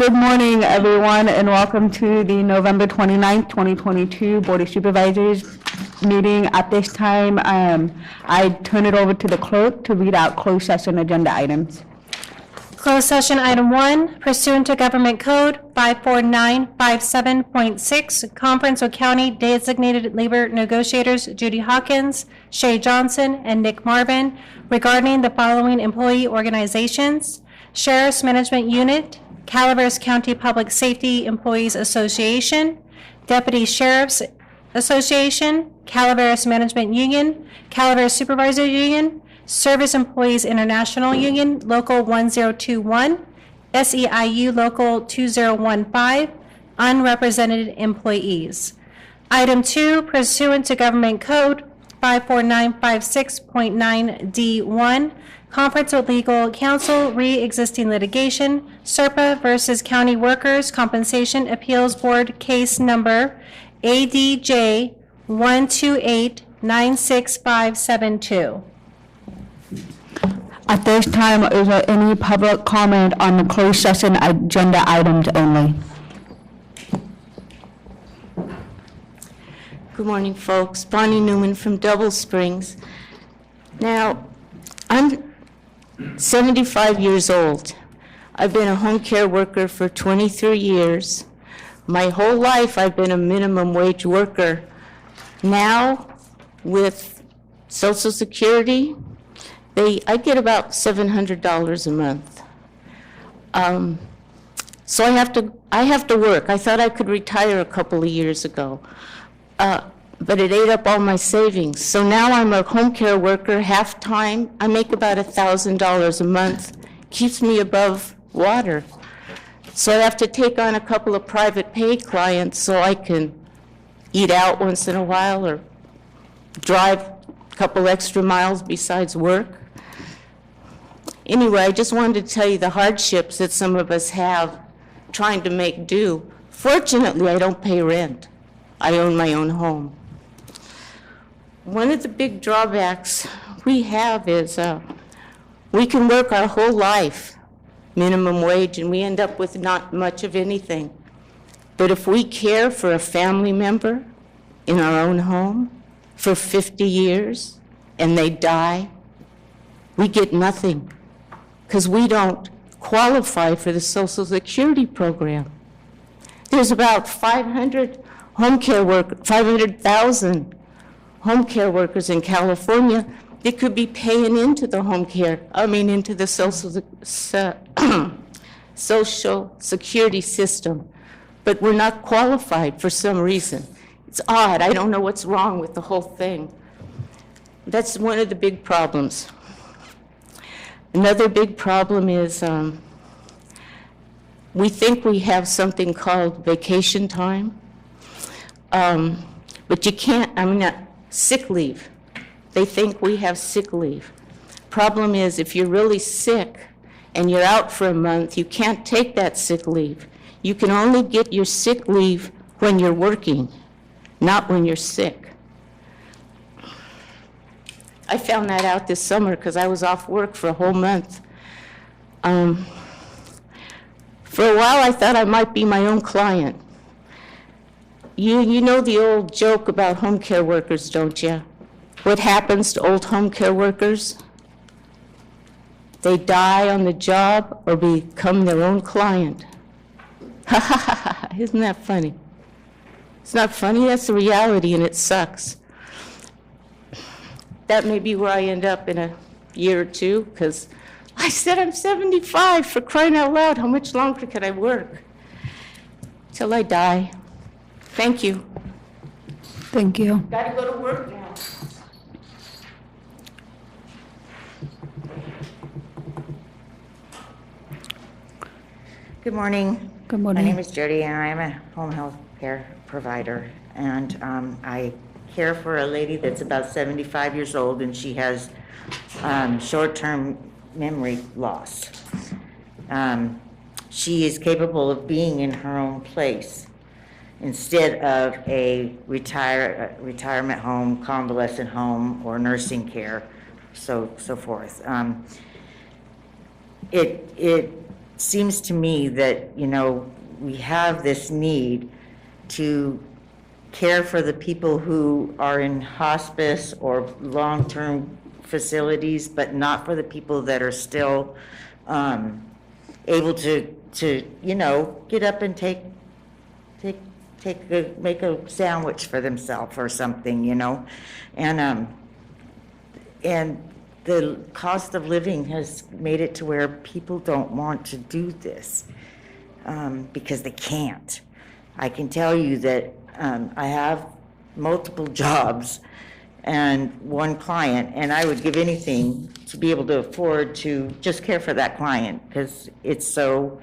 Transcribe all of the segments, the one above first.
Good morning, everyone, and welcome to the November 29th, 2022 Board of Supervisors meeting. At this time, I turn it over to the clerk to read out closed session agenda items. Closed session item 1, pursuant to Government Code 54957.6, conference with county designated labor negotiators Judy Hawkins, Shay Johnson, and Nick Marvin regarding the following employee organizations: Sheriff's Management Unit, Calaveras County Public Safety Employees Association, Deputy Sheriff's Association, Calaveras Management Union, Calaveras Supervisors Union, Service Employees International Union, Local 1021, SEIU Local 2015, unrepresented employees. Item 2, pursuant to Government Code 54956.9D1, conference with legal counsel, re-existing litigation, SERPA versus County Workers Compensation Appeals Board, case number ADJ 128-96572. At this time, is there any public comment on the closed session agenda items only? Good morning, folks. Bonnie Newman from Double Springs. Now, I'm 75 years old. I've been a home care worker for 23 years. My whole life, I've been a minimum wage worker. Now, with Social Security, I get about $700 a month. So I have to work. I thought I could retire a couple of years ago, but it ate up all my savings. So now I'm a home care worker, half-time. I make about $1,000 a month. Keeps me above water. So I have to take on a couple of private pay clients so I can eat out once in a while or drive a couple extra miles besides work. Anyway, I just wanted to tell you the hardships that some of us have trying to make do. Fortunately, I don't pay rent. I own my own home. One of the big drawbacks we have is we can work our whole life, minimum wage, and we end up with not much of anything. But if we care for a family member in our own home for 50 years and they die, we get nothing because we don't qualify for the Social Security program. There's about 500,000 home care workers in California that could be paying into the into the Social Security system, but we're not qualified for some reason. It's odd. I don't know what's wrong with the whole thing. That's one of the big problems. Another big problem is we think we have something called vacation time, but you can't, sick leave. They think we have sick leave. Problem is, if you're really sick and you're out for a month, you can't take that sick leave. You can only get your sick leave when you're working, not when you're sick. I found that out this summer because I was off work for a whole month. For a while, I thought I might be my own client. You know the old joke about home care workers, don't you? What happens to old home care workers? They die on the job or become their own client. Ha ha ha, isn't that funny? It's not funny, that's the reality, and it sucks. That may be where I end up in a year or two, because I said I'm 75, for crying out loud. How much longer can I work? Till I die. Thank you. Thank you. Gotta go to work now. Good morning. Good morning. My name is Jody, and I am a home health care provider, and I care for a lady that's about 75 years old, and she has short-term memory loss. She is capable of being in her own place instead of a retirement home, convalescent home, or nursing care, so forth. It seems to me that, we have this need to care for the people who are in hospice or long-term facilities, but not for the people that are still able to get up and make a sandwich for themselves or something, and the cost of living has made it to where people don't want to do this because they can't. I can tell you that I have multiple jobs and one client, and I would give anything to be able to afford to just care for that client because it's so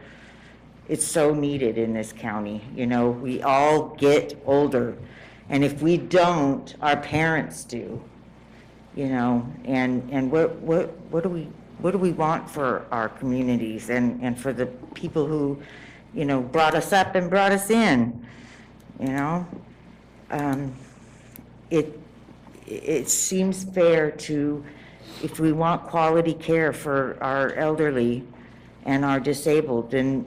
needed in this county. We all get older, and if we don't, our parents do. And what do we want for our communities and for the people who, brought us up and brought us in, it seems fair to, if we want quality care for our elderly and our disabled, then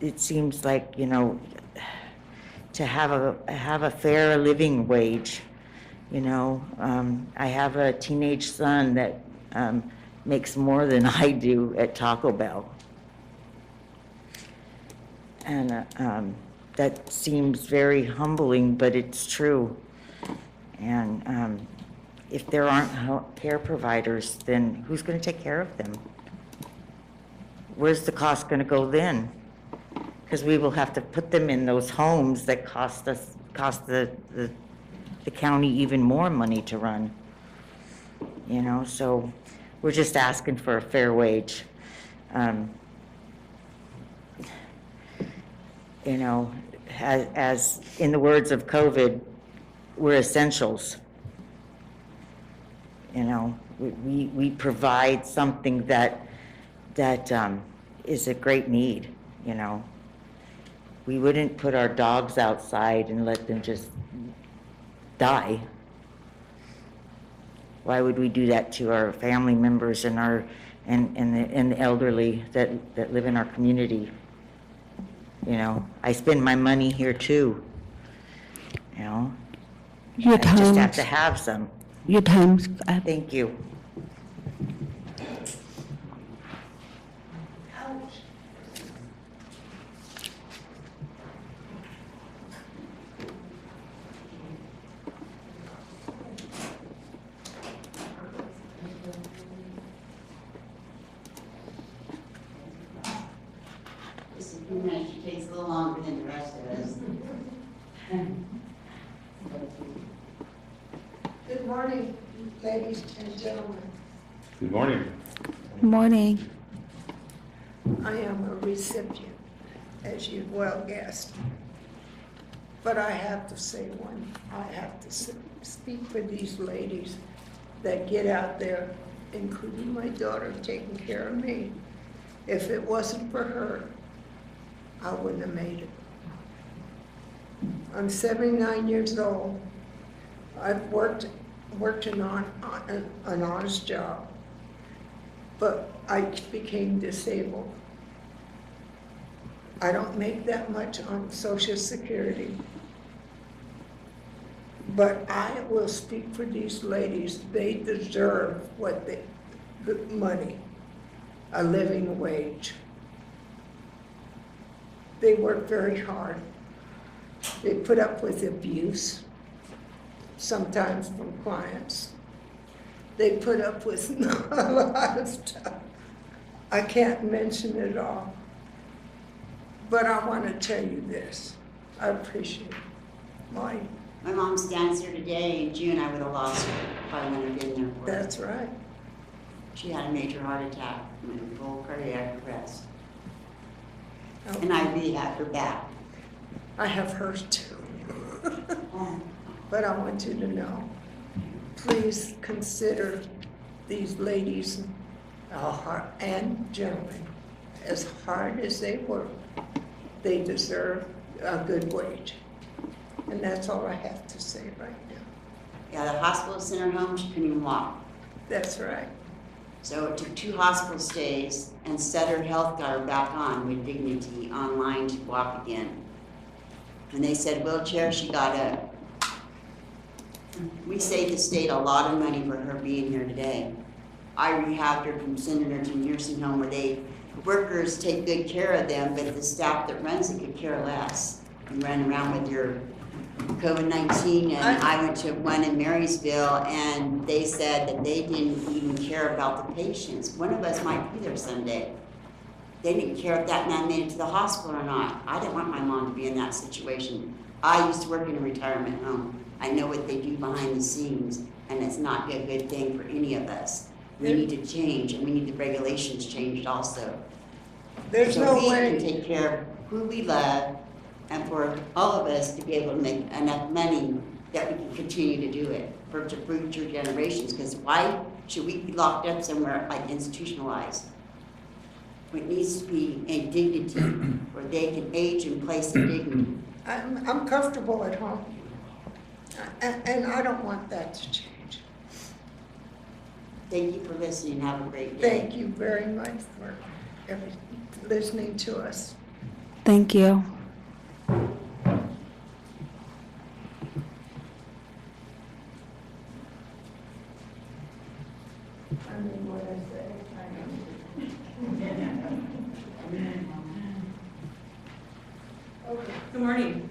it seems like, to have a fair living wage. I have a teenage son that makes more than I do at Taco Bell. And that seems very humbling, but it's true. And if there aren't care providers, then who's going to take care of them? Where's the cost going to go then? Because we will have to put them in those homes that cost the county even more money to run. So we're just asking for a fair wage. As in the words of COVID, we're essentials. We provide something that is a great need. We wouldn't put our dogs outside and let them just die. Why would we do that to our family members and the elderly that live in our community? I spend my money here too. Your I just have time's, to have some. your time's up. Thank you. She takes a little longer than the rest of us. Good morning, ladies and gentlemen. Good morning. Good morning. I am a recipient, as you've well guessed. But I have to say I have to speak for these ladies that get out there, including my daughter, taking care of me. If it wasn't for her, I wouldn't have made it. I'm 79 years old. I've worked an honest job, but I became disabled. I don't make that much on Social Security, but I will speak for these ladies. They deserve the money, a living wage. They work very hard. They put up with abuse, sometimes from clients. They put up with a lot of stuff. I can't mention it all. But I want to tell you this. I appreciate My mom stands here today. In June, I would have lost her if I wouldn't have been there for her. That's right. She had a major heart attack and full cardiac arrest. Oh, And I'd be at her back. I have hers too. But I want you to know, please consider these ladies and gentlemen, as hard as they work, they deserve a good wage. And that's all I have to say right now. Yeah, the hospital sent her home. She couldn't even walk. That's right. So it took 2 hospital stays, and Sutter Health got her back on with dignity online to walk again. And they said wheelchair, she got up. We saved the state a lot of money for her being here today. I rehabbed her from sending her to a nursing home where workers take good care of them, but the staff that runs it could care less. You run around with your COVID-19, and I went to one in Marysville, and they said that they didn't even care about the patients. One of us might be there someday. They didn't care if that man made it to the hospital or not. I didn't want my mom to be in that situation. I used to work in a retirement home. I know what they do behind the scenes, and it's not a good thing for any of us. We need to change, and we need the regulations changed also. There's no So we way. can take care of who we love, and for all of us to be able to make enough money that we can continue to do it for future generations. Because why should we be locked up somewhere like institutionalized? It needs to be a dignity where they can age in place of dignity. I'm comfortable at home, and I don't want that to change. Thank you for listening. Have a great day. Thank you very much for listening to us. Thank you. I mean, what I say, Good morning.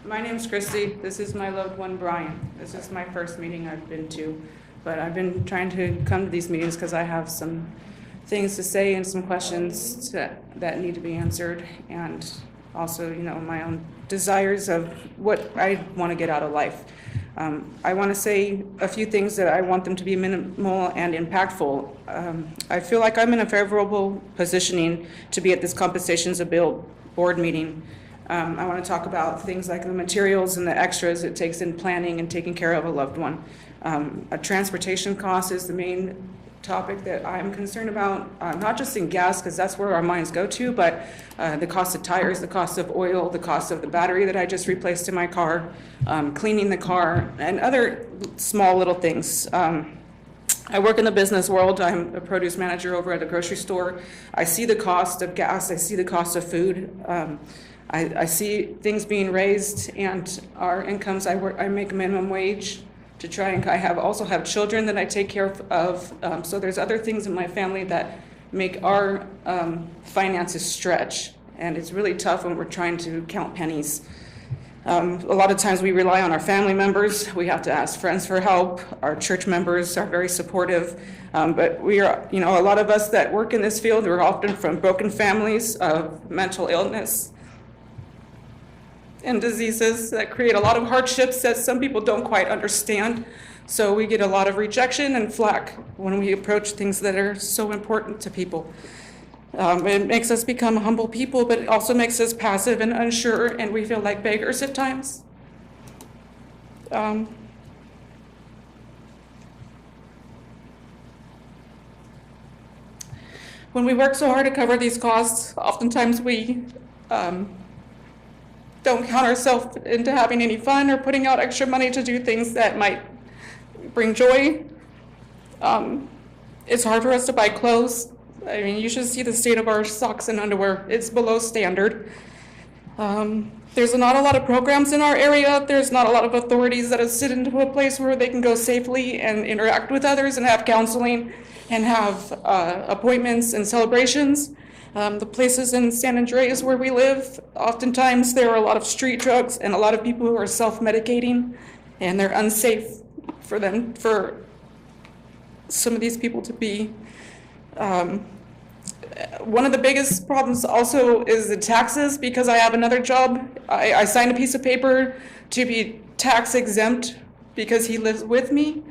My name's Christy. This is my loved one, Brian. This is my first meeting I've been to, but I've been trying to come to these meetings because I have some things to say and some questions that need to be answered, and also, my own desires of what I want to get out of life. I want to say a few things that I want them to be minimal and impactful. I feel like I'm in a favorable positioning to be at this compensations of bill board meeting. I want to talk about things like the materials and the extras it takes in planning and taking care of a loved one. A transportation cost is the main topic that I'm concerned about, not just in gas, because that's where our minds go to, but the cost of tires, the cost of oil, the cost of the battery that I just replaced in my car, cleaning the car, and other small little things. I work in the business world. I'm a produce manager over at a grocery store. I see the cost of gas. I see the cost of food. I see things being raised, and our incomes, I make minimum wage to try, and I also have children that I take care of. So there's other things in my family that make our finances stretch, and it's really tough when we're trying to count pennies. A lot of times we rely on our family members. We have to ask friends for help. Our church members are very supportive. But we are, a lot of us that work in this field, we're often from broken families of mental illness and diseases that create a lot of hardships that some people don't quite understand. So we get a lot of rejection and flack when we approach things that are so important to people. It makes us become humble people, but it also makes us passive and unsure, and we feel like beggars at times. When we work so hard to cover these costs, oftentimes we don't count ourselves into having any fun or putting out extra money to do things that might bring joy. It's hard for us to buy clothes. I mean, you should see the state of our socks and underwear. It's below standard. There's not a lot of programs in our area. There's not a lot of authorities that have sit into a place where they can go safely and interact with others and have counseling and have appointments and celebrations. The places in San Andreas where we live, oftentimes there are a lot of street drugs and a lot of people who are self-medicating, and they're unsafe for some of these people to be. One of the biggest problems also is the taxes, because I have another job. I signed a piece of paper to be tax exempt because he lives with me,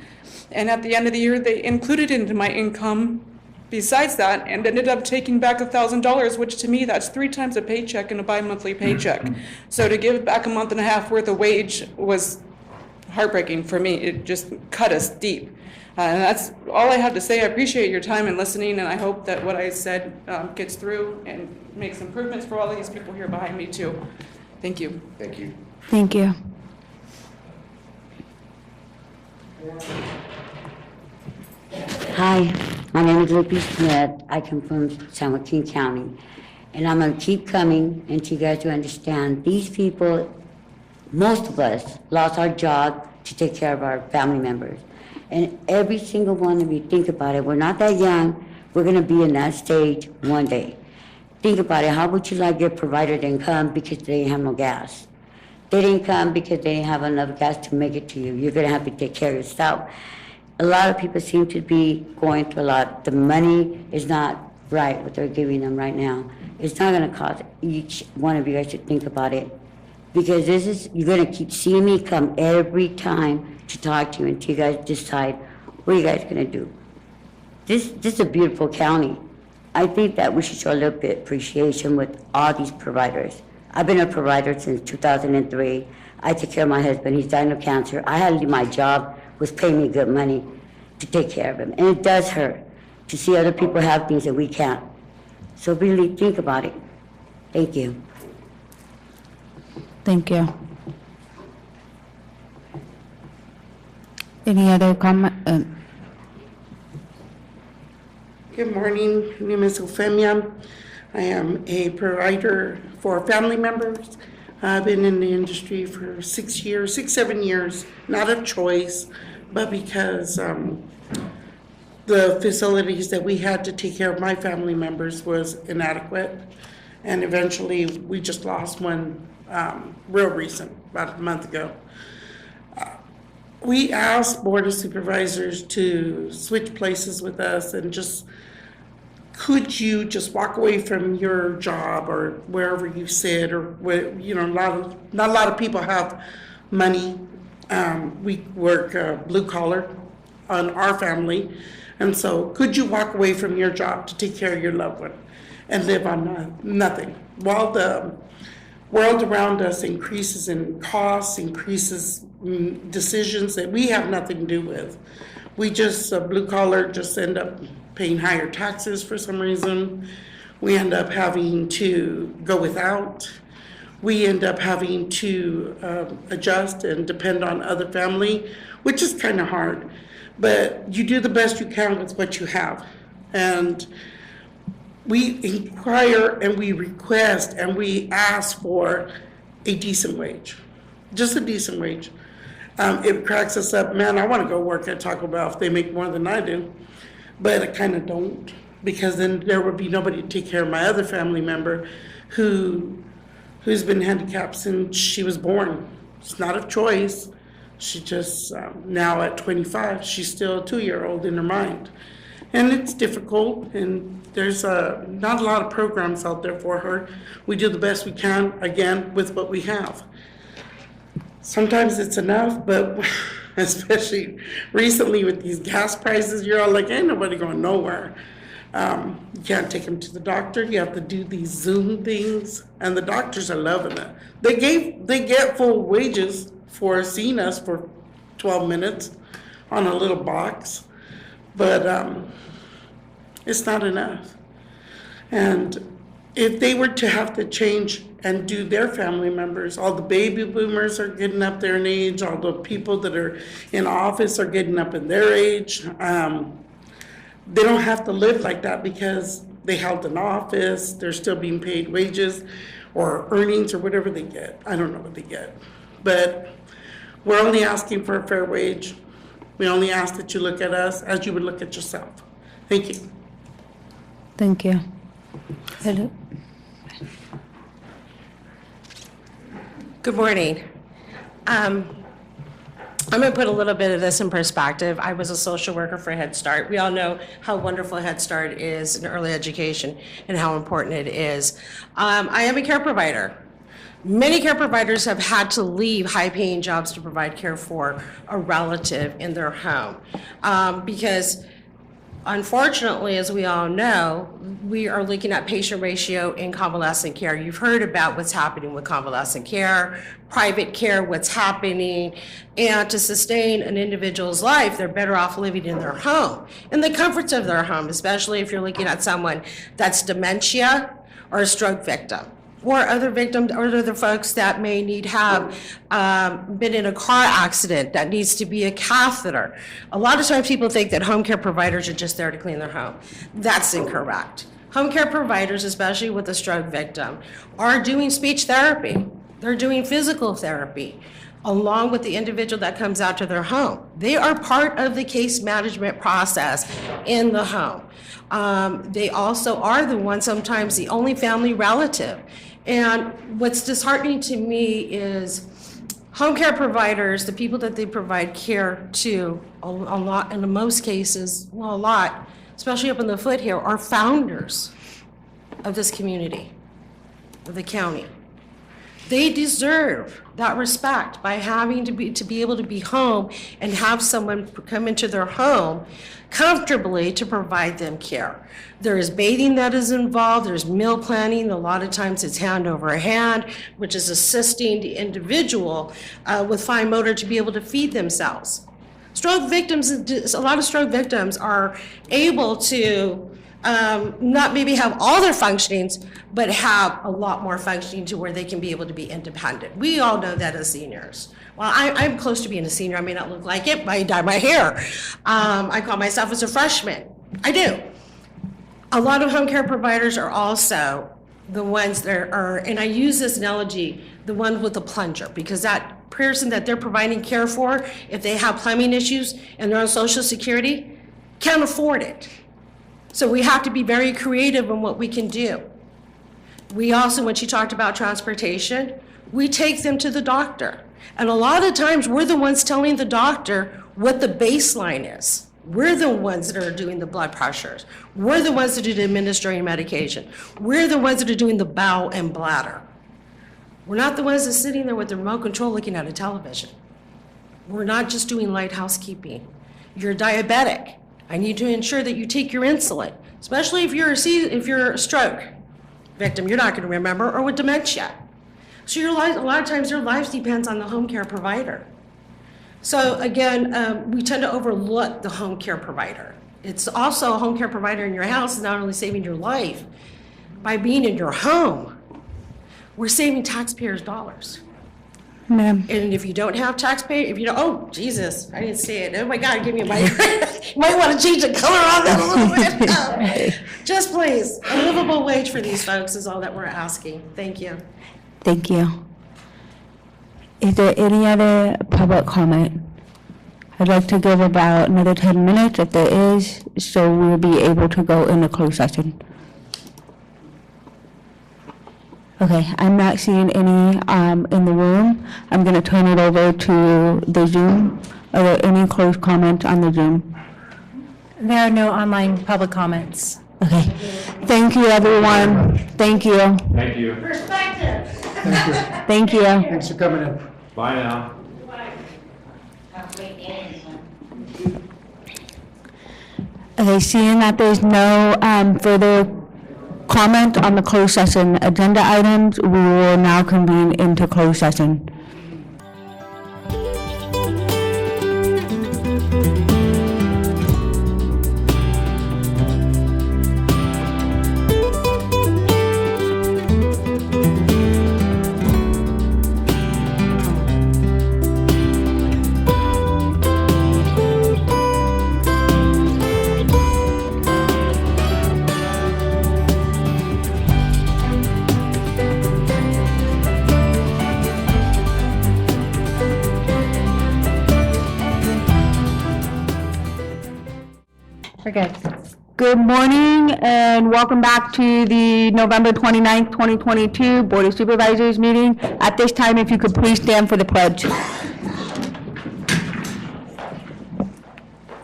and at the end of the year they included into my income besides that, and ended up taking back $1,000, which to me, that's 3 times a paycheck and a bi-monthly paycheck. So to give back a month and a half worth of wage was heartbreaking for me. It just cut us deep. And that's all I have to say. I appreciate your time and listening, and I hope that what I said gets through and makes improvements for all of these people here behind me too. Thank you. Thank you. Thank you. Hi. My name is Lippy Smith. I come from San Joaquin County. And I'm going to keep coming until you guys will understand. These people, most of us, lost our job to take care of our family members. And every single one of you, think about it. We're not that young. We're going to be in that stage one day. Think about it. How would you like your provider didn't come because they didn't have no gas? They didn't come because they didn't have enough gas to make it to you. You're going to have to take care of yourself. A lot of people seem to be going through a lot. The money is not right, what they're giving them right now. It's not going to cause each one of you guys to think about it. Because you're going to keep seeing me come every time to talk to you until you guys decide what you guys going to do. This is a beautiful county. I think that we should show a little bit of appreciation with all these providers. I've been a provider since 2003. I take care of my husband. He's dying of cancer. I had to leave my job, was paying me good money to take care of him. And it does hurt to see other people have things that we can't. So really think about it. Thank you. Thank you. Any other comment? Good morning. My name is Euphemia. I am a provider for family members. I've been in the industry for 7 years, not of choice, but because the facilities that we had to take care of my family members was inadequate. And eventually, we just lost one real recent, about a month ago. We asked Board of Supervisors to switch places with us and just, could you just walk away from your job or wherever you sit, or where, not a lot of people have money. We work blue collar on our family, and so could you walk away from your job to take care of your loved one and live on nothing? While the world around us increases in costs, increases decisions that we have nothing to do with. We just, blue collar, just end up paying higher taxes for some reason. We end up having to go without. We end up having to adjust and depend on other family, which is kind of hard. But you do the best you can with what you have. And we inquire and we request and we ask for a decent wage, just a decent wage. It cracks us up. Man, I want to go work at Taco Bell if they make more than I do, but I kind of don't, because then there would be nobody to take care of my other family member who's been handicapped since she was born. It's not of choice. She just, now at 25, she's still a 2-year-old in her mind. And it's difficult, and there's not a lot of programs out there for her. We do the best we can, again, with what we have. Sometimes it's enough, but especially recently with these gas prices, you're all like, ain't nobody going nowhere. You can't take them to the doctor. You have to do these Zoom things, and the doctors are loving it. They get full wages for seeing us for 12 minutes on a little box, but it's not enough. And if they were to have to change and do their family members, all the baby boomers are getting up there in age, all the people that are in office are getting up in their age. They don't have to live like that because they held an office, they're still being paid wages or earnings or whatever they get. I don't know what they get. But we're only asking for a fair wage. We only ask that you look at us as you would look at yourself. Thank you. Thank you. Hello. Good morning. I'm going to put a little bit of this in perspective. I was a social worker for Head Start. We all know how wonderful Head Start is in early education and how important it is. I am a care provider. Many care providers have had to leave high-paying jobs to provide care for a relative in their home because unfortunately, as we all know, we are looking at patient ratio in convalescent care. You've heard about what's happening with convalescent care, private care, what's happening, and to sustain an individual's life, they're better off living in their home, in the comforts of their home, especially if you're looking at someone that's dementia or a stroke victim. or other victims, or other folks that may have been in a car accident that needs to be a catheter. A lot of times people think that home care providers are just there to clean their home. That's incorrect. Home care providers, especially with a stroke victim, are doing speech therapy. They're doing physical therapy along with the individual that comes out to their home. They are part of the case management process in the home. They also are the one, sometimes the only family relative. And what's disheartening to me is home care providers, the people that they provide care to, a lot, in most cases, well, a lot, especially up in the foot here, are founders of this community, of the county. They deserve that respect by having to be able to be home and have someone come into their home comfortably to provide them care. There is bathing that is involved, there's meal planning, a lot of times it's hand over hand, which is assisting the individual with fine motor to be able to feed themselves. Stroke victims, a lot of stroke victims are able to not maybe have all their functionings, but have a lot more functioning to where they can be able to be independent. We all know that as seniors. Well, I'm close to being a senior. I may not look like it, but I dye my hair. I call myself as a freshman. I do. A lot of home care providers are also the ones that are, and I use this analogy, the one with the plunger, because that person that they're providing care for, if they have plumbing issues and they're on Social Security, can't afford it. So we have to be very creative in what we can do. We also, when she talked about transportation, we take them to the doctor. And a lot of times we're the ones telling the doctor what the baseline is. We're the ones that are doing the blood pressures. We're the ones that are administering medication. We're the ones that are doing the bowel and bladder. We're not the ones that are sitting there with the remote control looking at a television. We're not just doing light housekeeping. You're diabetic. I need to ensure that you take your insulin, especially if you're a stroke victim, you're not going to remember, or with dementia. So your life, a lot of times your life depends on the home care provider. So again, we tend to overlook the home care provider. It's also a home care provider in your house is not only saving your life, by being in your home, we're saving taxpayers' dollars. Ma'am. And if you don't have taxpayer, if you don't, oh, Jesus, I didn't see it. Oh my God, give me a mic. You might want to change the color on that a little bit. Oh. Just please, a livable wage for these folks is all that we're asking. Thank you. Thank you. Is there any other public comment? I'd like to give about another 10 minutes if there is, so we'll be able to go into closed session. Okay, I'm not seeing any in the room. I'm going to turn it over to the Zoom. Are there any closed comments on the Zoom? There are no online public comments. Okay. Thank you, everyone. Thank you. Thank you. Thank you. Thanks for coming in. Bye now. Okay, seeing that there's no further comment on the closed session agenda items, we will now convene into closed session. We're good. Good morning and welcome back to the November 29th, 2022 Board of Supervisors meeting. At this time, if you could please stand for the pledge.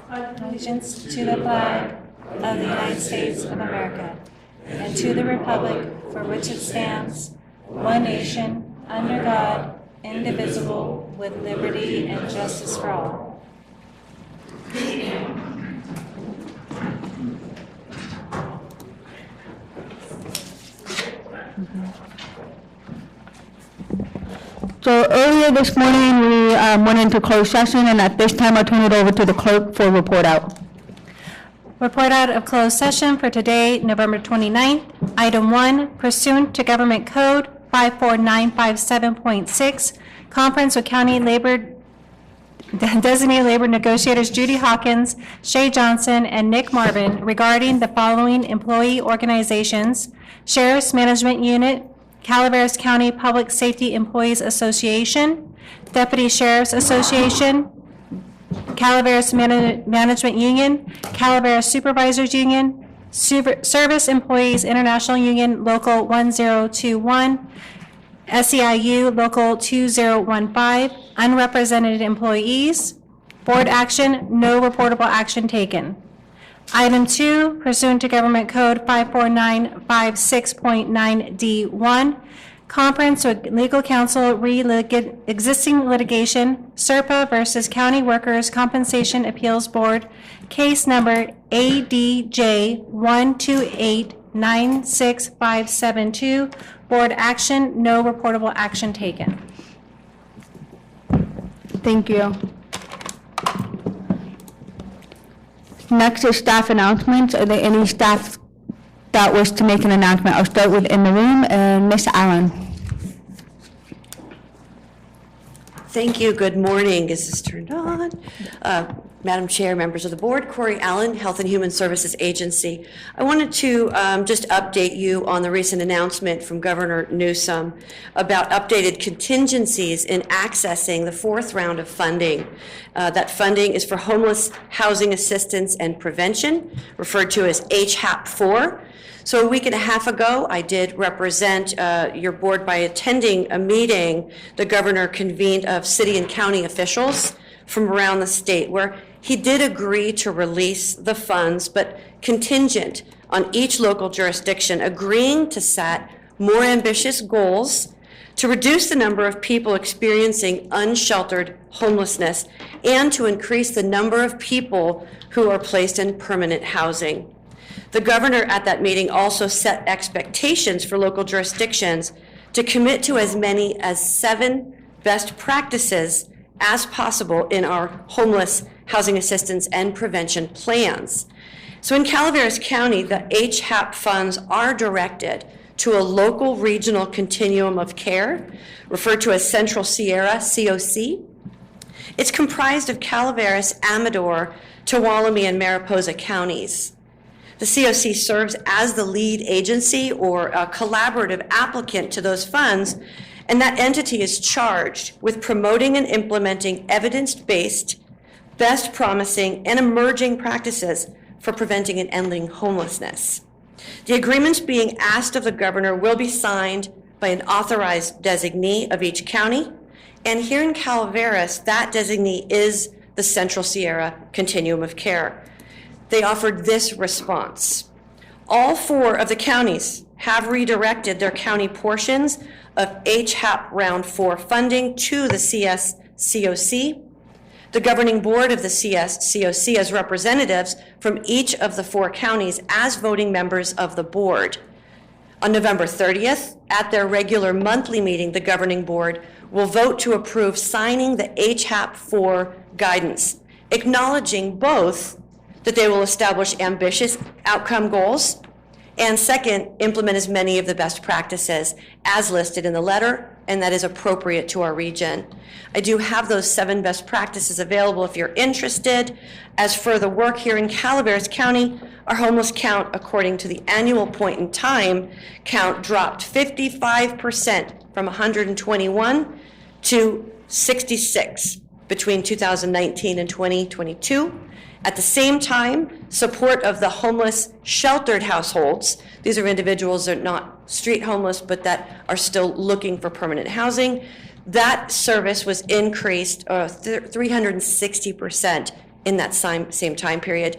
Allegiance to the flag of the United States of America and to the republic for which it stands, one nation, under God, indivisible, with liberty and justice for all. So earlier this morning, we went into closed session, and at this time, I'll turn it over to the clerk for a report out. Report out of closed session for today, November 29th. Item 1, pursuant to Government Code 54957.6, conference with County Labor Designated Labor Negotiators Judy Hawkins, Shay Johnson, and Nick Marvin regarding the following employee organizations: Sheriff's Management Unit, Calaveras County Public Safety Employees Association, Deputy Sheriff's Association, Calaveras Management Union, Calaveras Supervisors Union, Service Employees International Union Local 1021, SEIU Local 2015, unrepresented employees. Board action, no reportable action taken. Item 2, pursuant to Government Code 54956.9D1, conference with legal counsel existing litigation, SERPA versus County Workers' Compensation Appeals Board, case number ADJ 128-96572. Board action, no reportable action taken. Thank you. Next is staff announcements. Are there any staff that wish to make an announcement? I'll start with in the room, and Ms. Allen. Thank you. Good morning. Is this turned on? Madam Chair, members of the board, Corey Allen, Health and Human Services Agency. I wanted to just update you on the recent announcement from Governor Newsom about updated contingencies in accessing the fourth round of funding. That funding is for homeless housing assistance and prevention, referred to as HHAP-4. So a week and a half ago, I did represent your board by attending a meeting the governor convened of city and county officials from around the state, where he did agree to release the funds, but contingent on each local jurisdiction agreeing to set more ambitious goals to reduce the number of people experiencing unsheltered homelessness and to increase the number of people who are placed in permanent housing. The governor at that meeting also set expectations for local jurisdictions to commit to as many as 7 best practices as possible in our homeless housing assistance and prevention plans. So in Calaveras County, the HHAP funds are directed to a local regional continuum of care, referred to as Central Sierra, COC. It's comprised of Calaveras, Amador, Tuolumne, and Mariposa counties. The COC serves as the lead agency or a collaborative applicant to those funds, and that entity is charged with promoting and implementing evidence-based, best promising, and emerging practices for preventing and ending homelessness. The agreements being asked of the governor will be signed by an authorized designee of each county, and here in Calaveras, that designee is the Central Sierra Continuum of Care. They offered this response. All 4 of the counties have redirected their county portions of HHAP Round 4 funding to the CSCOC. The governing board of the CSCOC has representatives from each of the 4 counties as voting members of the board. On November 30th, at their regular monthly meeting, the governing board will vote to approve signing the HHAP 4 guidance, acknowledging both that they will establish ambitious outcome goals, and second, implement as many of the best practices as listed in the letter and that is appropriate to our region. I do have those 7 best practices available if you're interested. As for the work here in Calaveras County, our homeless count, according to the annual point in time count, dropped 55% from 121 to 66 between 2019 and 2022. At the same time, support of the homeless sheltered households, these are individuals that are not street homeless, but that are still looking for permanent housing, that service was increased 360% in that same time period.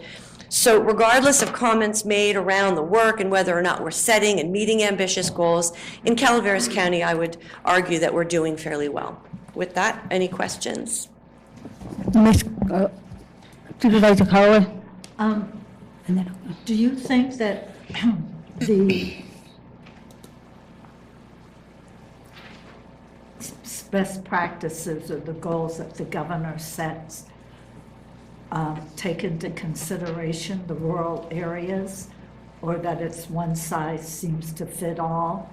So regardless of comments made around the work and whether or not we're setting and meeting ambitious goals, in Calaveras County, I would argue that we're doing fairly well. With that, any questions? Ms. Supervisor Callaway. Do you think that the best practices or the goals that the governor sets take into consideration the rural areas, or that it's one size seems to fit all?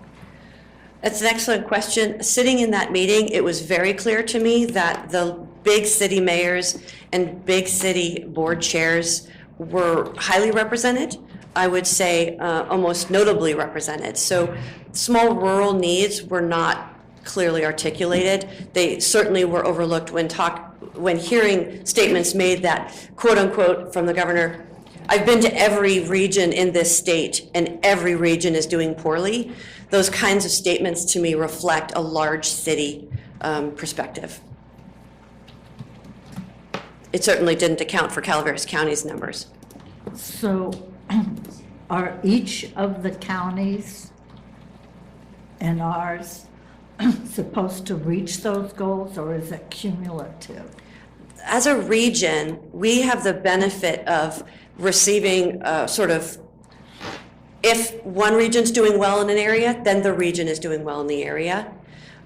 That's an excellent question. Sitting in that meeting, it was very clear to me that the big city mayors and big city board chairs were highly represented. I would say almost notably represented. So small rural needs were not clearly articulated. They certainly were overlooked when hearing statements made that, quote unquote, from the governor, I've been to every region in this state and every region is doing poorly. Those kinds of statements to me reflect a large city perspective. It certainly didn't account for Calaveras County's numbers. So are each of the counties and ours supposed to reach those goals, or is it cumulative? As a region, we have the benefit of receiving sort of, if one region's doing well in an area, then the region is doing well in the area.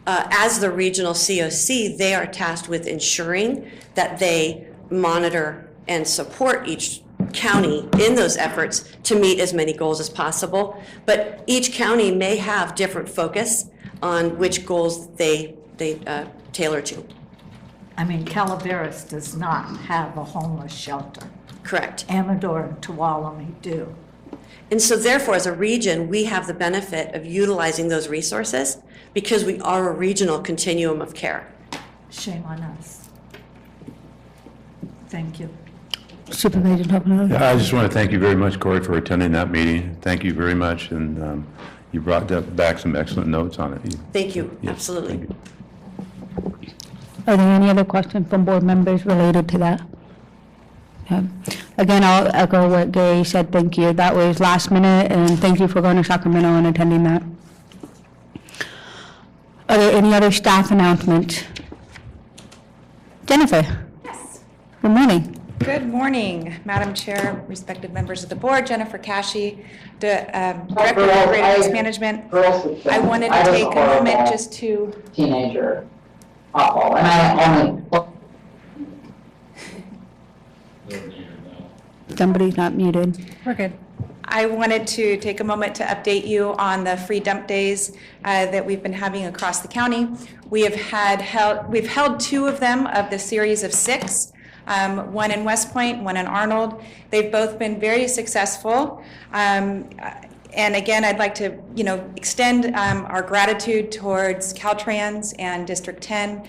As the regional COC, they are tasked with ensuring that they monitor and support each county in those efforts to meet as many goals as possible. But each county may have different focus on which goals they tailor to. I mean, Calaveras does not have a homeless shelter. Correct. Amador and Tuolumne do. And so therefore, as a region, we have the benefit of utilizing those resources because we are a regional continuum of care. Shame on us. Thank you. Supervisor Topanelli? Yeah, I just want to thank you very much, Corey, for attending that meeting. Thank you very much, and you brought back some excellent notes on it. Thank you, Yes, absolutely. thank you. Are there any other questions from board members related to that? Yeah. Again, I'll echo what Gary said. Thank you. That was last minute, and thank you for going to Sacramento and attending that. Are there any other staff announcements? Jennifer? Yes. Good morning. Good morning, Madam Chair, respected members of the board, Jennifer Cashy, Director of Operations Management. I wanted to take a moment just to... Teenager. Awful. And I only... Somebody's not muted. We're good. I wanted to take a moment to update you on the free dump days that we've been having across the county. We've held 2 of them of the series of 6. One in West Point, one in Arnold. They've both been very successful. And again, I'd like to, extend our gratitude towards Caltrans and District 10.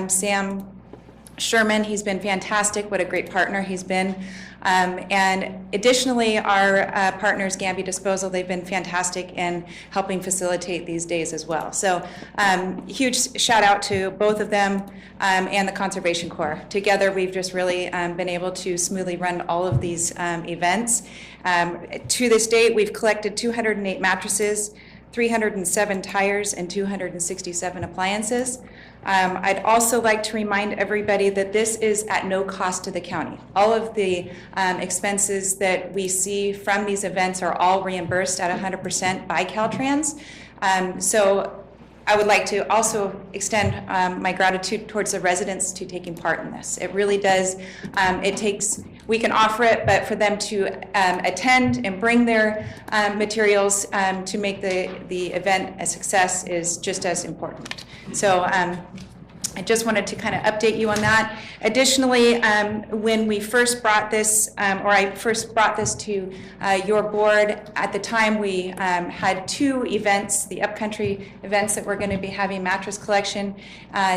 Sam Sherman, he's been fantastic. What a great partner he's been. And additionally, our partners, Gamby Disposal, they've been fantastic in helping facilitate these days as well. So huge shout out to both of them and the Conservation Corps. Together, we've just really been able to smoothly run all of these events. To this date, we've collected 208 mattresses, 307 tires, and 267 appliances. I'd also like to remind everybody that this is at no cost to the county. All of the expenses that we see from these events are all reimbursed at 100% by Caltrans. So I would like to also extend my gratitude towards the residents to taking part in this. It really does, we can offer it, but for them to attend and bring their materials to make the event a success is just as important. So I just wanted to kind of update you on that. Additionally, when we first brought this, or I first brought this to your board, at the time we had 2 events, the upcountry events that we're going to be having mattress collection.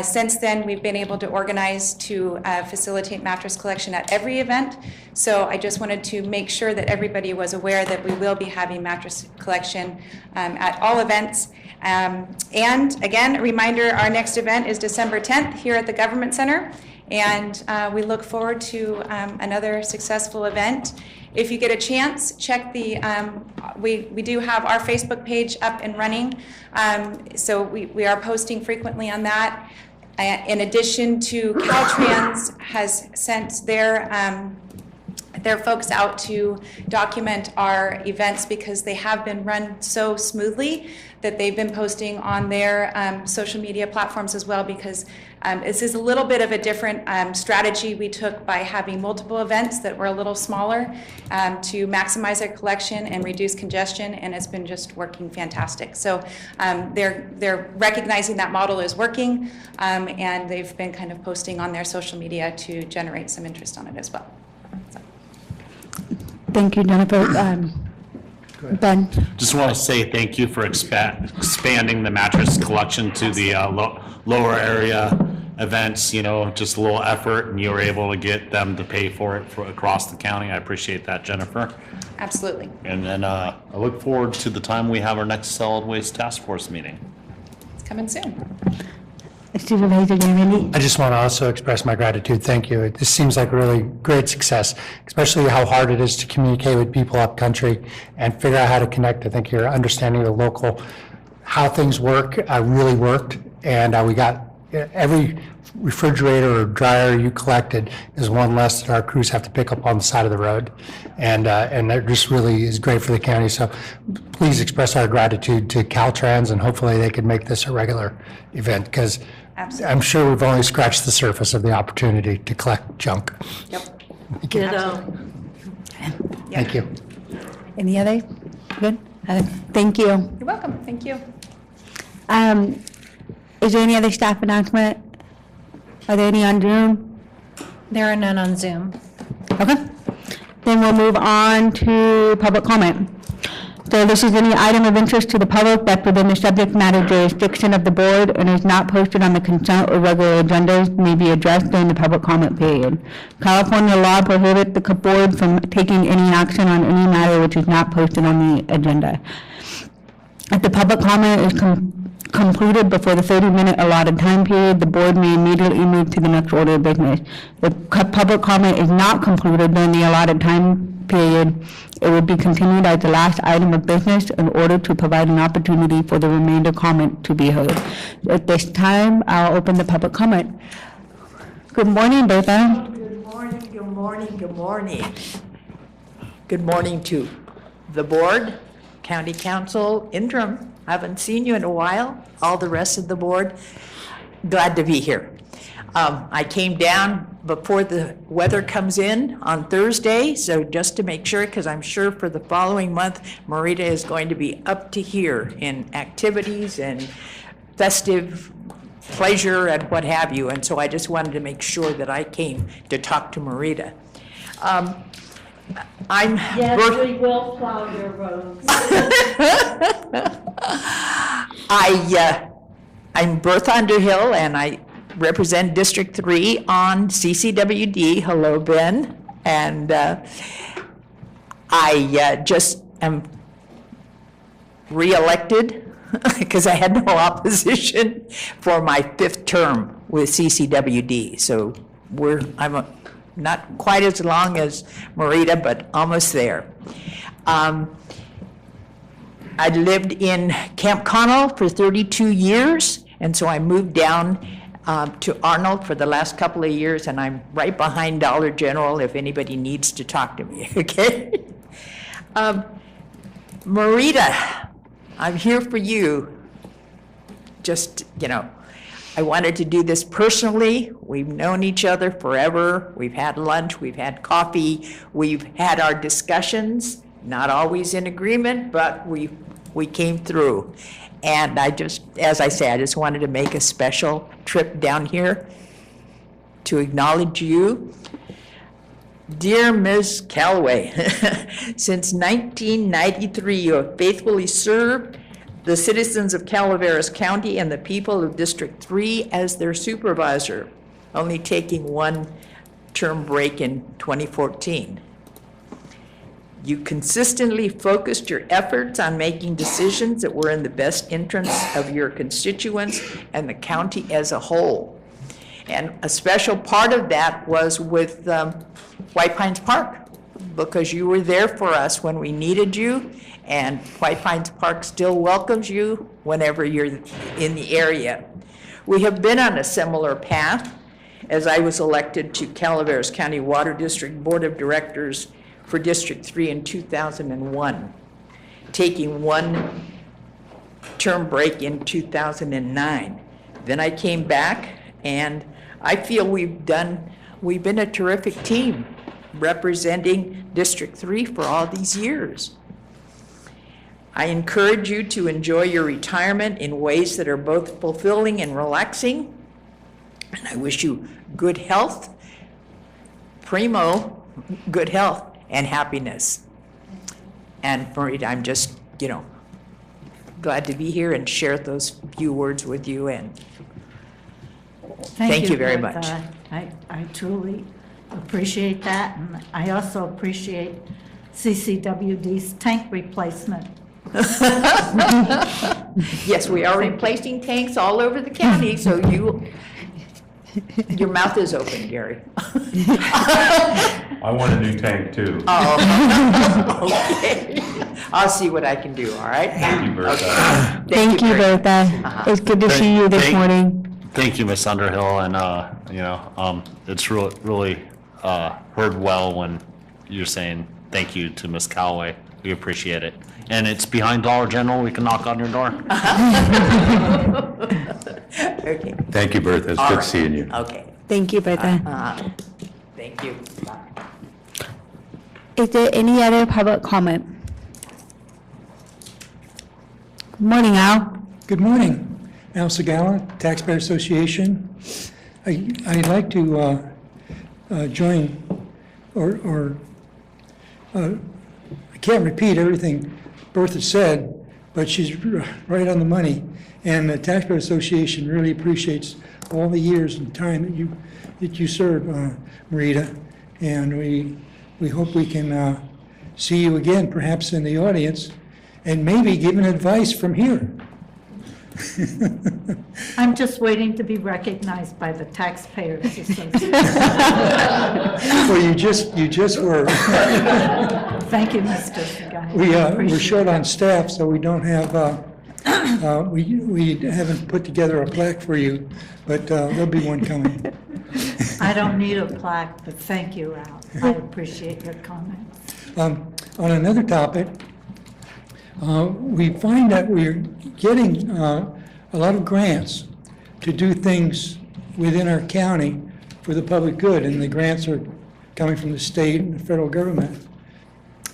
Since then, we've been able to organize to facilitate mattress collection at every event. So I just wanted to make sure that everybody was aware that we will be having mattress collection at all events. And again, a reminder, our next event is December 10th here at the Government Center, and we look forward to another successful event. If you get a chance, check the, we do have our Facebook page up and running, so we are posting frequently on that. In addition to Caltrans has sent their There are folks out to document our events because they have been run so smoothly that they've been posting on their social media platforms as well, because this is a little bit of a different strategy we took by having multiple events that were a little smaller to maximize our collection and reduce congestion, and it's been just working fantastic. So they're recognizing that model is working, and they've been kind of posting on their social media to generate some interest on it as well. So. Thank you, Jennifer. Ben? Just want to say thank you for expanding the mattress collection to the lower area events. You know, just a little effort, and you were able to get them to pay for it across the county. I appreciate that, Jennifer. Absolutely. And then I look forward to the time we have our next solid waste task force meeting. It's coming soon. Supervisor Jubilee? I just want to also express my gratitude. Thank you. This seems like a really great success, especially how hard it is to communicate with people up country and figure out how to connect. I think your understanding of the local, how things work, really worked. And we got every refrigerator or dryer you collected is one less that our crews have to pick up on the side of the road. And that just really is great for the county. So please express our gratitude to Caltrans, and hopefully they can make this a regular event, because I'm sure we've only scratched the surface of the opportunity to collect junk. Yep. Ditto. Thank you. Any other? Good? Thank you. You're welcome. Thank you. Is there any other staff announcement? Are there any on Zoom? There are none on Zoom. Okay. Then we'll move on to public comment. So this is any item of interest to the public that's within the subject matter jurisdiction of the board and is not posted on the consent or regular agendas may be addressed during the public comment period. California law prohibits the board from taking any action on any matter which is not posted on the agenda. If the public comment is concluded before the 30-minute allotted time period, the board may immediately move to the next order of business. If public comment is not concluded during the allotted time period, it will be continued as the last item of business in order to provide an opportunity for the remainder comment to be heard. At this time, I'll open the public comment. Good morning, Bertha. Good morning, good morning, good morning. Good morning to the board, county council, interim. Haven't seen you in a while. All the rest of the board, glad to be here. I came down before the weather comes in on Thursday, so just to make sure, because I'm sure for the following month, Marita is going to be up to here in activities and festive pleasure and what have you. And so I just wanted to make sure that I came to talk to Marita. Yes, we will plow your roads. I'm Bertha Underhill, and I represent District 3 on CCWD. Hello, Ben. And I just am re-elected because I had no opposition for my 5th term with CCWD. So I'm not quite as long as Marita, but almost there. I lived in Camp Connell for 32 years, and so I moved down to Arnold for the last couple of years, and I'm right behind Dollar General if anybody needs to talk to me, okay? Marita, I'm here for you. Just, I wanted to do this personally. We've known each other forever. We've had lunch, we've had coffee, we've had our discussions, not always in agreement, but we came through. And as I say, I just wanted to make a special trip down here to acknowledge you. Dear Ms. Callaway, since 1993, you have faithfully served the citizens of Calaveras County and the people of District 3 as their supervisor, only taking one term break in 2014. You consistently focused your efforts on making decisions that were in the best interests of your constituents and the county as a whole. And a special part of that was with White Pines Park, because you were there for us when we needed you, and White Pines Park still welcomes you whenever you're in the area. We have been on a similar path, as I was elected to Calaveras County Water District Board of Directors for District 3 in 2001, taking one term break in 2009. Then I came back, and I feel we've been a terrific team representing District 3 for all these years. I encourage you to enjoy your retirement in ways that are both fulfilling and relaxing. And I wish you good health, primo, good health and happiness. And Marita, I'm just, glad to be here and share those few words with you, and thank you very much. I truly appreciate that, and I also appreciate CCWD's tank replacement. Yes, we are replacing tanks all over the county, so your mouth is open, Gary. I want a new tank too. Oh, okay. I'll see what I can do, all right? Thank you, Bertha. Okay. Thank you, very Bertha. much. It's good to see you this morning. Thank you, Ms. Underhill, and, it's really heard well when you're saying thank you to Ms. Callaway. We appreciate it. And it's behind Dollar General. We can knock on your door. Okay. Thank you, Bertha. It's All good right. seeing you. Okay. Thank you, Bertha. Thank you. Bye. Is there any other public comment? Good morning, Al. Good morning. Al Segala, Taxpayer Association. I'd like to join, I can't repeat everything Bertha said, but she's right on the money. And the Taxpayer Association really appreciates all the years and time that you serve, Marita. And we hope we can see you again, perhaps in the audience, and maybe give an advice from here. I'm just waiting to be recognized by the Taxpayers Association. Well, you just were. Thank you, Mr. Segala. We're short on staff, so we don't have, we haven't put together a plaque for you, but there'll be one coming. I don't need a plaque, but thank you, Al. I appreciate your comments. On another topic, we find that we're getting a lot of grants to do things within our county for the public good, and the grants are coming from the state and the federal government.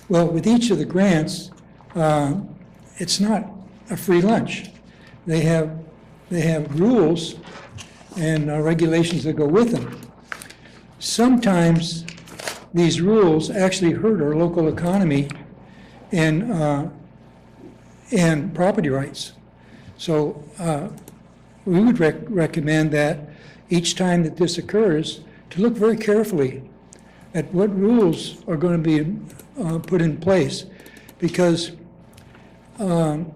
Well, with each of the grants, it's not a free lunch. They have rules and regulations that go with them. Sometimes these rules actually hurt our local economy and property rights. So we would recommend that each time that this occurs, to look very carefully at what rules are going to be put in place, because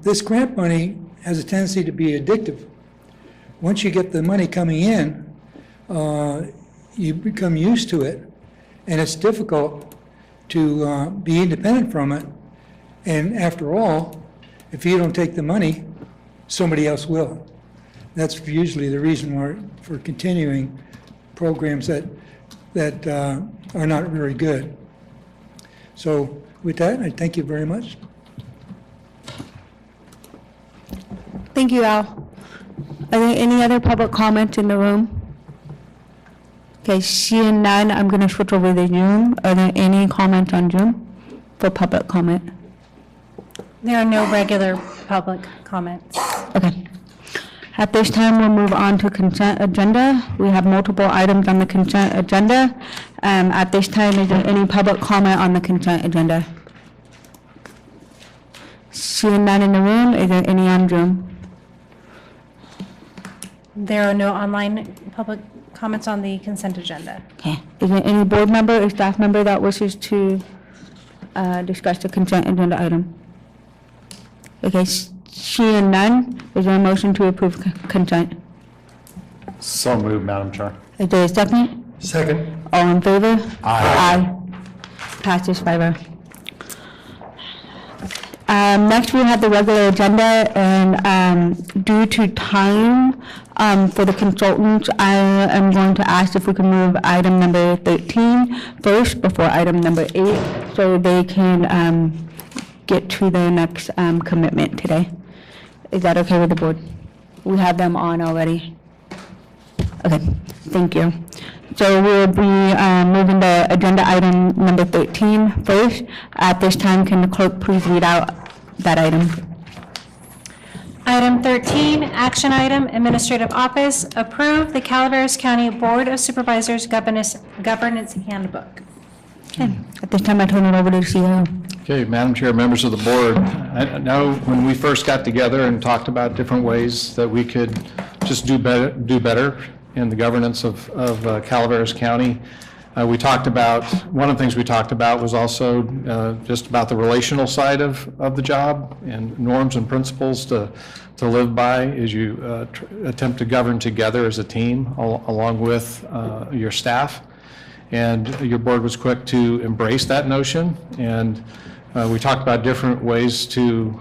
this grant money has a tendency to be addictive. Once you get the money coming in, you become used to it, and it's difficult to be independent from it. And after all, if you don't take the money, somebody else will. That's usually the reason for continuing programs that are not very good. So with that, I thank you very much. Thank you, Al. Are there any other public comments in the room? Okay, seeing none, I'm going to switch over to Zoom. Are there any comments on Zoom for public comment? There are no regular public comments. Okay. At this time, we'll move on to consent agenda. We have multiple items on the consent agenda. At this time, is there any public comment on the consent agenda? Seeing none in the room, is there any on Zoom? There are no online public comments on the consent agenda. Okay. Is there any board member or staff member that wishes to discuss the consent agenda item? Okay, seeing none, is there a motion to approve consent? So moved, Madam Chair. Is there a second? Second. All in favor? Aye. Passes 5-0. Next, we have the regular agenda, and due to time for the consultants, I am going to ask if we can move item number 13 first before item number 8, so they can get to their next commitment today. Is that okay with the board? We have them on already. Okay, thank you. So we'll be moving the agenda item number 13 first. At this time, can the clerk please read out that item? Item 13, action item, Administrative Office, approve the Calaveras County Board of Supervisors Governance Handbook. Okay, at this time, I turn it over to the CEO. Okay, Madam Chair, members of the board, I know when we first got together and talked about different ways that we could just do better in the governance of Calaveras County, we talked about, one of the things we talked about was also just about the relational side of the job and norms and principles to live by as you attempt to govern together as a team along with your staff. And your board was quick to embrace that notion, and we talked about different ways to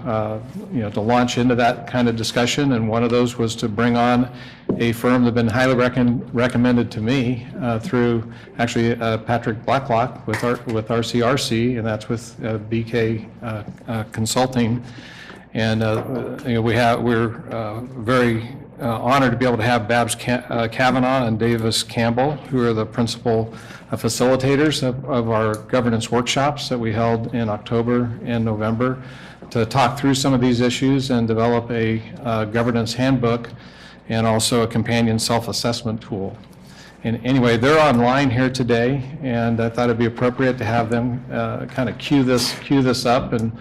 to launch into that kind of discussion, and one of those was to bring on a firm that had been highly recommended to me through actually Patrick Blacklock with RCRC, and that's with BK Consulting. And we're very honored to be able to have Babs Kavanaugh and Davis Campbell, who are the principal facilitators of our governance workshops that we held in October and November to talk through some of these issues and develop a governance handbook and also a companion self-assessment tool. And anyway, they're online here today, and I thought it'd be appropriate to have them kind of cue this up and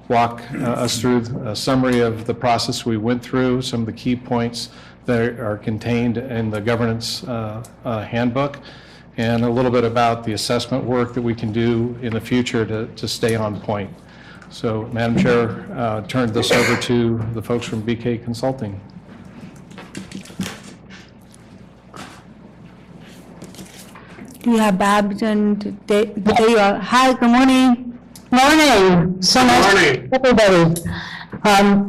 walk us through a summary of the process we went through, some of the key points that are contained in the governance handbook, and a little bit about the assessment work that we can do in the future to stay on point. So, Madam Chair, turn this over to the folks from BK Consulting. Do you have Babs and there you are. Hi, good morning. Morning. So nice to meet everybody.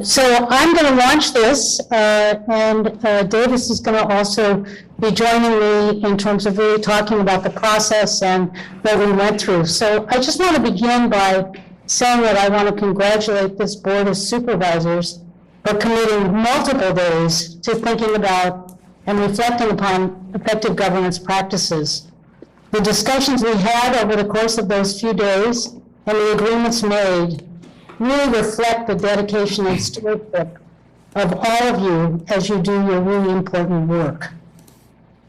So I'm going to launch this, and Davis is going to also be joining me in terms of really talking about the process and what we went through. So I just want to begin by saying that I want to congratulate this Board of Supervisors for committing multiple days to thinking about and reflecting upon effective governance practices. The discussions we had over the course of those few days and the agreements made really reflect the dedication and stewardship of all of you as you do your really important work.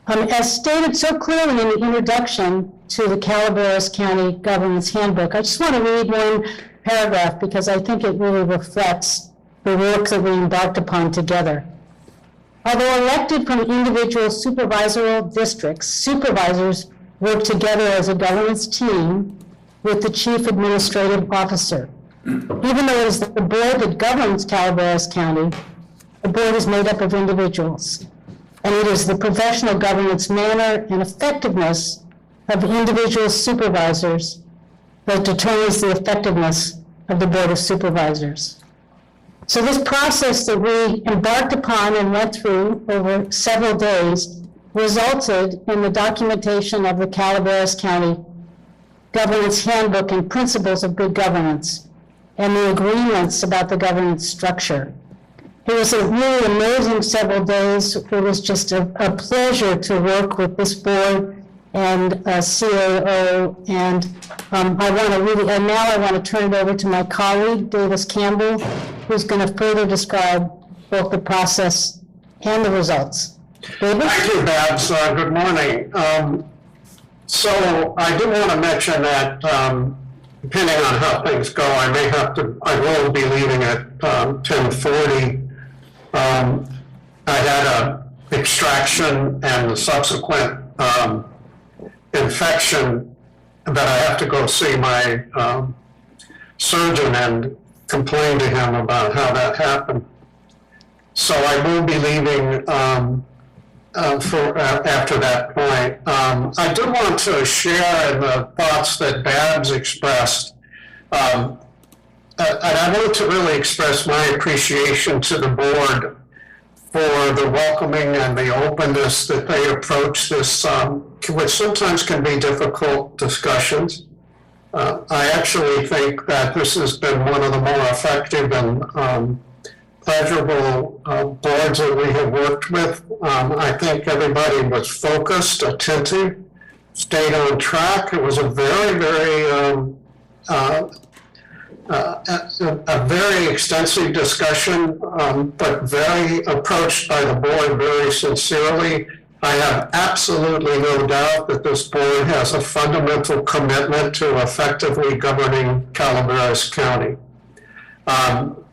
As stated so clearly in the introduction to the Calaveras County Governance Handbook, I just want to read one paragraph because I think it really reflects the work that we embarked upon together. Although elected from individual supervisorial districts, supervisors work together as a governance team with the chief administrative officer. Even though it is the board that governs Calaveras County, the board is made up of individuals. And it is the professional governance manner and effectiveness of individual supervisors that determines the effectiveness of the Board of Supervisors. So this process that we embarked upon and went through over several days resulted in the documentation of the Calaveras County Governance Handbook and Principles of Good Governance and the agreements about the governance structure. It was a really amazing several days. It was just a pleasure to work with this board and CAO, and now I want to turn it over to my colleague, Davis Campbell, who's going to further describe both the process and the results. Davis? Thank you, Babs. Good morning. So I do want to mention that depending on how things go, I will be leaving at 10:40. I had a extraction and the subsequent infection that I have to go see my surgeon and complain to him about how that happened. So I will be leaving after that point. I do want to share in the thoughts that Babs expressed. I want to really express my appreciation to the board for the welcoming and the openness that they approach this, which sometimes can be difficult discussions. I actually think that this has been one of the more effective and pleasurable boards that we have worked with. I think everybody was focused, attentive, stayed on track. It was a very, very a very extensive discussion, but very approached by the board very sincerely. I have absolutely no doubt that this board has a fundamental commitment to effectively governing Calaveras County.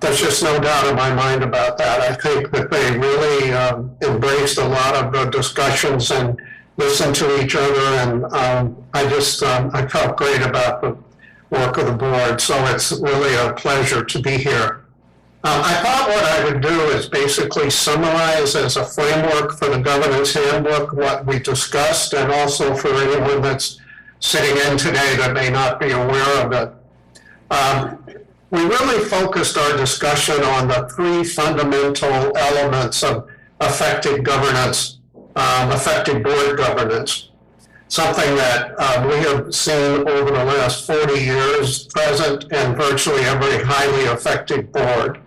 There's just no doubt in my mind about that. I think that they really embraced a lot of the discussions and listened to each other, and I felt great about the work of the board, so it's really a pleasure to be here. I thought what I would do is basically summarize as a framework for the governance handbook what we discussed, and also for anyone that's sitting in today that may not be aware of it. We really focused our discussion on the three fundamental elements of effective governance, effective board governance, something that we have seen over the last 40 years present in virtually every highly effective board.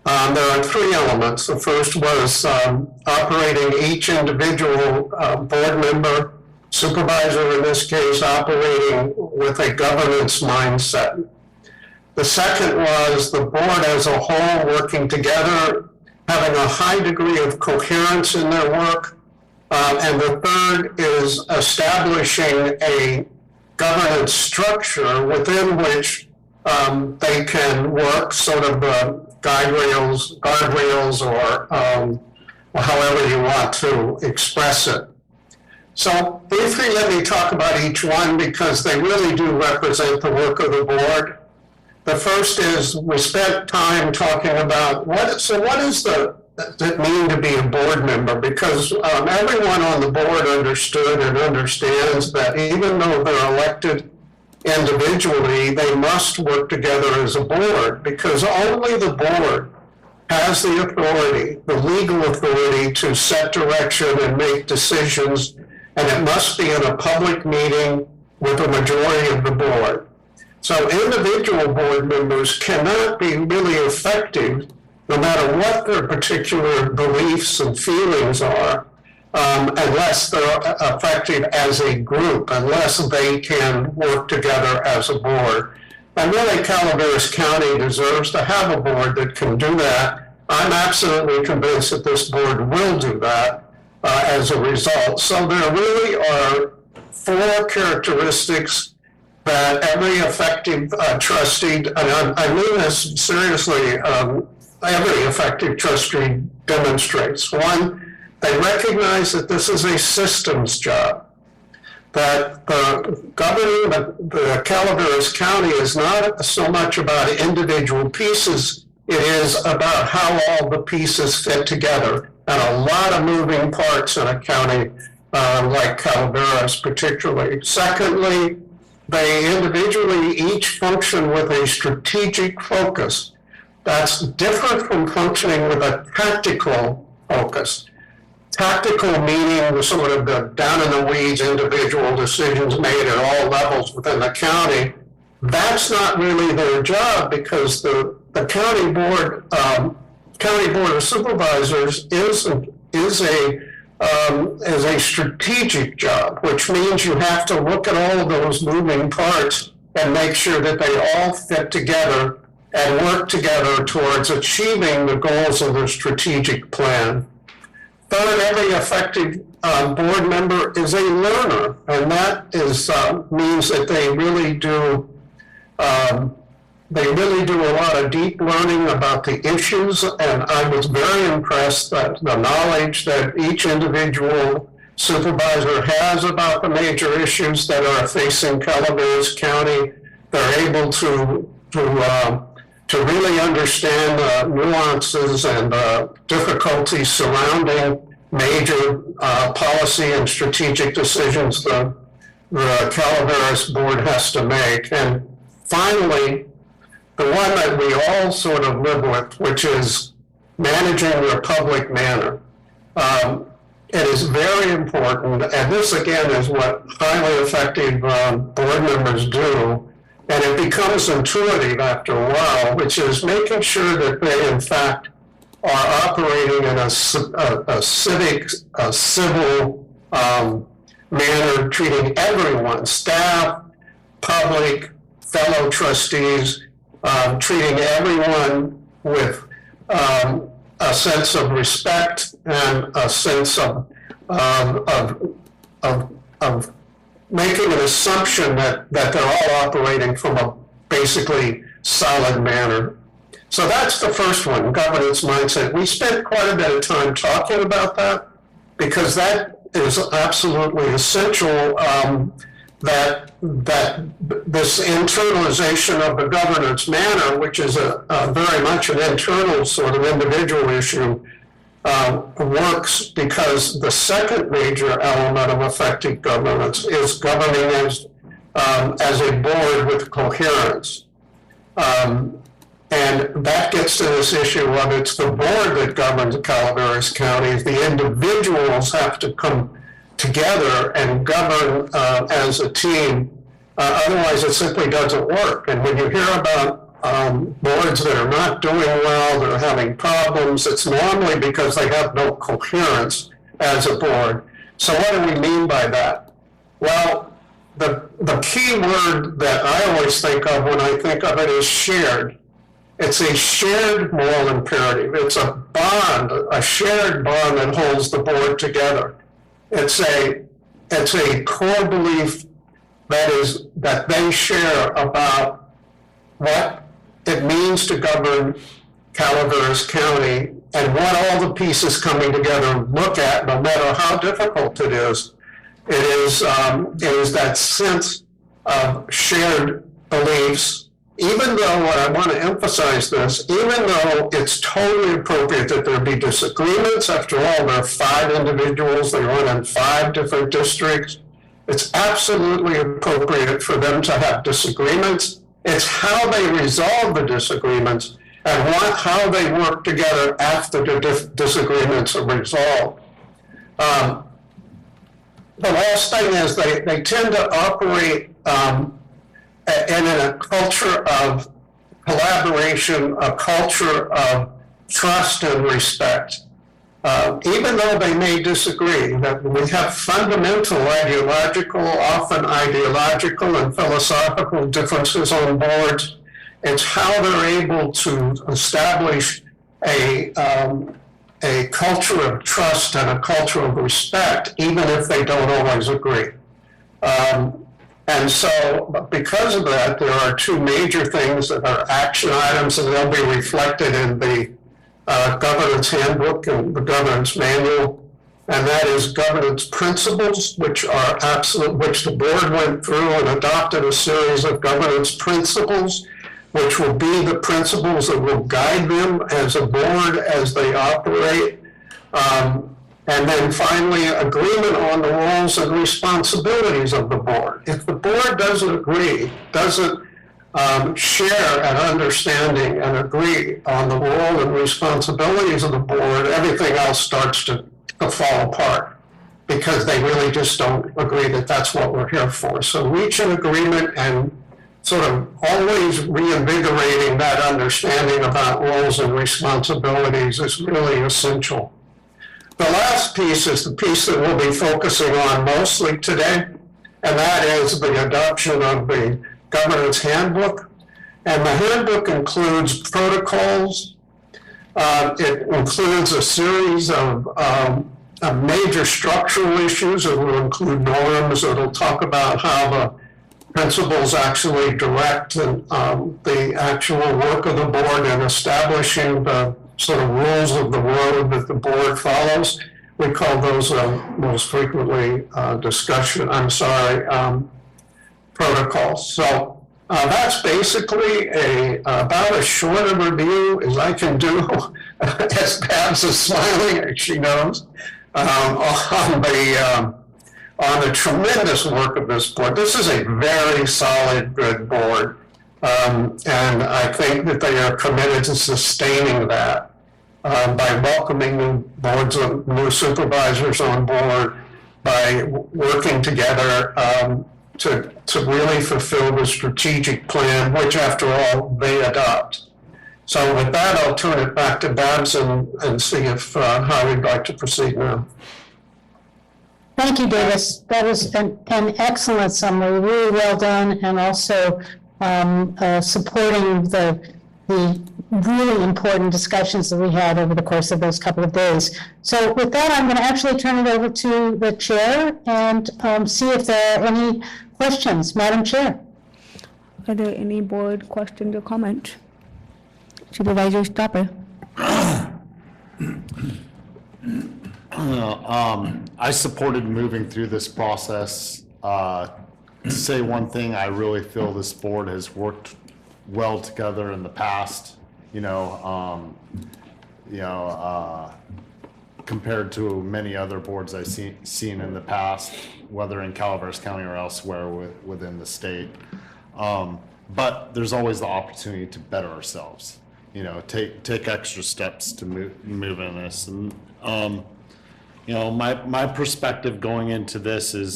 There are three elements. The first was operating each individual board member, supervisor in this case, operating with a governance mindset. The second was the board as a whole working together, having a high degree of coherence in their work. And the third is establishing a governance structure within which they can work, sort of guardrails, or however you want to express it. So briefly, let me talk about each one because they really do represent the work of the board. The first is we spent time talking about what does it mean to be a board member, because everyone on the board understood and understands that even though they're elected individually, they must work together as a board, because only the board has the authority, the legal authority to set direction and make decisions, and it must be in a public meeting with a majority of the board. So individual board members cannot be really effective, no matter what their particular beliefs and feelings are, unless they're effective as a group, unless they can work together as a board. And really, Calaveras County deserves to have a board that can do that. I'm absolutely convinced that this board will do that as a result. So there really are four characteristics that every effective trustee, and I mean this seriously, every effective trustee demonstrates. One, they recognize that this is a systems job, that governing the Calaveras County is not so much about individual pieces, it is about how all the pieces fit together, and a lot of moving parts in a county like Calaveras particularly. Secondly, they individually each function with a strategic focus. That's different from functioning with a tactical focus. Tactical meaning the sort of the down in the weeds individual decisions made at all levels within the county. That's not really their job, because the county board of supervisors is a strategic job, which means you have to look at all of those moving parts and make sure that they all fit together and work together towards achieving the goals of the strategic plan. Third, every effective board member is a learner, and that is means that they really do a lot of deep learning about the issues, and I was very impressed that the knowledge that each individual supervisor has about the major issues that are facing Calaveras County. They're able to really understand the nuances and difficulties surrounding major policy and strategic decisions the Calaveras board has to make. And finally, the one that we all sort of live with, which is managing your public manner. It is very important, and this again is what highly effective board members do, and it becomes intuitive after a while, which is making sure that they in fact are operating in a civil manner, treating everyone, staff, public, fellow trustees, treating everyone with a sense of respect and a sense of making an assumption that they're all operating from a basically solid manner. So that's the first one, governance mindset. We spent quite a bit of time talking about that because that is absolutely essential, that this internalization of the governance manner, which is a very much an internal sort of individual issue, works because the second major element of effective governance is governing as a board with coherence. And that gets to this issue of it's the board that governs Calaveras County. The individuals have to come together and govern as a team. Otherwise, it simply doesn't work. And when you hear about boards that are not doing well, that are having problems, it's normally because they have no coherence as a board. So what do we mean by that? Well, the key word that I always think of when I think of it is shared. It's a shared moral imperative. It's a bond, a shared bond that holds the board together. It's a core belief that they share about what it means to govern Calaveras County and what all the pieces coming together look at, no matter how difficult it is. It is that sense of shared beliefs. Even though, I want to emphasize this, even though it's totally appropriate that there be disagreements, after all, there are 5 individuals, they run in 5 different districts, it's absolutely appropriate for them to have disagreements. It's how they resolve the disagreements and how they work together after the disagreements are resolved. The last thing is they tend to operate and in a culture of collaboration, a culture of trust and respect. Even though they may disagree, that we have fundamental often ideological and philosophical differences on boards, it's how they're able to establish a culture of trust and a culture of respect, even if they don't always agree. And so, because of that, there are 2 major things that are action items, and they'll be reflected in the governance handbook and the governance manual, and that is governance principles, which the board went through and adopted a series of governance principles, which will be the principles that will guide them as a board as they operate. And then finally, agreement on the roles and responsibilities of the board. If the board doesn't agree, doesn't share an understanding and agree on the role and responsibilities of the board, everything else starts to fall apart because they really just don't agree that that's what we're here for. So reach an agreement and sort of always reinvigorating that understanding about roles and responsibilities is really essential. The last piece is the piece that we'll be focusing on mostly today, and that is the adoption of the governance handbook. And the handbook includes protocols. It includes a series of major structural issues. It will include norms. It'll talk about how the principles actually direct the actual work of the board in establishing the sort of rules of the road that the board follows. We call those most frequently protocols. So that's basically about as short a review as I can do, as Babs is smiling, as she knows, on the tremendous work of this board. This is a very solid, good board. And I think that they are committed to sustaining that by welcoming new supervisors on board, by working together to really fulfill the strategic plan, which after all, they adopt. So with that, I'll turn it back to Babs and see if how we'd like to proceed now. Thank you, Davis. That was an excellent summary, really well done, and also supporting the really important discussions that we had over the course of those couple of days. So with that, I'm going to actually turn it over to the chair and see if there are any questions. Madam Chair. Are there any board questions or comments? Supervisor Stopper. I supported moving through this process. To say one thing, I really feel this board has worked well together in the past, compared to many other boards I've seen in the past, whether in Calaveras County or elsewhere within the state. But there's always the opportunity to better ourselves, take extra steps to move in this. And, my perspective going into this is,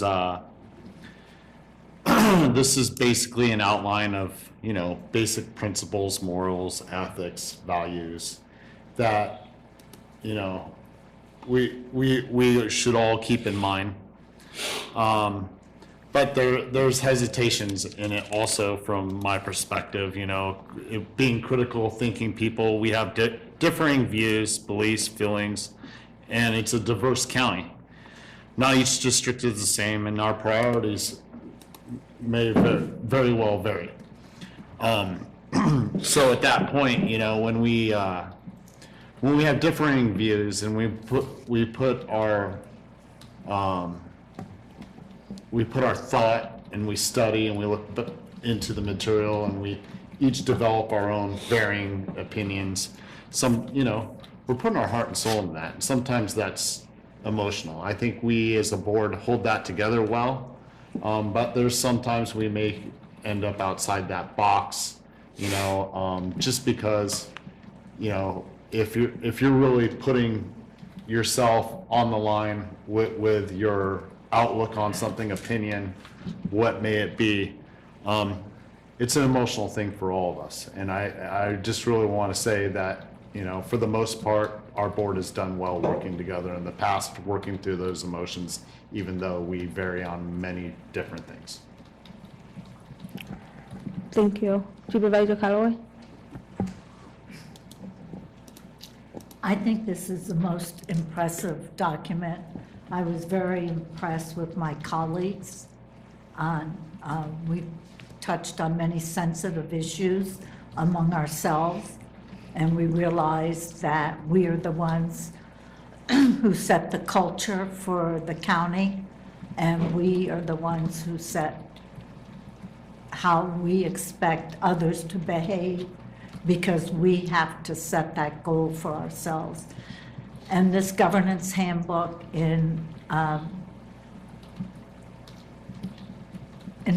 this is basically an outline of, basic principles, morals, ethics, values that, we should all keep in mind. But there's hesitations in it also from my perspective, being critical thinking people, we have differing views, beliefs, feelings, and it's a diverse county. Not each district is the same, and our priorities may very well vary. So at that point, when we have differing views and we put our thought and we study and we look into the material and we each develop our own varying opinions. We're putting our heart and soul in that. And sometimes that's emotional. I think we as a board hold that together well, but there's sometimes we may end up outside that box, just because, if you're really putting yourself on the line with your outlook on something, opinion, what may it be, it's an emotional thing for all of us. And I just really want to say that, for the most part, our board has done well working together in the past, working through those emotions, even though we vary on many different things. Thank you. Supervisor Callaway? I think this is the most impressive document. I was very impressed with my colleagues. We touched on many sensitive issues among ourselves, and we realized that we are the ones who set the culture for the county, and we are the ones who set how we expect others to behave, because we have to set that goal for ourselves. And this governance handbook in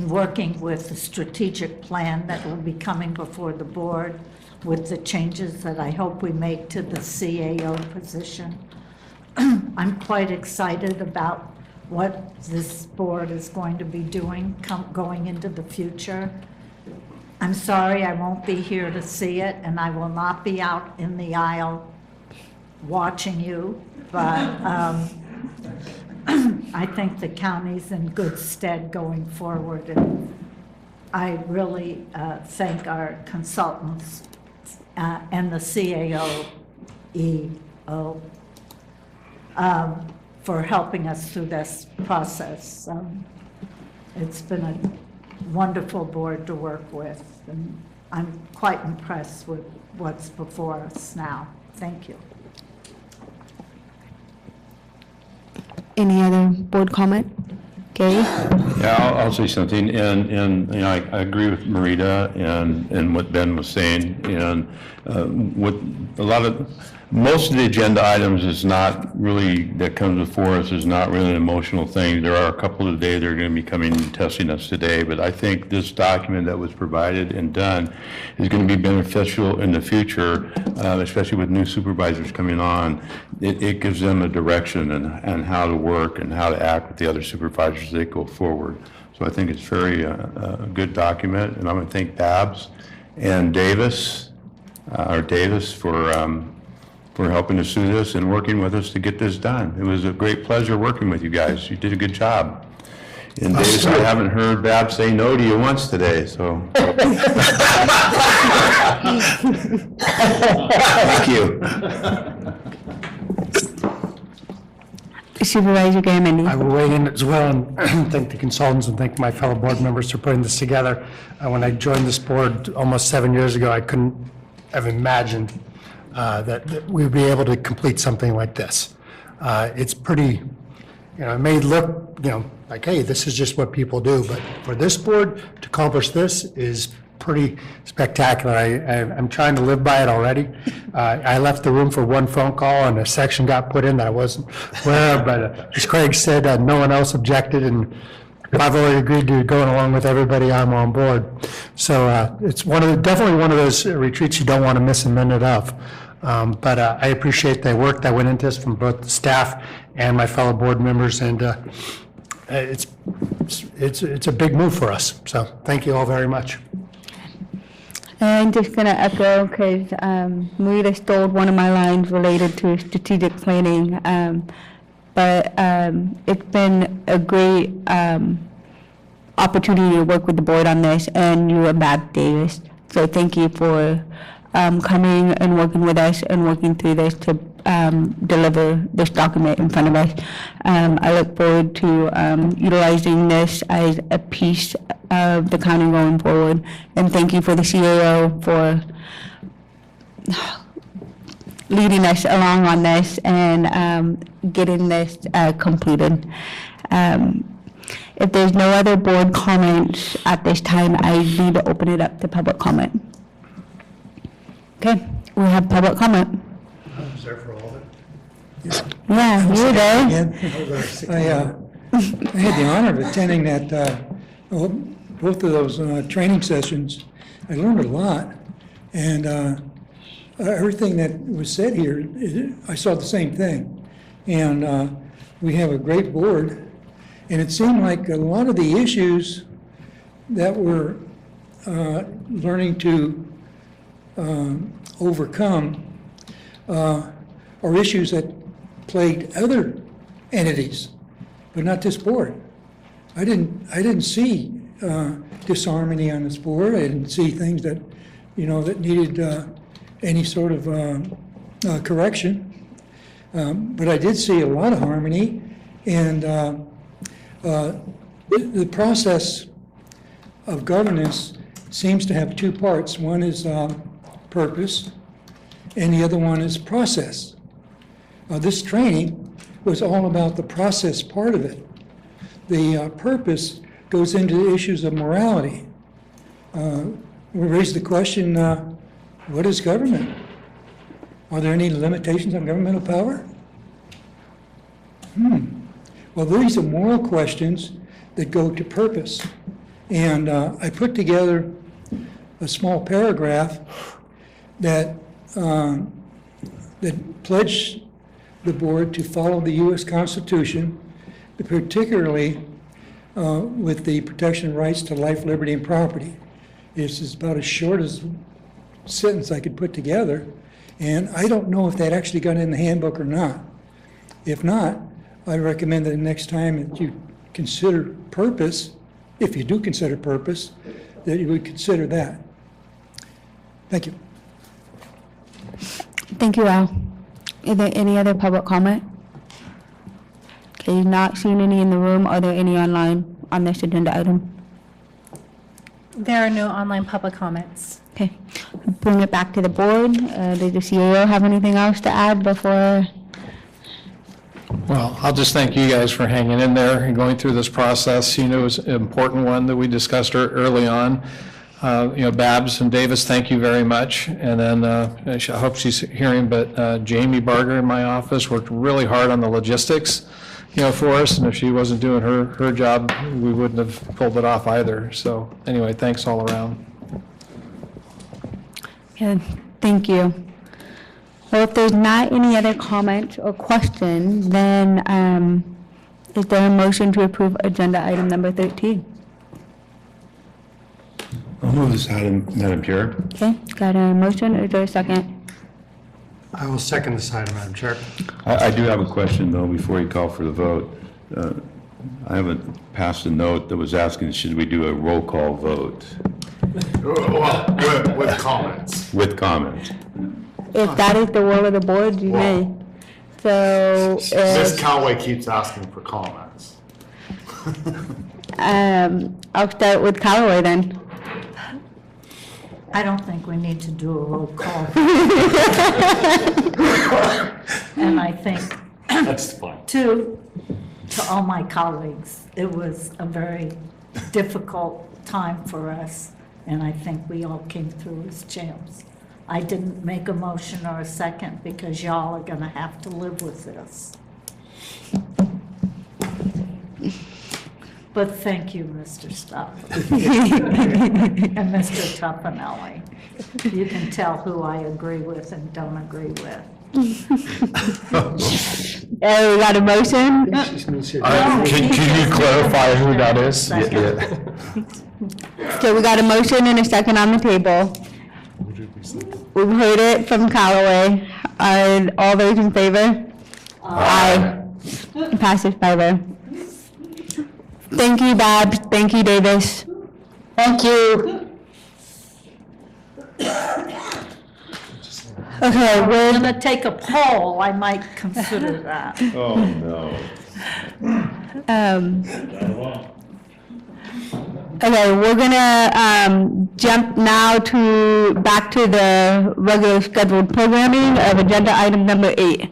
working with the strategic plan that will be coming before the board with the changes that I hope we make to the CAO position. I'm quite excited about what this board is going to be doing going into the future. I'm sorry I won't be here to see it, and I will not be out in the aisle watching you, but I think the county's in good stead going forward, and I really thank our consultants and the CAO for helping us through this process. It's been a wonderful board to work with, and I'm quite impressed with what's before us now. Thank you. Any other board comment? Gary? Yeah, I'll say something, and I agree with Marita and what Ben was saying, and what most of the agenda items is not really, that comes before us is not really an emotional thing. There are a couple today that are going to be coming and testing us today, but I think this document that was provided and done is going to be beneficial in the future, especially with new supervisors coming on. It gives them a direction and how to work and how to act with the other supervisors as they go forward. So I think it's very a good document, and I'm going to thank Babs and Davis for helping us through this and working with us to get this done. It was a great pleasure working with you guys. You did a good job. And Davis, I haven't heard Babs say no to you once today, so. Thank you. Supervisor Garamendi. I will weigh in as well and thank the consultants and thank my fellow board members for putting this together. When I joined this board almost 7 years ago, I couldn't have imagined that we would be able to complete something like this. It's pretty, it may look, like, hey, this is just what people do, but for this board to accomplish this is pretty spectacular. I'm trying to live by it already. I left the room for one phone call and a section got put in that I wasn't aware of, but as Craig said, no one else objected, and I've already agreed to going along with everybody. I'm on board. So it's definitely one of those retreats you don't want to miss a minute of. But I appreciate the work that went into this from both the staff and my fellow board members, and it's a big move for us. So thank you all very much. I'm just going to echo, because Marita stole one of my lines related to strategic planning. But it's been a great opportunity to work with the board on this, and you and Babs Davis. So thank you for coming and working with us and working through this to deliver this document in front of us. I look forward to utilizing this as a piece of the county going forward. And thank you for the CAO for leading us along on this and getting this completed. If there's no other board comments at this time, I need to open it up to public comment. Okay, we have public comment. I was there for all of it. Yeah, you were there. I had the honor of attending that, both of those training sessions. I learned a lot, and everything that was said here, I saw the same thing. And we have a great board, and it seemed like a lot of the issues that we're learning to overcome are issues that plagued other entities, but not this board. I didn't see disharmony on this board. I didn't see things that, that needed any sort of correction. But I did see a lot of harmony, and the process of governance seems to have two parts. One is purpose, and the other one is process. This training was all about the process part of it. The purpose goes into issues of morality. We raised the question, what is government? Are there any limitations on governmental power? Well, these are moral questions that go to purpose. And I put together a small paragraph that pledged the board to follow the U.S. Constitution, particularly with the protection of rights to life, liberty, and property. This is about as short as sentence I could put together, and I don't know if that actually got in the handbook or not. If not, I recommend that the next time that you consider purpose, if you do consider purpose, that you would consider that. Thank you. Thank you, Al. Is there any other public comment? Okay, not seeing any in the room. Are there any online on this agenda item? There are no online public comments. Okay, bring it back to the board. Does the CAO have anything else to add before? Well, I'll just thank you guys for hanging in there and going through this process. It was an important one that we discussed early on. Babs and Davis, thank you very much. And then I hope she's hearing, but Jamie Barger in my office worked really hard on the logistics, for us. And if she wasn't doing her job, we wouldn't have pulled it off either. So anyway, thanks all around. Yeah, thank you. Well, if there's not any other comments or questions, then is there a motion to approve agenda item number 13? I'll move this item, Madam Chair. Okay, got a motion, is there a second? I will second this item, Madam Chair. I do have a question, though, before you call for the vote. I haven't passed a note that was asking, should we do a roll call vote? Well, with comments. With comments. If that is the will of the board, you may. So, Ms. Callaway keeps asking for comments. I'll start with Callaway then. I don't think we need to do a roll call. And I think That's fine. to all my colleagues, it was a very difficult time for us, and I think we all came through as champs. I didn't make a motion or a second because y'all are gonna have to live with this. But thank you, Mr. Stopper. And Mr. Tuffanelli. You can tell who I agree with and don't agree with. We got a motion? Can you clarify who that is? So we got a motion and a second on the table. We've heard it from Callaway. Are all those in favor? Aye. Passes 5-0. Thank you, Babs. Thank you, Davis. Thank you. Okay, We're gonna take a poll, I might consider that. Oh, no. Okay, we're gonna jump now back to the regular scheduled programming of agenda item number 8.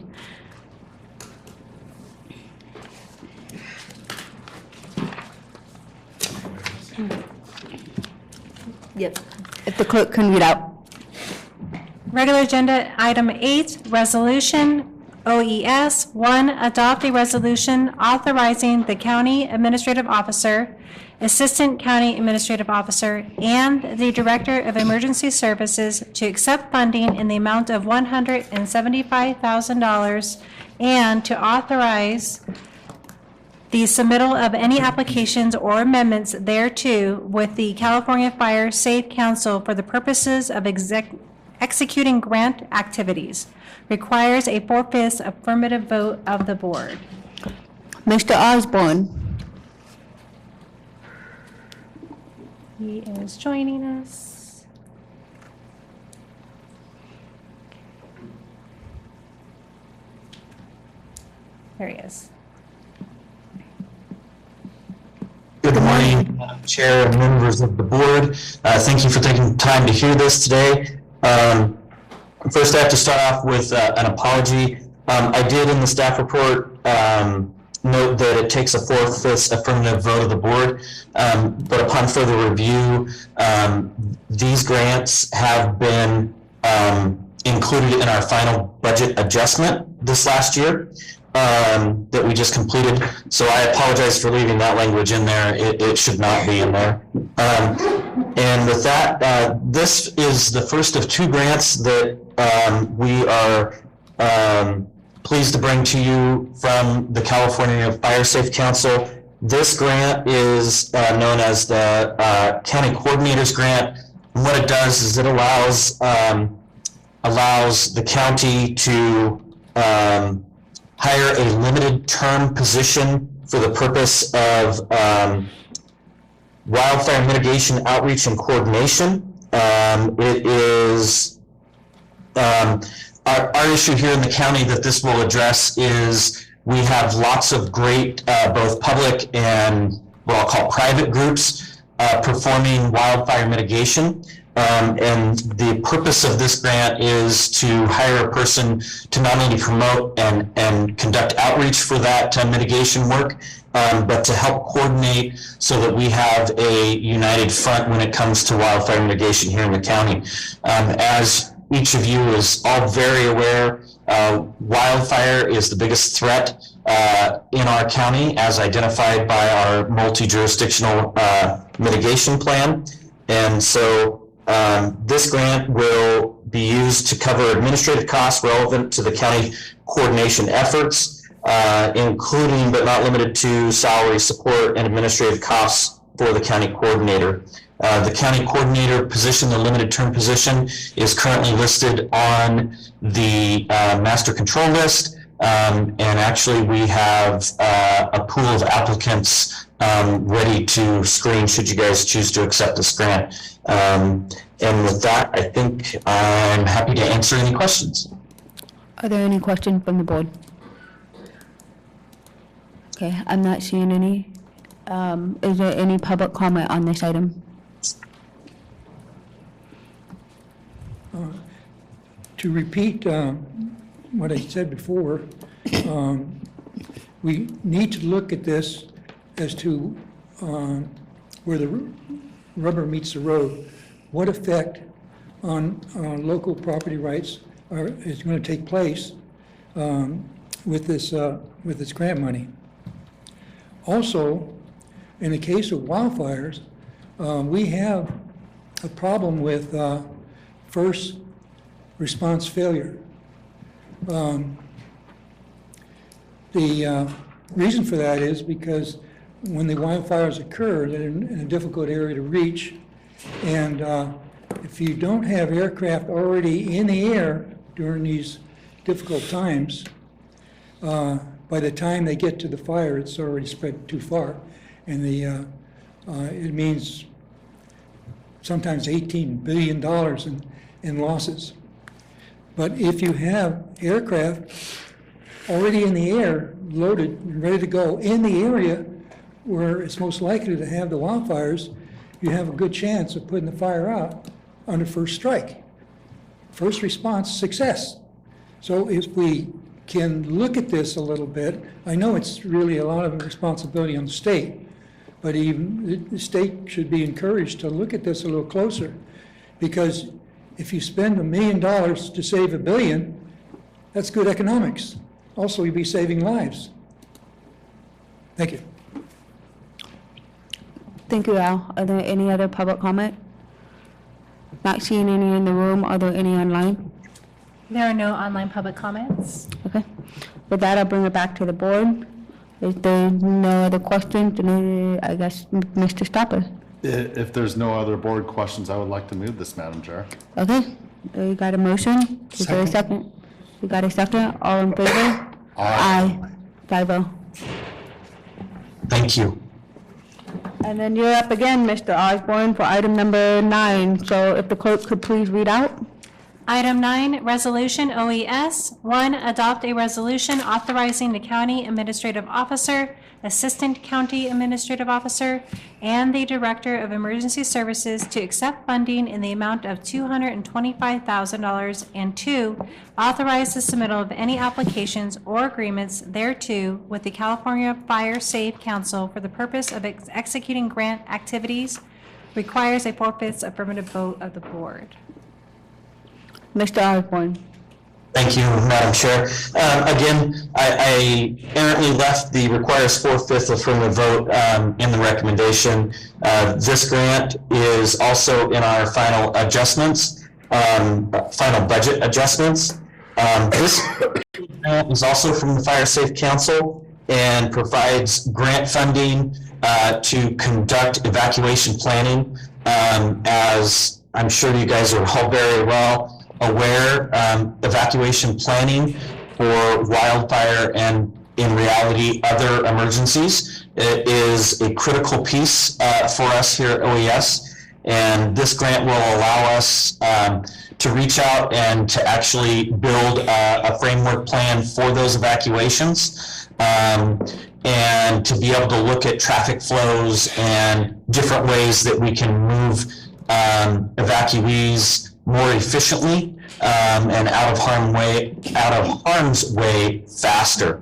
Yep, if the clerk can read out. Regular agenda item 8, resolution OES 1, adopt a resolution authorizing the county administrative officer, assistant county administrative officer, and the director of emergency services to accept funding in the amount of $175,000 and to authorize the submittal of any applications or amendments thereto with the California Fire Safe Council for the purposes of executing grant activities. Requires a 4/5 affirmative vote of the board. Mr. Osborne. He is joining us. There he is. Good morning, Madam Chair and members of the board. Thank you for taking time to hear this today. First, I have to start off with an apology. I did in the staff report note that it takes a 4/5 affirmative vote of the board, but upon further review, these grants have been included in our final budget adjustment this last year that we just completed. So I apologize for leaving that language in there. It should not be in there. And with that, this is the first of 2 grants that we are pleased to bring to you from the California Fire Safe Council. This grant is known as the County Coordinators Grant. And what it does is it allows the county to hire a limited term position for the purpose of wildfire mitigation outreach and coordination. It is our issue here in the county that this will address is we have lots of great both public and what I'll call private groups performing wildfire mitigation. And the purpose of this grant is to hire a person to not only promote and conduct outreach for that mitigation work, but to help coordinate so that we have a united front when it comes to wildfire mitigation here in the county. As each of you is all very aware, wildfire is the biggest threat in our county as identified by our multi-jurisdictional mitigation plan. And so this grant will be used to cover administrative costs relevant to the county coordination efforts, including but not limited to salary, support, and administrative costs for the county coordinator. The county coordinator position, the limited term position, is currently listed on the master control list. And actually we have a pool of applicants ready to screen should you guys choose to accept this grant. And with that, I think I'm happy to answer any questions. Are there any questions from the board? Okay, I'm not seeing any. Is there any public comment on this item? To repeat what I said before, we need to look at this as to where the rubber meets the road. What effect on local property rights is going to take place with this grant money. Also, in the case of wildfires, we have a problem with first response failure. The reason for that is because when the wildfires occur, they're in a difficult area to reach, and if you don't have aircraft already in the air during these difficult times, by the time they get to the fire, it's already spread too far, and it means sometimes $18 billion in losses. But if you have aircraft already in the air, loaded, ready to go in the area where it's most likely to have the wildfires, you have a good chance of putting the fire out on the first strike. First response, success. So if we can look at this a little bit, I know it's really a lot of responsibility on the state, but even the state should be encouraged to look at this a little closer, because if you spend $1 million to save $1 billion, that's good economics. Also, you'd be saving lives. Thank you. Thank you, Al. Are there any other public comment? Not seeing any in the room. Are there any online? There are no online public comments. Okay. With that, I'll bring it back to the board. If there no other questions, then I guess Mr. Stopper. If there's no other board questions, I would like to move this, Madam Chair. Okay. You got a motion? Is there a second? You got a second? All in favor? Aye. 5-0. Thank you. And then you're up again, Mr. Osborne, for item number 9. So if the clerk could please read out. Item 9, Resolution OES 1, adopt a resolution authorizing the county administrative officer, assistant county administrative officer, and the director of emergency services to accept funding in the amount of $225,000, and 2, authorize the submittal of any applications or agreements thereto with the California Fire Safe Council for the purpose of executing grant activities, requires a 4/5 affirmative vote of the board. Mr. Osborne. Thank you, Madam Chair. Again, I errantly left the requires 4/5 affirmative vote in the recommendation. This grant is also in our final adjustments, final budget adjustments. This grant is also from the Fire Safe Council and provides grant funding to conduct evacuation planning. As I'm sure you guys are all very well aware, evacuation planning for wildfire and in reality other emergencies is a critical piece for us here at OES, and this grant will allow us to reach out and to actually build a framework plan for those evacuations, and to be able to look at traffic flows and different ways that we can move evacuees more efficiently and out of harm's way faster.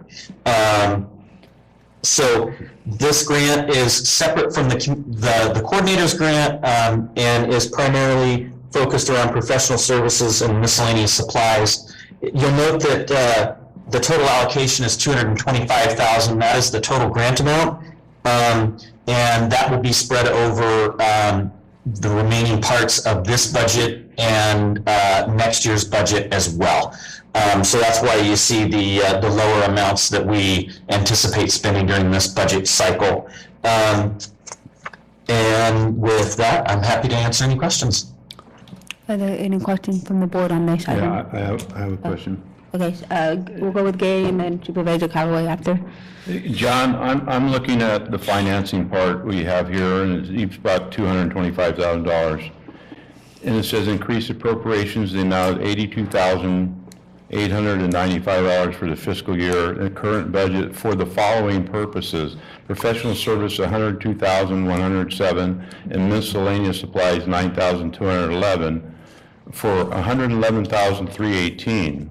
So this grant is separate from the coordinator's grant and is primarily focused around professional services and miscellaneous supplies. You'll note that the total allocation is $225,000. That is the total grant amount, and that will be spread over the remaining parts of this budget and next year's budget as well. So that's why you see the lower amounts that we anticipate spending during this budget cycle. And with that, I'm happy to answer any questions. Are there any questions from the board on this item? Yeah, I have a question. Okay, we'll go with Gay and then Supervisor Callaway after. John, I'm looking at the financing part we have here, and it's about $225,000. And it says increase appropriations in the amount of $82,895 for the fiscal year, and the current budget for the following purposes: professional service $102,107, and miscellaneous supplies $9,211, for $111,318.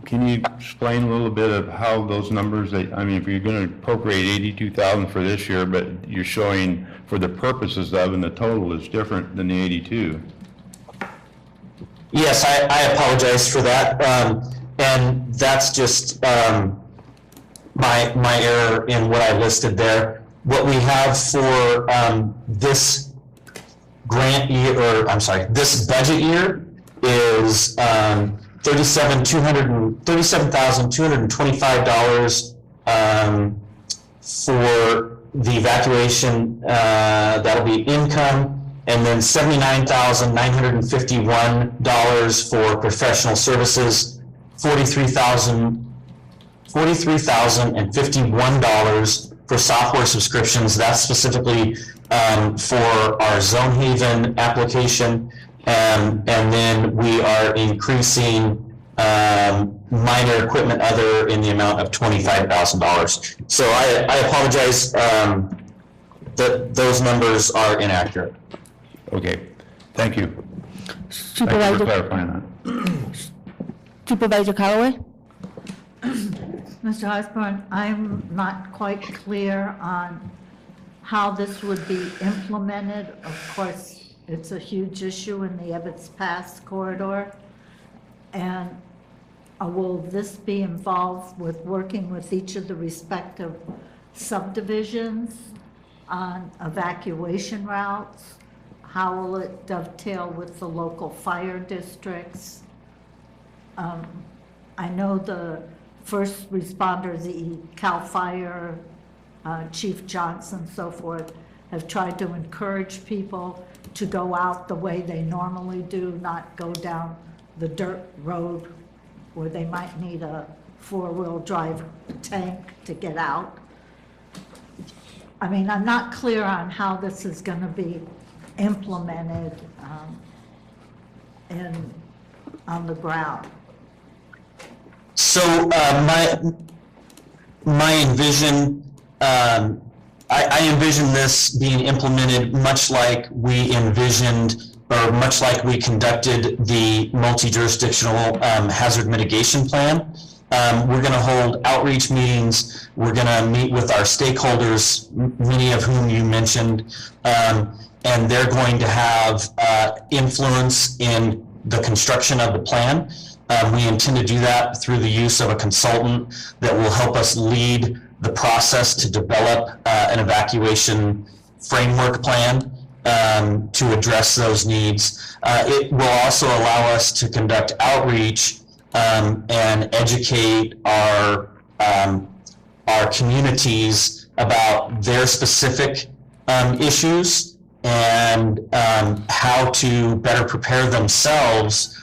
Can you explain a little bit of how those numbers, I mean, if you're going to appropriate $82,000 for this year, but you're showing for the purposes of, and the total is different than the 82. Yes, I apologize for that. And that's just my error in what I listed there. What we have for this grant year, or I'm sorry, this budget year is $37,225 for the evacuation. That'll be income, and then $79,951 for professional services, $43,051 for software subscriptions. That's specifically for our Zone Haven application. And then we are increasing minor equipment other in the amount of $25,000. So I apologize that those numbers are inaccurate. Okay, thank you. Thank you Supervisor, for clarifying that. Supervisor Callaway? Mr. Osborne, I'm not quite clear on how this would be implemented. Of course, it's a huge issue in the Ebbets Pass corridor. And will this be involved with working with each of the respective subdivisions on evacuation routes? How will it dovetail with the local fire districts? I know the first responders, the CAL FIRE, Chief Johnson, so forth, have tried to encourage people to go out the way they normally do, not go down the dirt road where they might need a four-wheel drive tank to get out. I mean, I'm not clear on how this is going to be implemented on the ground. So my envision, I envision this being implemented much like we envisioned, or much like we conducted the multi-jurisdictional hazard mitigation plan. We're going to hold outreach meetings. We're going to meet with our stakeholders, many of whom you mentioned, and they're going to have influence in the construction of the plan. We intend to do that through the use of a consultant that will help us lead the process to develop an evacuation framework plan to address those needs. It will also allow us to conduct outreach and educate our communities about their specific issues and how to better prepare themselves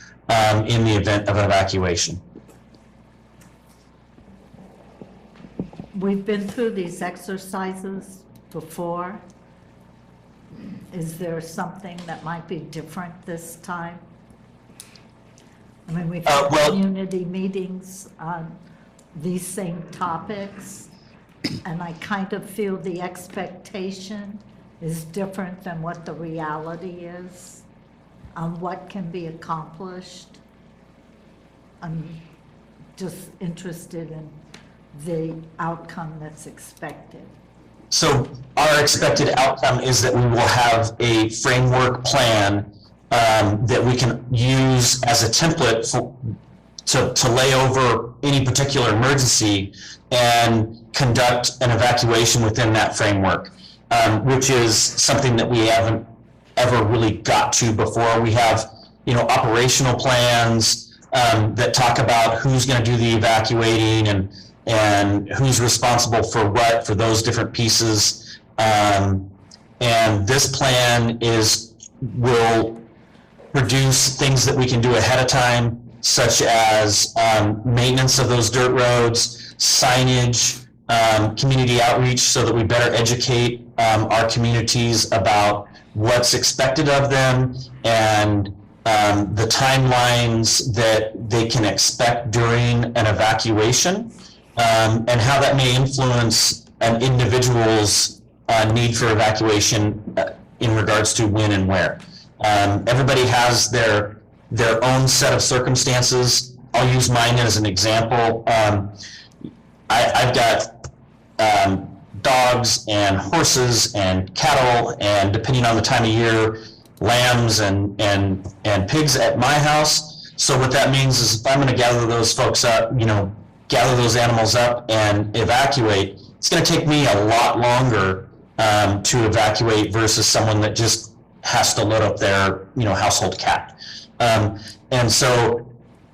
in the event of evacuation. We've been through these exercises before. Is there something that might be different this time? I mean, we've had community meetings on these same topics, and I kind of feel the expectation is different than what the reality is on what can be accomplished. I'm just interested in the outcome that's expected? So our expected outcome is that we will have a framework plan that we can use as a template to lay over any particular emergency and conduct an evacuation within that framework, which is something that we haven't ever really got to before. We have, operational plans that talk about who's going to do the evacuating and who's responsible for what for those different pieces. And this plan will produce things that we can do ahead of time, such as maintenance of those dirt roads, signage, community outreach, so that we better educate our communities about what's expected of them and the timelines that they can expect during an evacuation, and how that may influence an individual's need for evacuation in regards to when and where. Everybody has their own set of circumstances. I'll use mine as an example. I've got dogs and horses and cattle, and depending on the time of year, lambs and pigs at my house. So what that means is if I'm going to gather those folks up, gather those animals up and evacuate, it's going to take me a lot longer to evacuate versus someone that just has to load up their, household cat. And so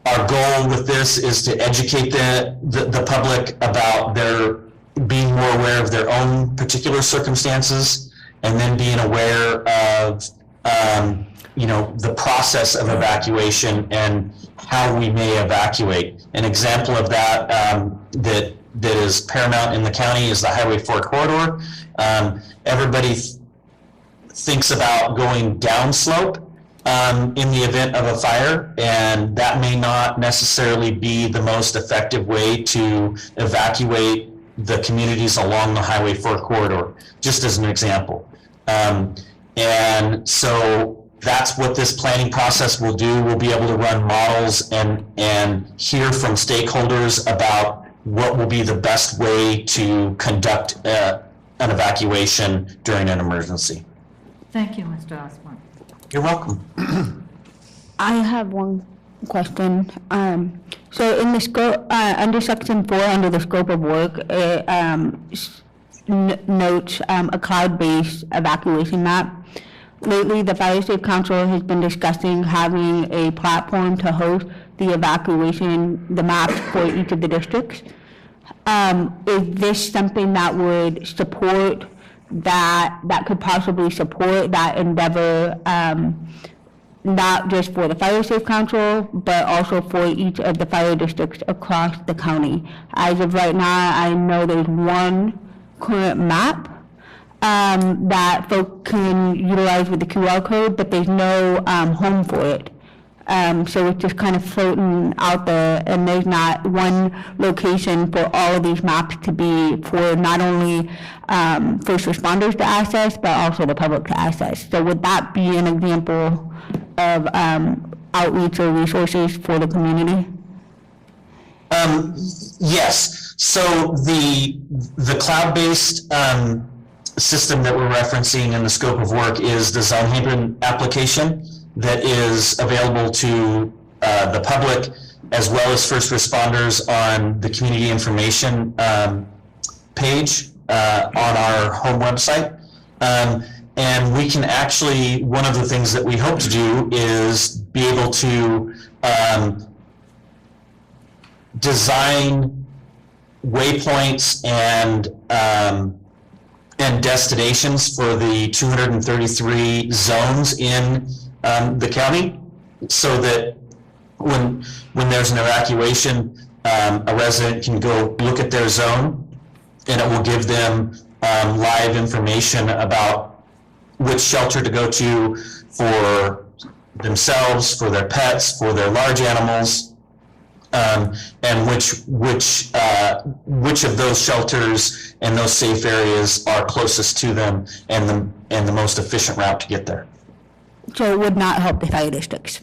our goal with this is to educate the public about their being more aware of their own particular circumstances, and then being aware of the process of evacuation and how we may evacuate. An example of that that is paramount in the county is the Highway 4 corridor. Everybody thinks about going downslope in the event of a fire, and that may not necessarily be the most effective way to evacuate the communities along the Highway 4 corridor, just as an example. And so that's what this planning process will do. We'll be able to run models and hear from stakeholders about what will be the best way to conduct an evacuation during an emergency. Thank you, Mr. Osborne. You're welcome. I have one question. So in the scope, under section 4, under the scope of work, it notes a cloud-based evacuation map. Lately, the Fire Safe Council has been discussing having a platform to host the evacuation, the maps for each of the districts. Is this something that would support that could possibly support that endeavor, not just for the Fire Safe Council, but also for each of the fire districts across the county? As of right now, I know there's one current map that folks can utilize with the QR code, but there's no home for it. So it's just kind of floating out there, and there's not one location for all of these maps to be for not only first responders to access, but also the public to access. So would that be an example of outreach or resources for the community? Yes. So the cloud-based system that we're referencing in the scope of work is the Zone Haven application that is available to the public as well as first responders on the community information page on our home website. And we can actually, one of the things that we hope to do is be able to design waypoints and destinations for the 233 zones in the county, so that when there's an evacuation, a resident can go look at their zone, and it will give them live information about which shelter to go to for themselves, for their pets, for their large animals, and which of those shelters and those safe areas are closest to them and the most efficient route to get there. So it would not help the fire districts?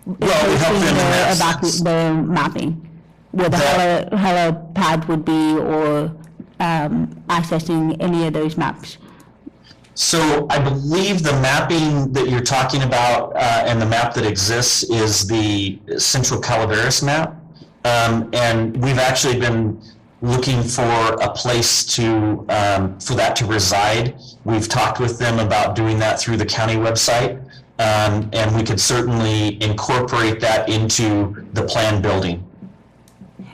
Well, it would help them in that sense. The mapping? where the helipad would be, or accessing any of those maps? So I believe the mapping that you're talking about and the map that exists is the Central Calaveras map. And we've actually been looking for a place to for that to reside. We've talked with them about doing that through the county website, and we could certainly incorporate that into the planned building.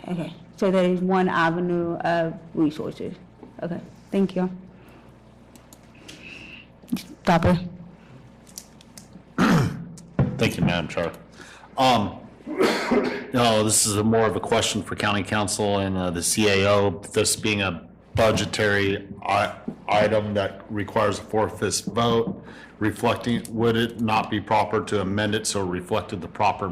Okay, so there is one avenue of resources. Okay, thank you. Topper. Thank you, Madam Chair. No, this is more of a question for County Council and the CAO. This being a budgetary item that requires a 4/5 vote, would it not be proper to amend it so it reflected the proper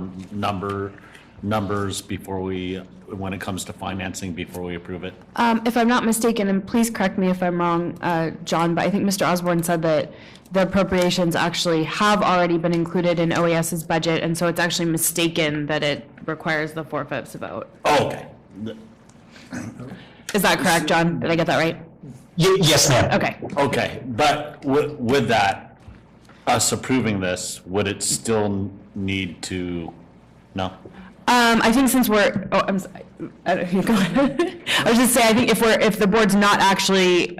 numbers before when it comes to financing, before we approve it? If I'm not mistaken, and please correct me if I'm wrong, John, but I think Mr. Osborne said that the appropriations actually have already been included in OAS's budget, and so it's actually mistaken that it requires the 4/5 vote. Oh, okay. Is that correct, John? Did I get that right? Yes, ma'am. Okay. Okay, but with that, us approving this, would it still need to, no? I think since we're, I'm sorry, go ahead. I was just saying, I think if the board's not actually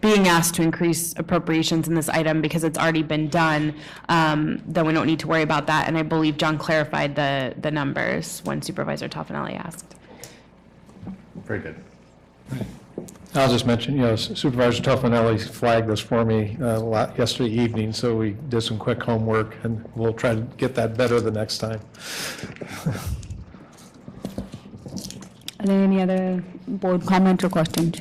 being asked to increase appropriations in this item because it's already been done, then we don't need to worry about that. And I believe John clarified the numbers when Supervisor Toffanelli asked. Very good. I'll just mention, Supervisor Toffanelli flagged this for me yesterday evening, so we did some quick homework, and we'll try to get that better the next time. Are there any other board comments or questions?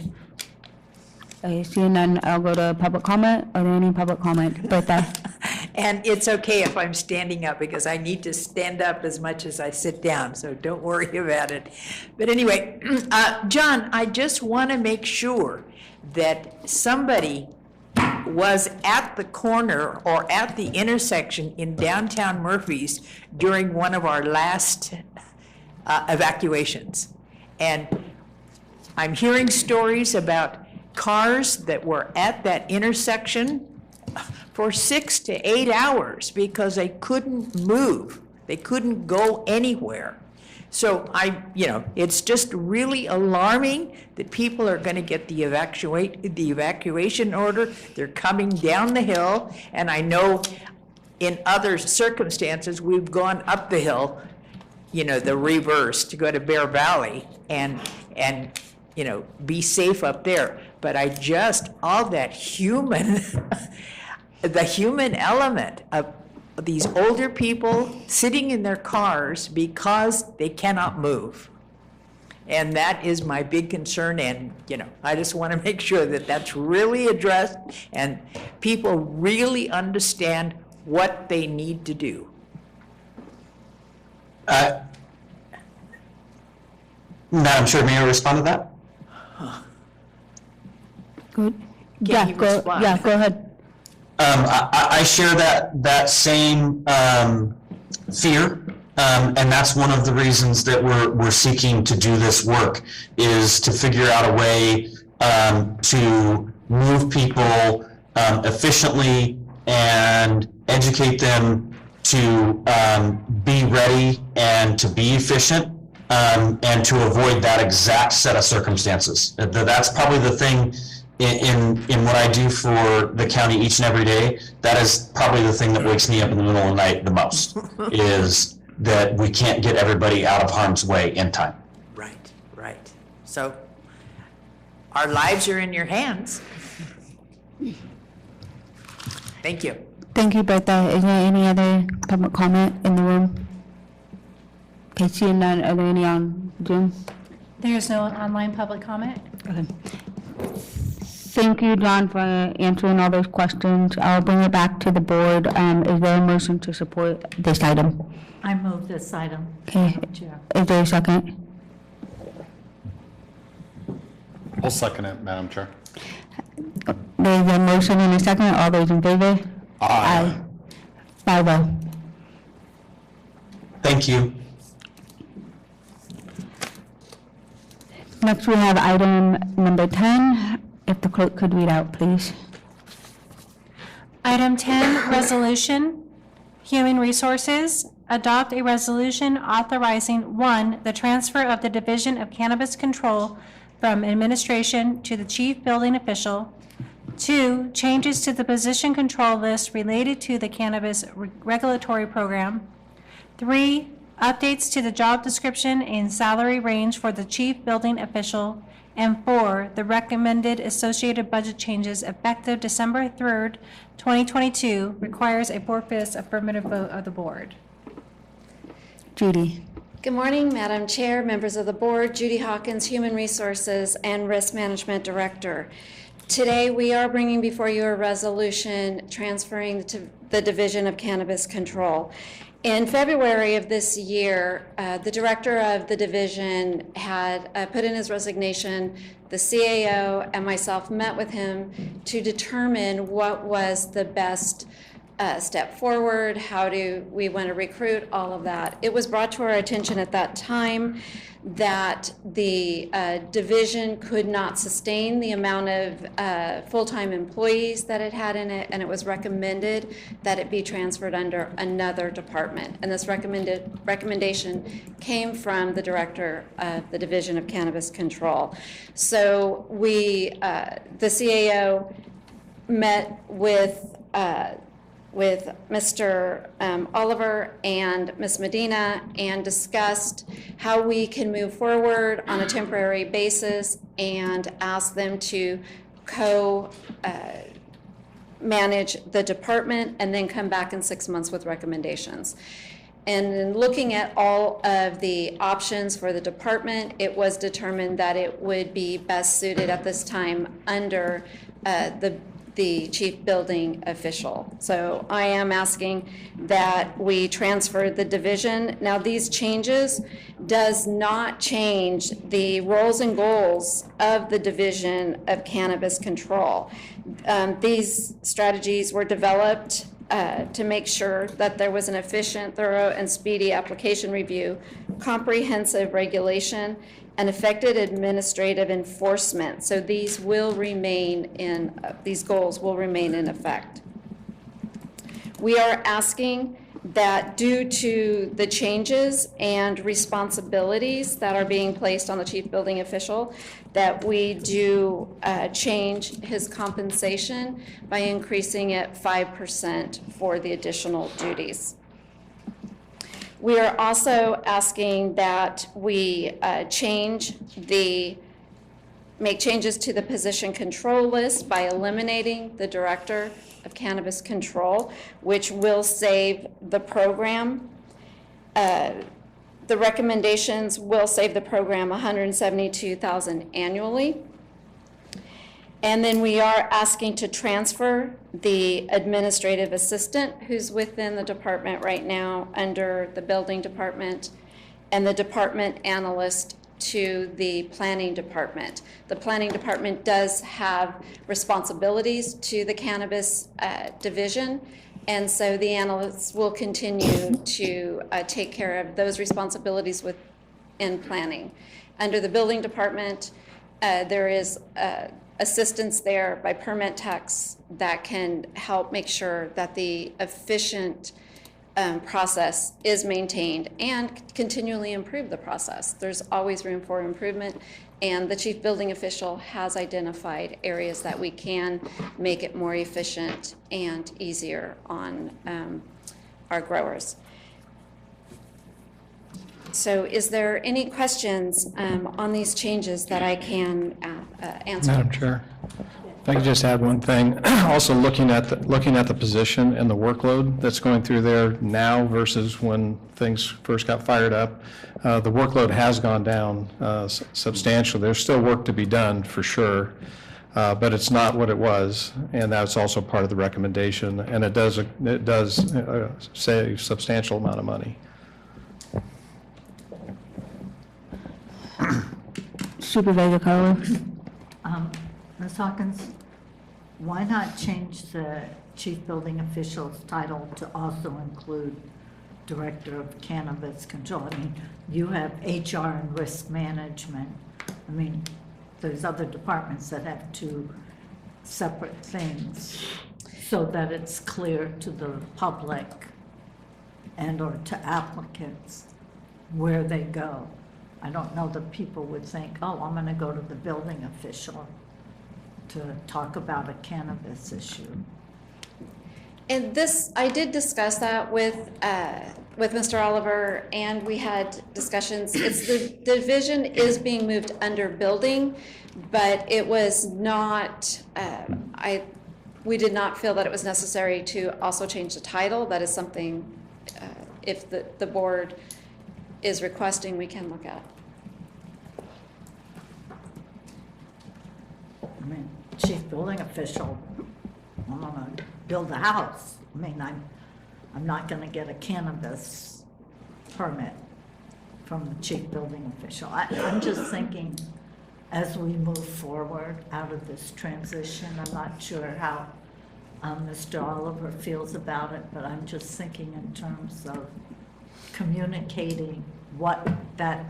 Okay, seeing none, I'll go to public comment. Are there any public comment? Bertha? And it's okay if I'm standing up, because I need to stand up as much as I sit down, so don't worry about it. But anyway, John, I just want to make sure that somebody was at the corner or at the intersection in downtown Murphy's during one of our last evacuations. And I'm hearing stories about cars that were at that intersection for 6 to 8 hours because they couldn't move. They couldn't go anywhere. So it's just really alarming that people are going to get the evacuation order. They're coming down the hill, and I know in other circumstances we've gone up the hill, the reverse to go to Bear Valley and be safe up there. But all that human, the human element of these older people sitting in their cars because they cannot move. And that is my big concern, and I just want to make sure that that's really addressed and people really understand what they need to do. Madam Chair, may I respond to that? Good. Yeah, go ahead. I share that same fear, and that's one of the reasons that we're seeking to do this work, is to figure out a way to move people efficiently and educate them to be ready and to be efficient, and to avoid that exact set of circumstances. That's probably the thing in what I do for the county each and every day. That is probably the thing that wakes me up in the middle of the night the most, is that we can't get everybody out of harm's way in time. Right. So our lives are in your hands. Thank you. Thank you, Bertha. Is there any other public comment in the room? Okay, seeing none, are there any on Zoom? There's no online public comment. Okay. Thank you, John, for answering all those questions. I'll bring it back to the board. Is there a motion to support this item? I move this item. Okay. Madam Chair. Is there a second? I'll second it, Madam Chair. There's a motion and a second. All those in favor? Aye. 5-0. Thank you. Next, we have item number 10. If the clerk could read out, please. Item 10, resolution, Human Resources, adopt a resolution authorizing, 1, the transfer of the Division of Cannabis Control from administration to the chief building official. 2, changes to the position control list related to the cannabis regulatory program. 3, updates to the job description and salary range for the chief building official. And 4, the recommended associated budget changes effective December 3rd, 2022 requires a 4/5 affirmative vote of the board. Judy. Good morning, Madam Chair, members of the board, Judy Hawkins, Human Resources and Risk Management Director. Today, we are bringing before you a resolution transferring to the Division of Cannabis Control. In February of this year, the director of the division had put in his resignation. The CAO and myself met with him to determine what was the best step forward, how do we want to recruit, all of that. It was brought to our attention at that time that the division could not sustain the amount of full-time employees that it had in it, and it was recommended that it be transferred under another department. And this recommendation came from the director of the Division of Cannabis Control. So we, the CAO met with Mr. Oliver and Ms. Medina and discussed how we can move forward on a temporary basis and ask them to manage the department and then come back in 6 months with recommendations. And in looking at all of the options for the department, it was determined that it would be best suited at this time under the chief building official. So I am asking that we transfer the division. Now, these changes does not change the roles and goals of the Division of Cannabis Control. These strategies were developed to make sure that there was an efficient, thorough, and speedy application review, comprehensive regulation, and effective administrative enforcement. So these will remain in, these goals will remain in effect. We are asking that due to the changes and responsibilities that are being placed on the chief building official, that we do change his compensation by increasing it 5% for the additional duties. We are also asking that we make changes to the position control list by eliminating the Director of Cannabis Control, which will save the program. The recommendations will save the program $172,000 annually. And then we are asking to transfer the administrative assistant who's within the department right now under the building department and the department analyst to the planning department. The planning department does have responsibilities to the cannabis division, and so the analysts will continue to take care of those responsibilities within planning. Under the building department, there is assistance there by permit techs that can help make sure that the efficient process is maintained and continually improve the process. There's always room for improvement, and the chief building official has identified areas that we can make it more efficient and easier on our growers. So is there any questions on these changes that I can answer? Madam Chair, if I could just add one thing. Also looking at the position and the workload that's going through there now versus when things first got fired up, the workload has gone down substantially. There's still work to be done for sure, but it's not what it was, and that's also part of the recommendation, and it does save a substantial amount of money. Supervisor Carlos. Ms. Hawkins, why not change the chief building official's title to also include director of cannabis control? I mean, you have HR and risk management, I mean, there's other departments that have two separate things so that it's clear to the public and/or to applicants where they go. I don't know that people would think, oh, I'm going to go to the building official to talk about a cannabis issue. And this, I did discuss that with Mr. Oliver, and we had discussions. It's the division is being moved under building, but it was not, we did not feel that it was necessary to also change the title. That is something, if the board is requesting, we can look at. I mean, chief building official, I'm gonna build a house. I mean, I'm not gonna get a cannabis permit from the chief building official. I'm just thinking, as we move forward out of this transition, I'm not sure how Mr. Oliver feels about it, but I'm just thinking in terms of communicating what that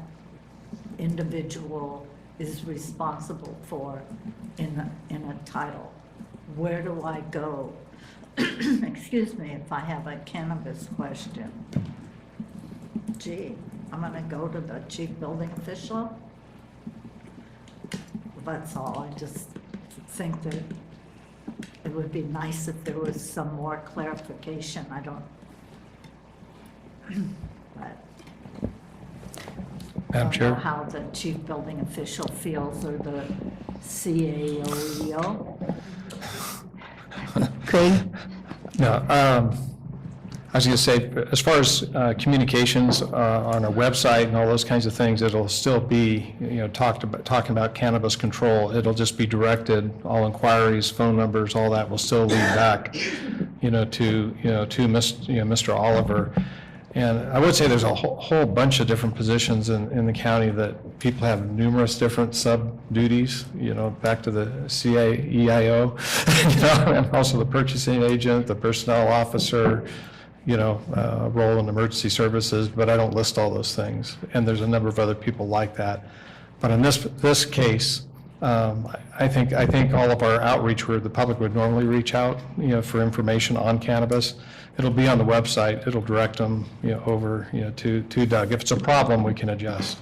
individual is responsible for in a title. Where do I go? Excuse me, if I have a cannabis question. Gee, I'm gonna go to the chief building official? That's all. I just think that it would be nice if there was some more clarification. I don't, but I Madam don't know Chair? how the chief building official feels or the CAOEO. Craig? No, I was going to say, as far as communications on our website and all those kinds of things, it'll still be, talking about cannabis control. It'll just be directed, all inquiries, phone numbers, all that will still lead back, to Mr. Oliver. And I would say there's a whole bunch of different positions in the county that people have numerous different sub-duties, back to the CAEIO, and also the purchasing agent, the personnel officer, role in emergency services, but I don't list all those things. And there's a number of other people like that. But in this case, I think all of our outreach where the public would normally reach out, for information on cannabis, it'll be on the website. It'll direct them, over, to Doug. If it's a problem, we can adjust.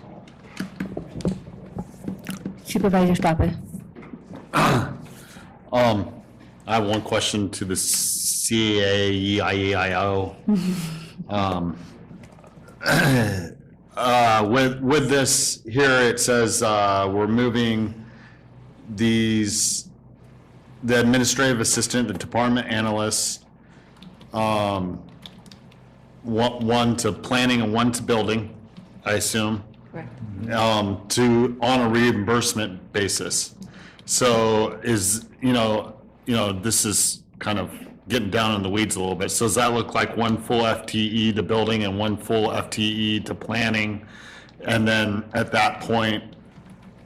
Supervisor Stopper. I have one question to the CAEIO. With this here, it says we're moving the administrative assistant, the department analyst, one to planning and one to building, I assume. Correct. To on a reimbursement basis. So is this is kind of getting down in the weeds a little bit. So does that look like one full FTE to building and one full FTE to planning? And then at that point,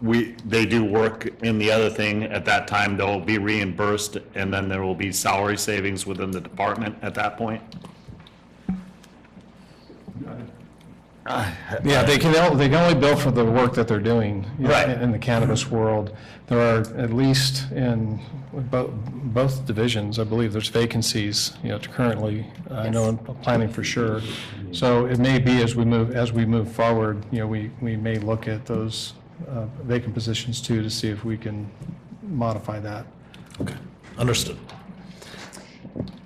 they do work in the other thing. At that time, they'll be reimbursed, and then there will be salary savings within the department at that point? Yeah, they can only bill for the work that they're doing, Right. in the cannabis world. There are, at least in both divisions, I believe there's vacancies, currently, I know in planning for sure. So it may be as we move forward, we may look at those vacant positions too, to see if we can modify that. Okay, understood.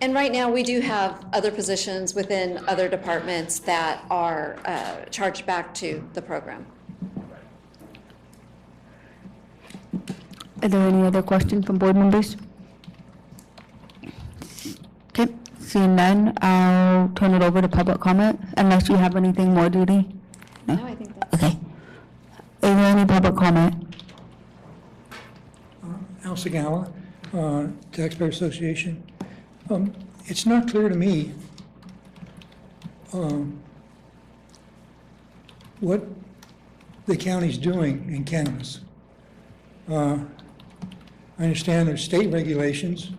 And right now, we do have other positions within other departments that are charged back to the program. Are there any other questions from board members? Okay, seeing none, I'll turn it over to public comment, unless you have anything more, Judy? No, I think that's... Okay. Is there any public comment? Al Sagawa, Taxpayer Association. It's not clear to me what the county's doing in cannabis. I understand there's state regulations.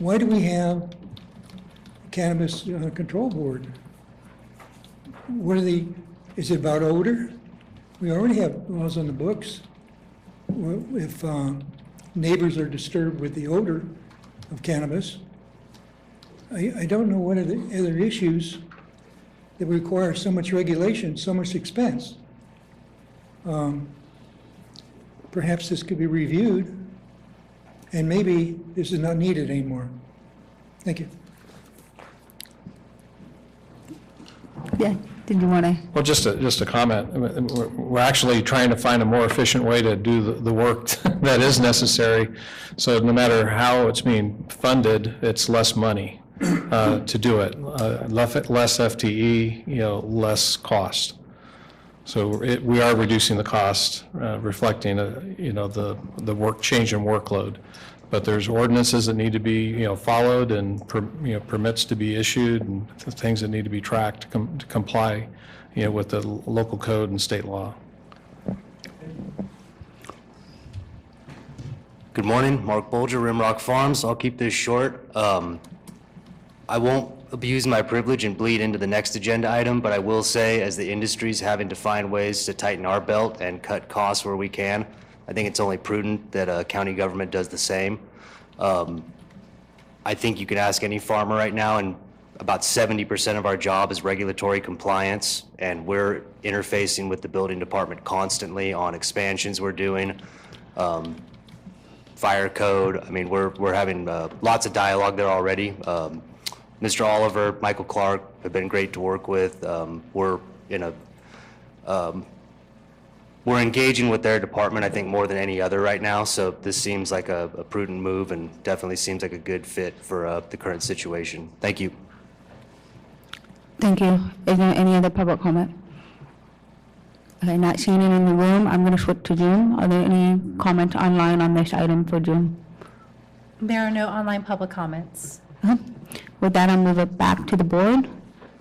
Why do we have a cannabis control board? What are is it about odor? We already have laws on the books. If neighbors are disturbed with the odor of cannabis, I don't know what are the other issues that require so much regulation, so much expense. Perhaps this could be reviewed, and maybe this is not needed anymore. Thank you. Yeah, did you want to? Well, just a comment. We're actually trying to find a more efficient way to do the work that is necessary. So no matter how it's being funded, it's less money to do it. Less FTE, less cost. So we are reducing the cost, reflecting, the work change in workload. But there's ordinances that need to be, followed, and permits to be issued, and things that need to be tracked to comply, with the local code and state law. Good morning, Mark Bolger, Rimrock Farms. I'll keep this short. I won't abuse my privilege and bleed into the next agenda item, but I will say, as the industry's having to find ways to tighten our belt and cut costs where we can, I think it's only prudent that county government does the same. I think you can ask any farmer right now, and about 70% of our job is regulatory compliance, and we're interfacing with the building department constantly on expansions we're doing, fire code. I mean, we're having lots of dialogue there already. Mr. Oliver, Michael Clark have been great to work with. We're engaging with their department, I think, more than any other right now, so this seems like a prudent move and definitely seems like a good fit for the current situation. Thank you. Thank you. Is there any other public comment? Okay, not seeing it in the room, I'm going to switch to Zoom. Are there any comments online on this item for Zoom? There are no online public comments. With that, I'll move it back to the board.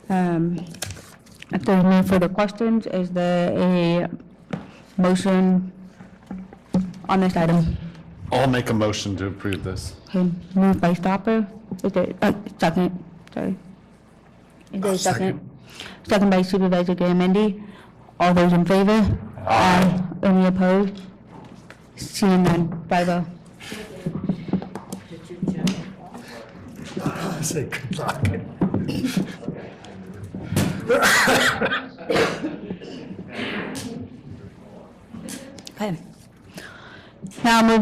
If there's no further questions, is there a motion on this item? I'll make a motion to approve this. Okay, moved by Stopper. Is there, second, sorry. Is there a second? Second by Supervisor Garamendi. All those in favor? Aye. Any opposed? Seeing none, 5-0. Say good luck. Okay. Now we'll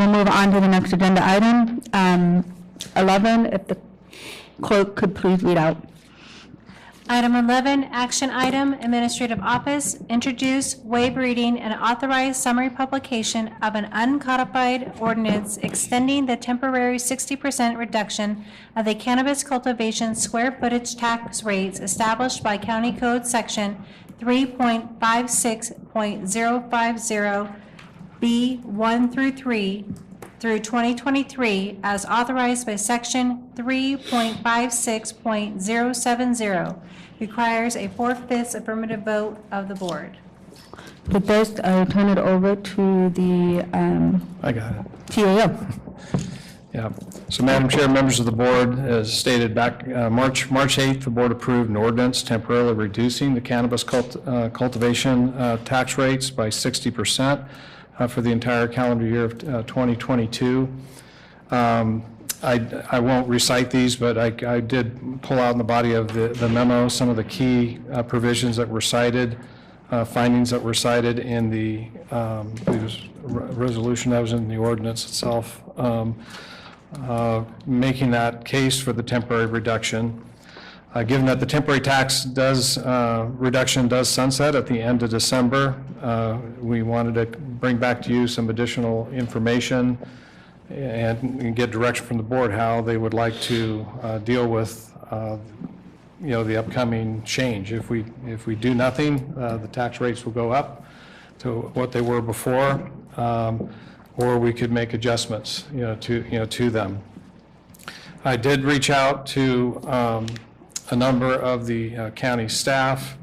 move on to the next agenda item. 11, if the clerk could please read out. Item 11, action item, Administrative Office, introduce, waive reading, and authorize summary publication of an uncodified ordinance extending the temporary 60% reduction of the cannabis cultivation square footage tax rates established by County Code Section 3.56.050 B1 through 3 through 2023 as authorized by Section 3.56.070, requires a 4/5 affirmative vote of the board. With this, I'll turn it over to the I got it. TAO. Yeah. So, Madam Chair, members of the board, as stated back March 8th, the board approved an ordinance temporarily reducing the cannabis cultivation tax rates by 60%. For the entire calendar year of 2022. I won't recite these, but I did pull out in the body of the memo some of the key provisions that were cited, findings that were cited in the resolution that was in the ordinance itself, making that case for the temporary reduction. Given that the temporary tax reduction does sunset at the end of December, we wanted to bring back to you some additional information and get direction from the board how they would like to deal with the upcoming change. If we do nothing, the tax rates will go up to what they were before, or we could make adjustments to them. I did reach out to a number of the county staff,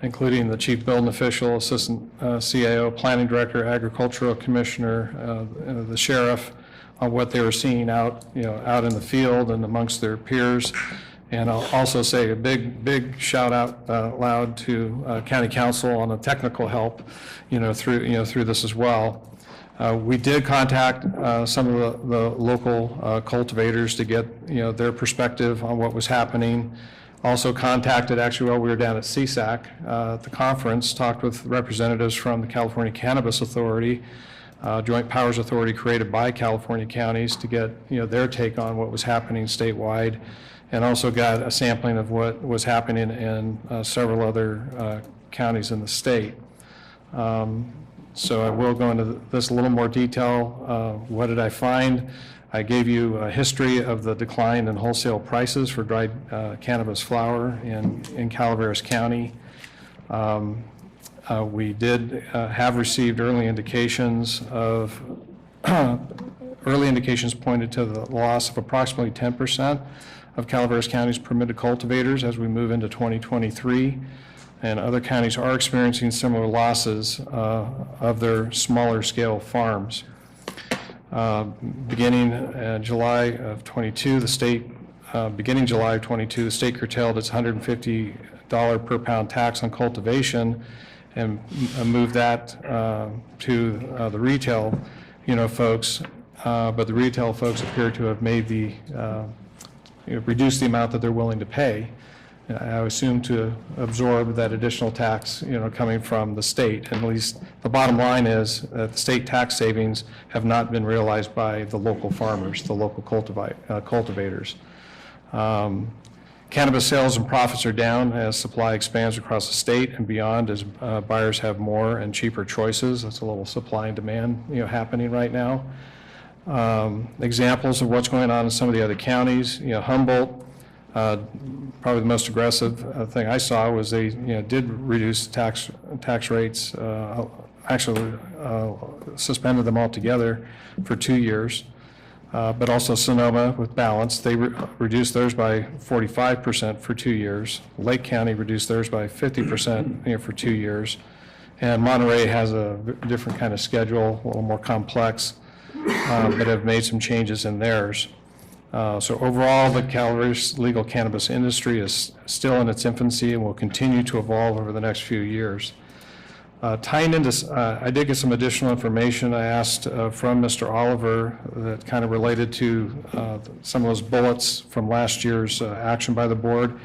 including the chief building official, assistant CAO, planning director, agricultural commissioner, the sheriff, on what they were seeing out in the field and amongst their peers. And I'll also say a big shout out loud to County Council on the technical help, through this as well. We did contact some of the local cultivators to get, their perspective on what was happening. Also contacted, actually, while we were down at CSAC, at the conference, talked with representatives from the California Cannabis Authority, Joint Powers Authority created by California counties, to get, their take on what was happening statewide, and also got a sampling of what was happening in several other counties in the state. So I will go into this a little more detail. What did I find? I gave you a history of the decline in wholesale prices for dried cannabis flower in Calaveras County. We did have received early indications pointed to the loss of approximately 10% of Calaveras County's permitted cultivators as we move into 2023. And other counties are experiencing similar losses of their smaller scale farms. Beginning July of 22, the state curtailed its $150 per pound tax on cultivation and moved that to the retail, folks. But the retail folks appear to have made reduced the amount that they're willing to pay. I assume to absorb that additional tax, coming from the state. And at least the bottom line is that the state tax savings have not been realized by the local farmers, the local cultivators. Cannabis sales and profits are down as supply expands across the state and beyond, as buyers have more and cheaper choices. That's a little supply and demand, happening right now. Examples of what's going on in some of the other counties, Humboldt, probably the most aggressive thing I saw was they did reduce tax rates, actually suspended them altogether for 2 years. But also Sonoma with Balance, they reduced theirs by 45% for 2 years. Lake County reduced theirs by 50% for 2 years. And Monterey has a different kind of schedule, a little more complex, but have made some changes in theirs. So overall, the Calaveras legal cannabis industry is still in its infancy and will continue to evolve over the next few years. Tying into, I did get some additional information I asked from Mr. Oliver that kind of related to some of those bullets from last year's action by the board.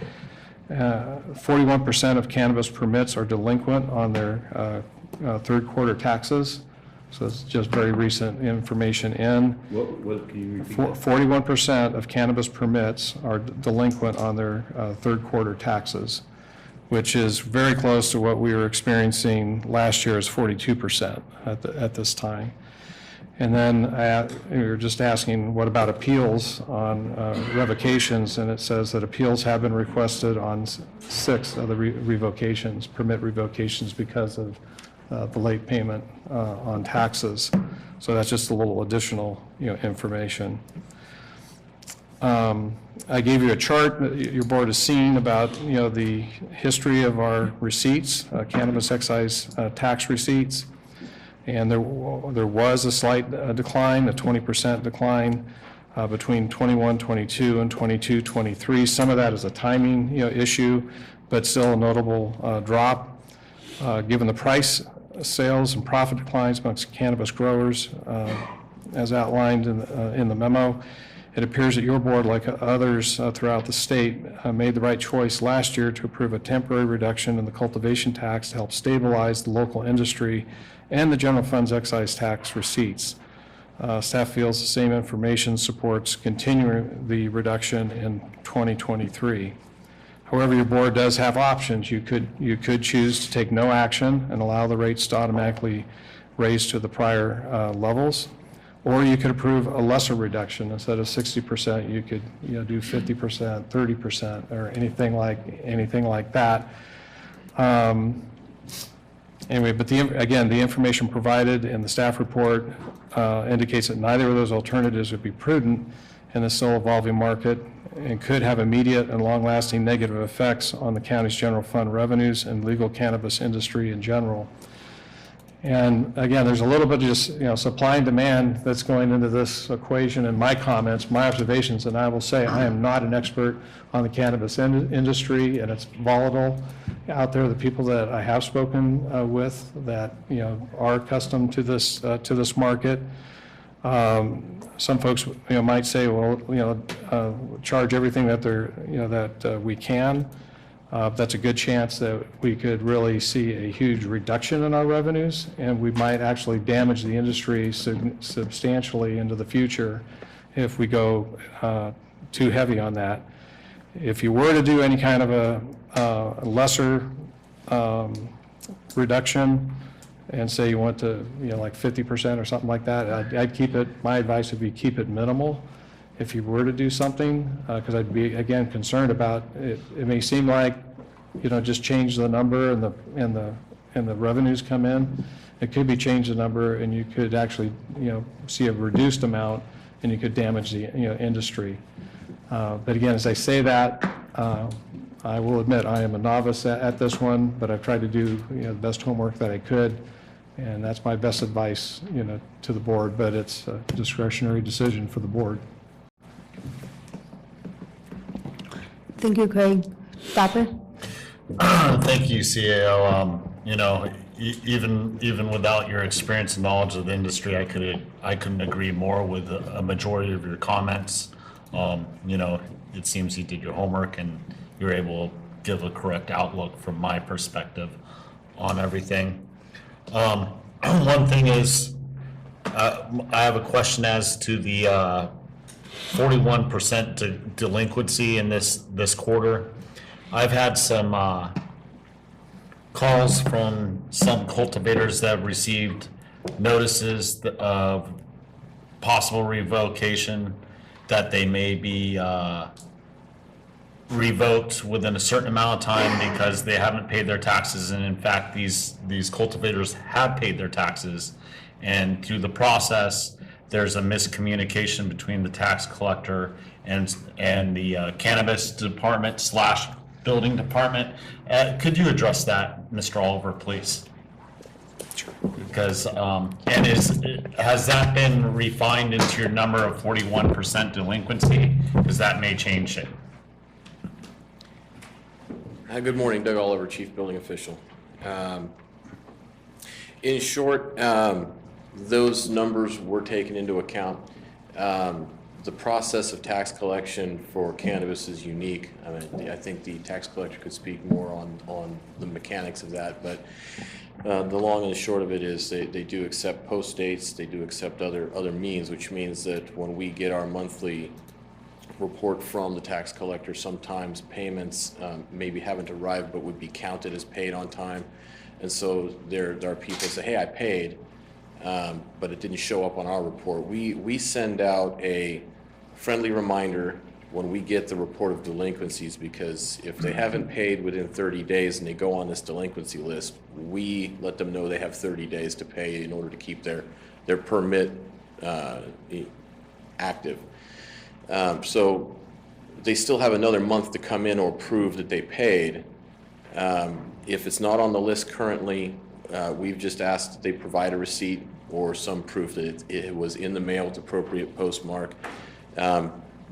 41% of cannabis permits are delinquent on their third quarter taxes. So it's just very recent information in. What can you repeat that? 41% of cannabis permits are delinquent on their third quarter taxes, which is very close to what we were experiencing last year, as 42% at this time. And then we were just asking, what about appeals on revocations? And it says that appeals have been requested on 6 of the revocations, permit revocations, because of the late payment on taxes. So that's just a little additional, information. I gave you a chart that your board has seen about, the history of our receipts, cannabis excise tax receipts. And there was a slight decline, a 20% decline between 21-22 and 22-23. Some of that is a timing, issue, but still a notable drop. Given the price, sales, and profit declines amongst cannabis growers, as outlined in the memo, it appears that your board, like others throughout the state, made the right choice last year to approve a temporary reduction in the cultivation tax to help stabilize the local industry and the general fund's excise tax receipts. Staff feels the same information supports continuing the reduction in 2023. However, your board does have options. You could choose to take no action and allow the rates to automatically raise to the prior levels, or you could approve a lesser reduction. Instead of 60%, you could do 50%, 30%, or anything like that. Anyway, but again, the information provided in the staff report indicates that neither of those alternatives would be prudent in the still evolving market and could have immediate and long-lasting negative effects on the county's general fund revenues and legal cannabis industry in general. And again, there's a little bit of just, supply and demand that's going into this equation, and my comments, my observations, and I will say I am not an expert on the cannabis industry, and it's volatile out there. The people that I have spoken with that, are accustomed to this market. Some folks, might say, well, charge everything that that we can. That's a good chance that we could really see a huge reduction in our revenues, and we might actually damage the industry substantially into the future if we go too heavy on that. If you were to do any kind of a lesser reduction, and say you want to, like 50% or something like that, I'd keep it, my advice would be keep it minimal. If you were to do something, because I'd be, again, concerned about it. It may seem like, just change the number and the revenues come in. It could be change the number, and you could actually, see a reduced amount, and you could damage the, industry. But again, as I say that, I will admit I am a novice at this one, but I've tried to do, the best homework that I could, and that's my best advice, to the board. But it's a discretionary decision for the board. Thank you, Craig. Dapper? Thank you, CAO. Even without your experience and knowledge of the industry, I couldn't agree more with a majority of your comments. It seems you did your homework and you're able to give a correct outlook from my perspective on everything. One thing is, I have a question as to the 41% delinquency in this quarter. I've had some calls from some cultivators that have received notices of possible revocation, that they may be revoked within a certain amount of time because they haven't paid their taxes. And in fact, these cultivators have paid their taxes, and through the process there's a miscommunication between the tax collector and the cannabis department / building department. Could you address that, Mr. Oliver, please? Sure. Because has that been refined into your number of 41% delinquency? Because that may change it. Good morning, Doug Oliver, Chief Building Official. In short, those numbers were taken into account. The process of tax collection for cannabis is unique. I think the tax collector could speak more on the mechanics of that, but the long and the short of it is they do accept post dates, they do accept other means, which means that when we get our monthly report from the tax collector, sometimes payments maybe haven't arrived but would be counted as paid on time. And so there are people who say, hey, I paid, but it didn't show up on our report. We send out a friendly reminder when we get the report of delinquencies, because if they haven't paid within 30 days and they go on this delinquency list, we let them know they have 30 days to pay in order to keep their permit active. So they still have another month to come in or prove that they paid. If it's not on the list currently, we've just asked that they provide a receipt or some proof that it was in the mail with appropriate postmark.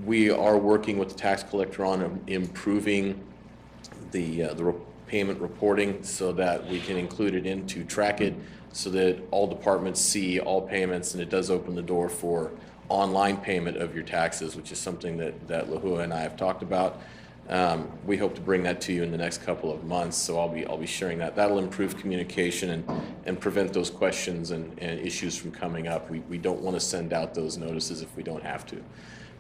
We are working with the tax collector on improving the payment reporting so that we can include it in to track it so that all departments see all payments, and it does open the door for online payment of your taxes, which is something that Lahua and I have talked about. We hope to bring that to you in the next couple of months, so I'll be sharing that. That'll improve communication and prevent those questions and issues from coming up. We don't want to send out those notices if we don't have to.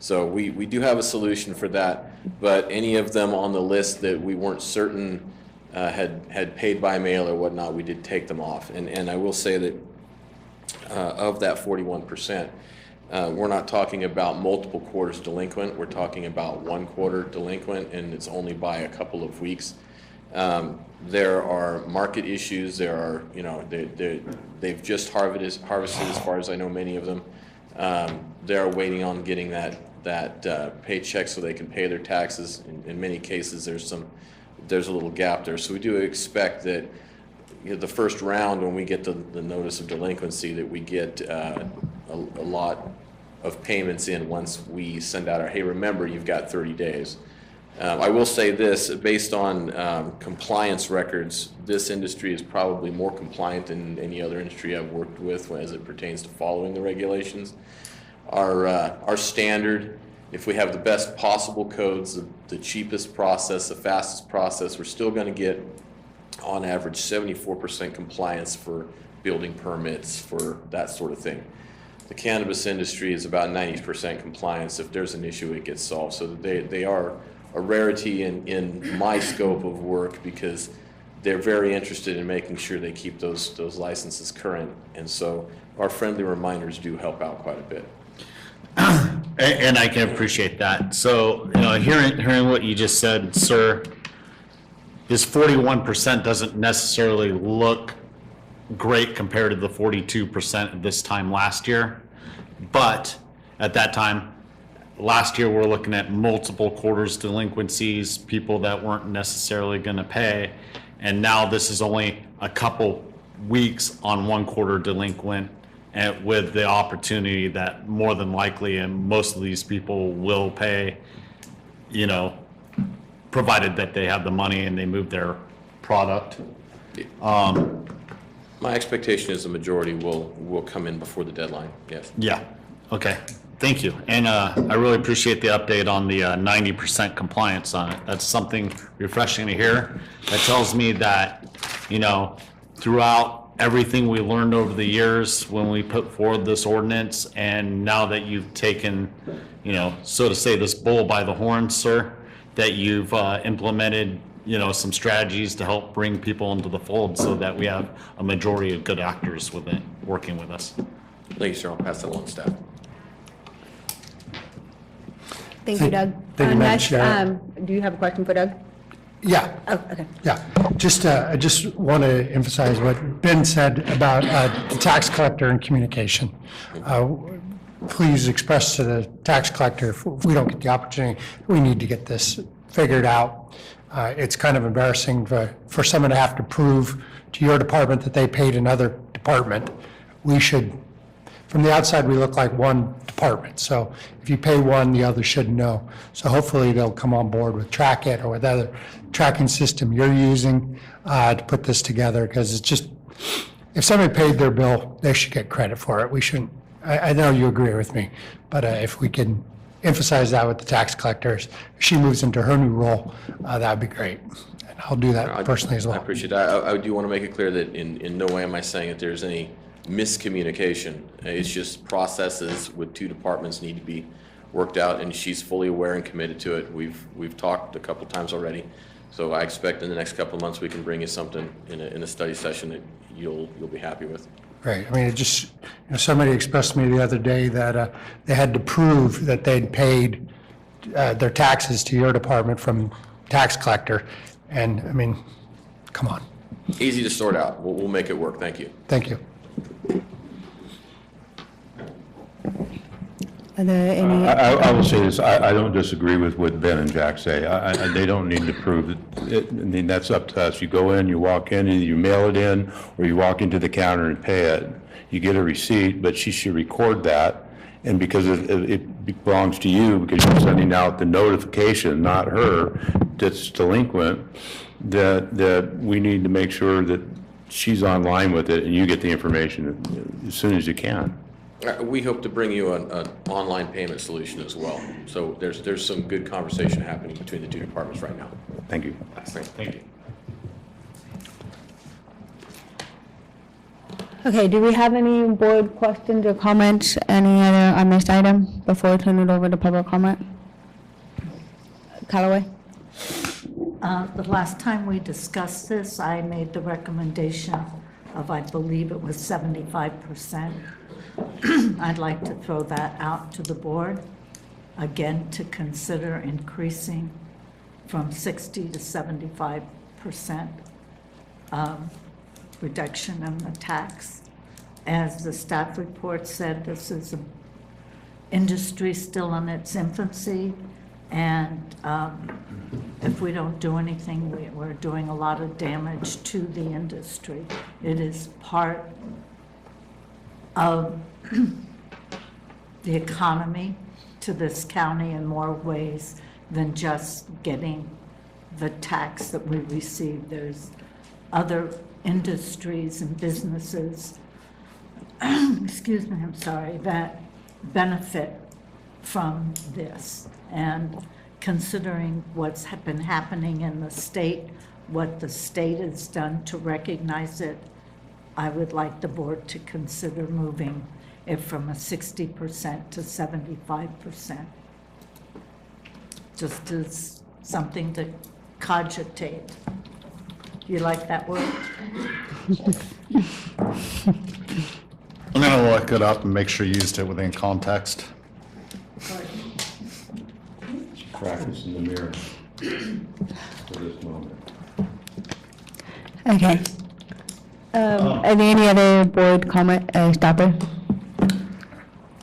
So we do have a solution for that, but any of them on the list that we weren't certain had paid by mail or whatnot, we did take them off. And I will say that of that 41%, we're not talking about multiple quarters delinquent. We're talking about 1 quarter delinquent, and it's only by a couple of weeks. There are market issues. There are, they've just harvested, as far as I know, many of them. They're waiting on getting that paycheck so they can pay their taxes. In many cases, there's a little gap there. So we do expect that the first round, when we get the notice of delinquency, that we get a lot of payments in once we send out our, hey, remember, you've got 30 days. I will say this, based on compliance records, this industry is probably more compliant than any other industry I've worked with as it pertains to following the regulations. Our standard, if we have the best possible codes, the cheapest process, the fastest process, we're still going to get on average 74% compliance for building permits, for that sort of thing. The cannabis industry is about 90% compliance. If there's an issue, it gets solved. So they are a rarity in my scope of work, because they're very interested in making sure they keep those licenses current. And so our friendly reminders do help out quite a bit. And I can appreciate that. So, hearing what you just said, sir, this 41% doesn't necessarily look great compared to the 42% this time last year. But at that time, last year, we're looking at multiple quarters delinquencies, people that weren't necessarily going to pay. And now this is only a couple weeks on one quarter delinquent, and with the opportunity that more than likely, and most of these people will pay, provided that they have the money and they move their product. My expectation is the majority will come in before the deadline, yes. Yeah, okay, thank you. And I really appreciate the update on the 90% compliance on it. That's something refreshing to hear. That tells me that, throughout everything we learned over the years when we put forward this ordinance, and now that you've taken, so to say, this bull by the horns, sir, that you've implemented, some strategies to help bring people into the fold so that we have a majority of good actors with it, working with us. Thank you, sir. I'll pass that along to staff. Thank you, Doug. Thank you, Madam Next, Chair. do you have a question for Doug? Yeah. Oh, okay. Yeah, I just want to emphasize what Ben said about the tax collector and communication. Please express to the tax collector, if we don't get the opportunity, we need to get this figured out. It's kind of embarrassing for someone to have to prove to your department that they paid another department. We should, from the outside, we look like one department. So if you pay one, the other should know. So hopefully they'll come on board with Track It or with other tracking system you're using to put this together, because it's just, if somebody paid their bill, they should get credit for it. We shouldn't, I know you agree with me, but if we can emphasize that with the tax collectors, if she moves into her new role, that would be great. And I'll do that personally as well. I appreciate that. I do want to make it clear that in no way am I saying that there's any miscommunication. It's just processes with two departments need to be worked out, and she's fully aware and committed to it. We've talked a couple times already, so I expect in the next couple of months we can bring you something in a study session that you'll be happy with. Right. I mean, it just, somebody expressed to me the other day that they had to prove that they'd paid their taxes to your department from tax collector, and I mean, come on. Easy to sort out. We'll make it work. Thank you. Thank you. Are there any? I will say this, I don't disagree with what Ben and Jack say. They don't need to prove it. I mean, that's up to us. You go in, you walk in, either you mail it in, or you walk into the counter and pay it. You get a receipt, but she should record that. And because it belongs to you, because you're sending out the notification, not her, that's delinquent, that we need to make sure that she's online with it and you get the information as soon as you can. We hope to bring you an online payment solution as well. So there's some good conversation happening between the two departments right now. Thank you. Thank you. Okay, do we have any board questions or comments, any other on this item before I turn it over to public comment? Callaway? The last time we discussed this, I made the recommendation of, I believe it was 75%. I'd like to throw that out to the board, again, to consider increasing from 60 to 75% reduction in the tax. As the staff report said, this is an industry still in its infancy, And if we don't do anything, we're doing a lot of damage to the industry. It is part of the economy to this county in more ways than just getting the tax that we receive. There's other industries and businesses, excuse me, I'm sorry, that benefit from this. And considering what's been happening in the state, what the state has done to recognize it, I would like the board to consider moving it from a 60% to 75%. Just as something to cogitate. You like that word? I'm going to look it up and make sure you used it within context. Practice in the mirror for this moment. Okay. Are there any other board comment, stopper?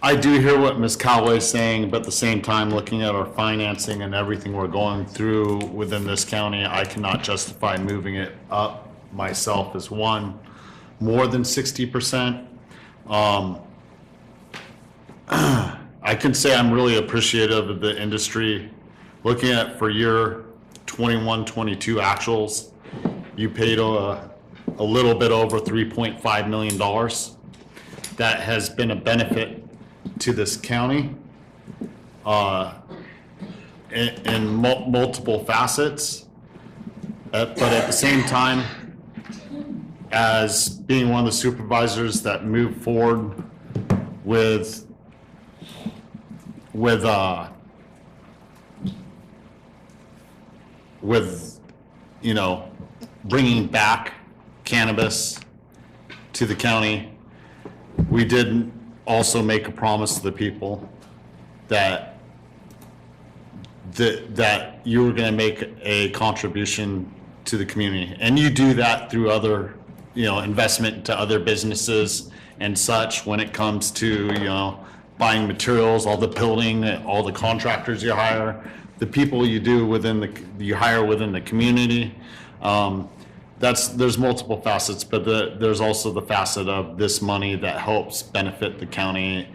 I do hear what Ms. Callaway is saying, but at the same time, looking at our financing and everything we're going through within this county, I cannot justify moving it up myself as one, more than 60%. I can say I'm really appreciative of the industry. Looking at for year 21, 22 actuals, you paid a little bit over $3.5 million. That has been a benefit to this county in multiple facets. But at the same time, as being one of the supervisors that moved forward with you know, bringing back cannabis to the county, we did also make a promise to the people that you were going to make a contribution to the community, and you do that through other, you know, investment to other businesses and such. When it comes to, you know, buying materials, all the building, all the contractors you hire, the people you hire within the community. There's multiple facets, but there's also the facet of this money that helps benefit the county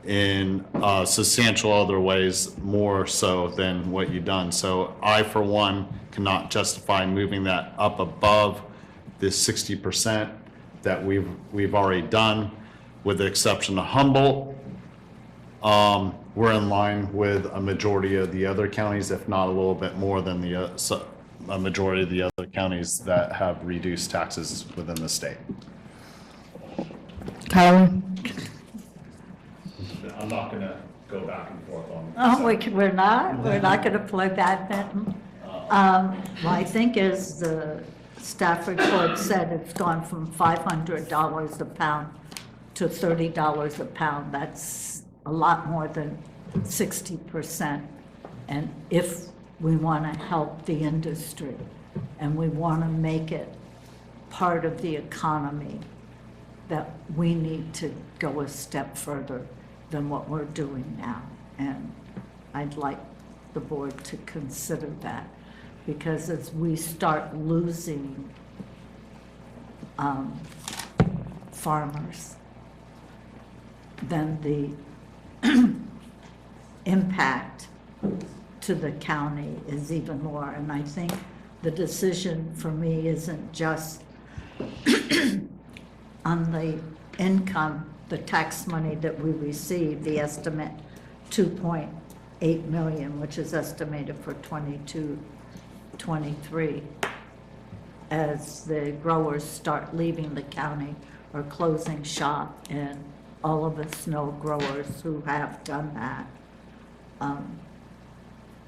in substantial other ways, more so than what you've done. So I, for one, cannot justify moving that up above the 60% that we've already done, with the exception of Humboldt. We're in line with a majority of the other counties, if not a little bit more than a majority of the other counties that have reduced taxes within the state. Callaway? I'm not going to go back and forth on. Oh, we're not going to play badminton. I think as the staff report said, it's gone from $500 a pound to $30 a pound. That's a lot more than 60%. And if we want to help the industry and we want to make it part of the economy, that we need to go a step further than what we're doing now. And I'd like the board to consider that, because as we start losing farmers, then the impact to the county is even more. And I think the decision for me isn't just on the income, the tax money that we receive, the estimate 2.8 million, which is estimated for 22, 23. As the growers start leaving the county or closing shop, and all of us know growers who have done that,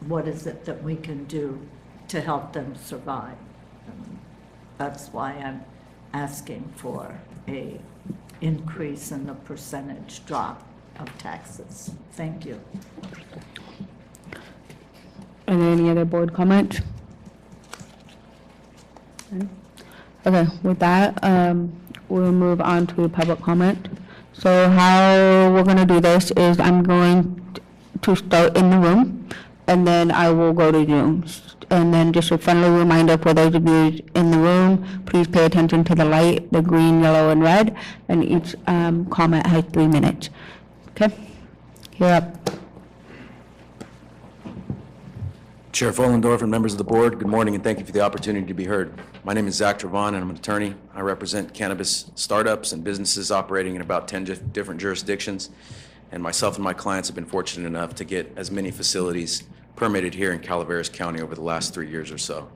what is it that we can do to help them survive? That's why I'm asking for a increase in the percentage drop of taxes. Thank you. Are there any other board comment? Okay, with that, we'll move on to public comment. So how we're going to do this is I'm going to start in the room. and then I will go to Zoom. And then just a friendly reminder for those of you in the room, please pay attention to the light, the green, yellow, and red, and each comment has 3 minutes. Okay? You're up. Chair Follendorf and members of the board, good morning and thank you for the opportunity to be heard. My name is Zach Trevon and I'm an attorney. I represent cannabis startups and businesses operating in about 10 different jurisdictions. And myself and my clients have been fortunate enough to get as many facilities permitted here in Calaveras County over the last 3 years or so.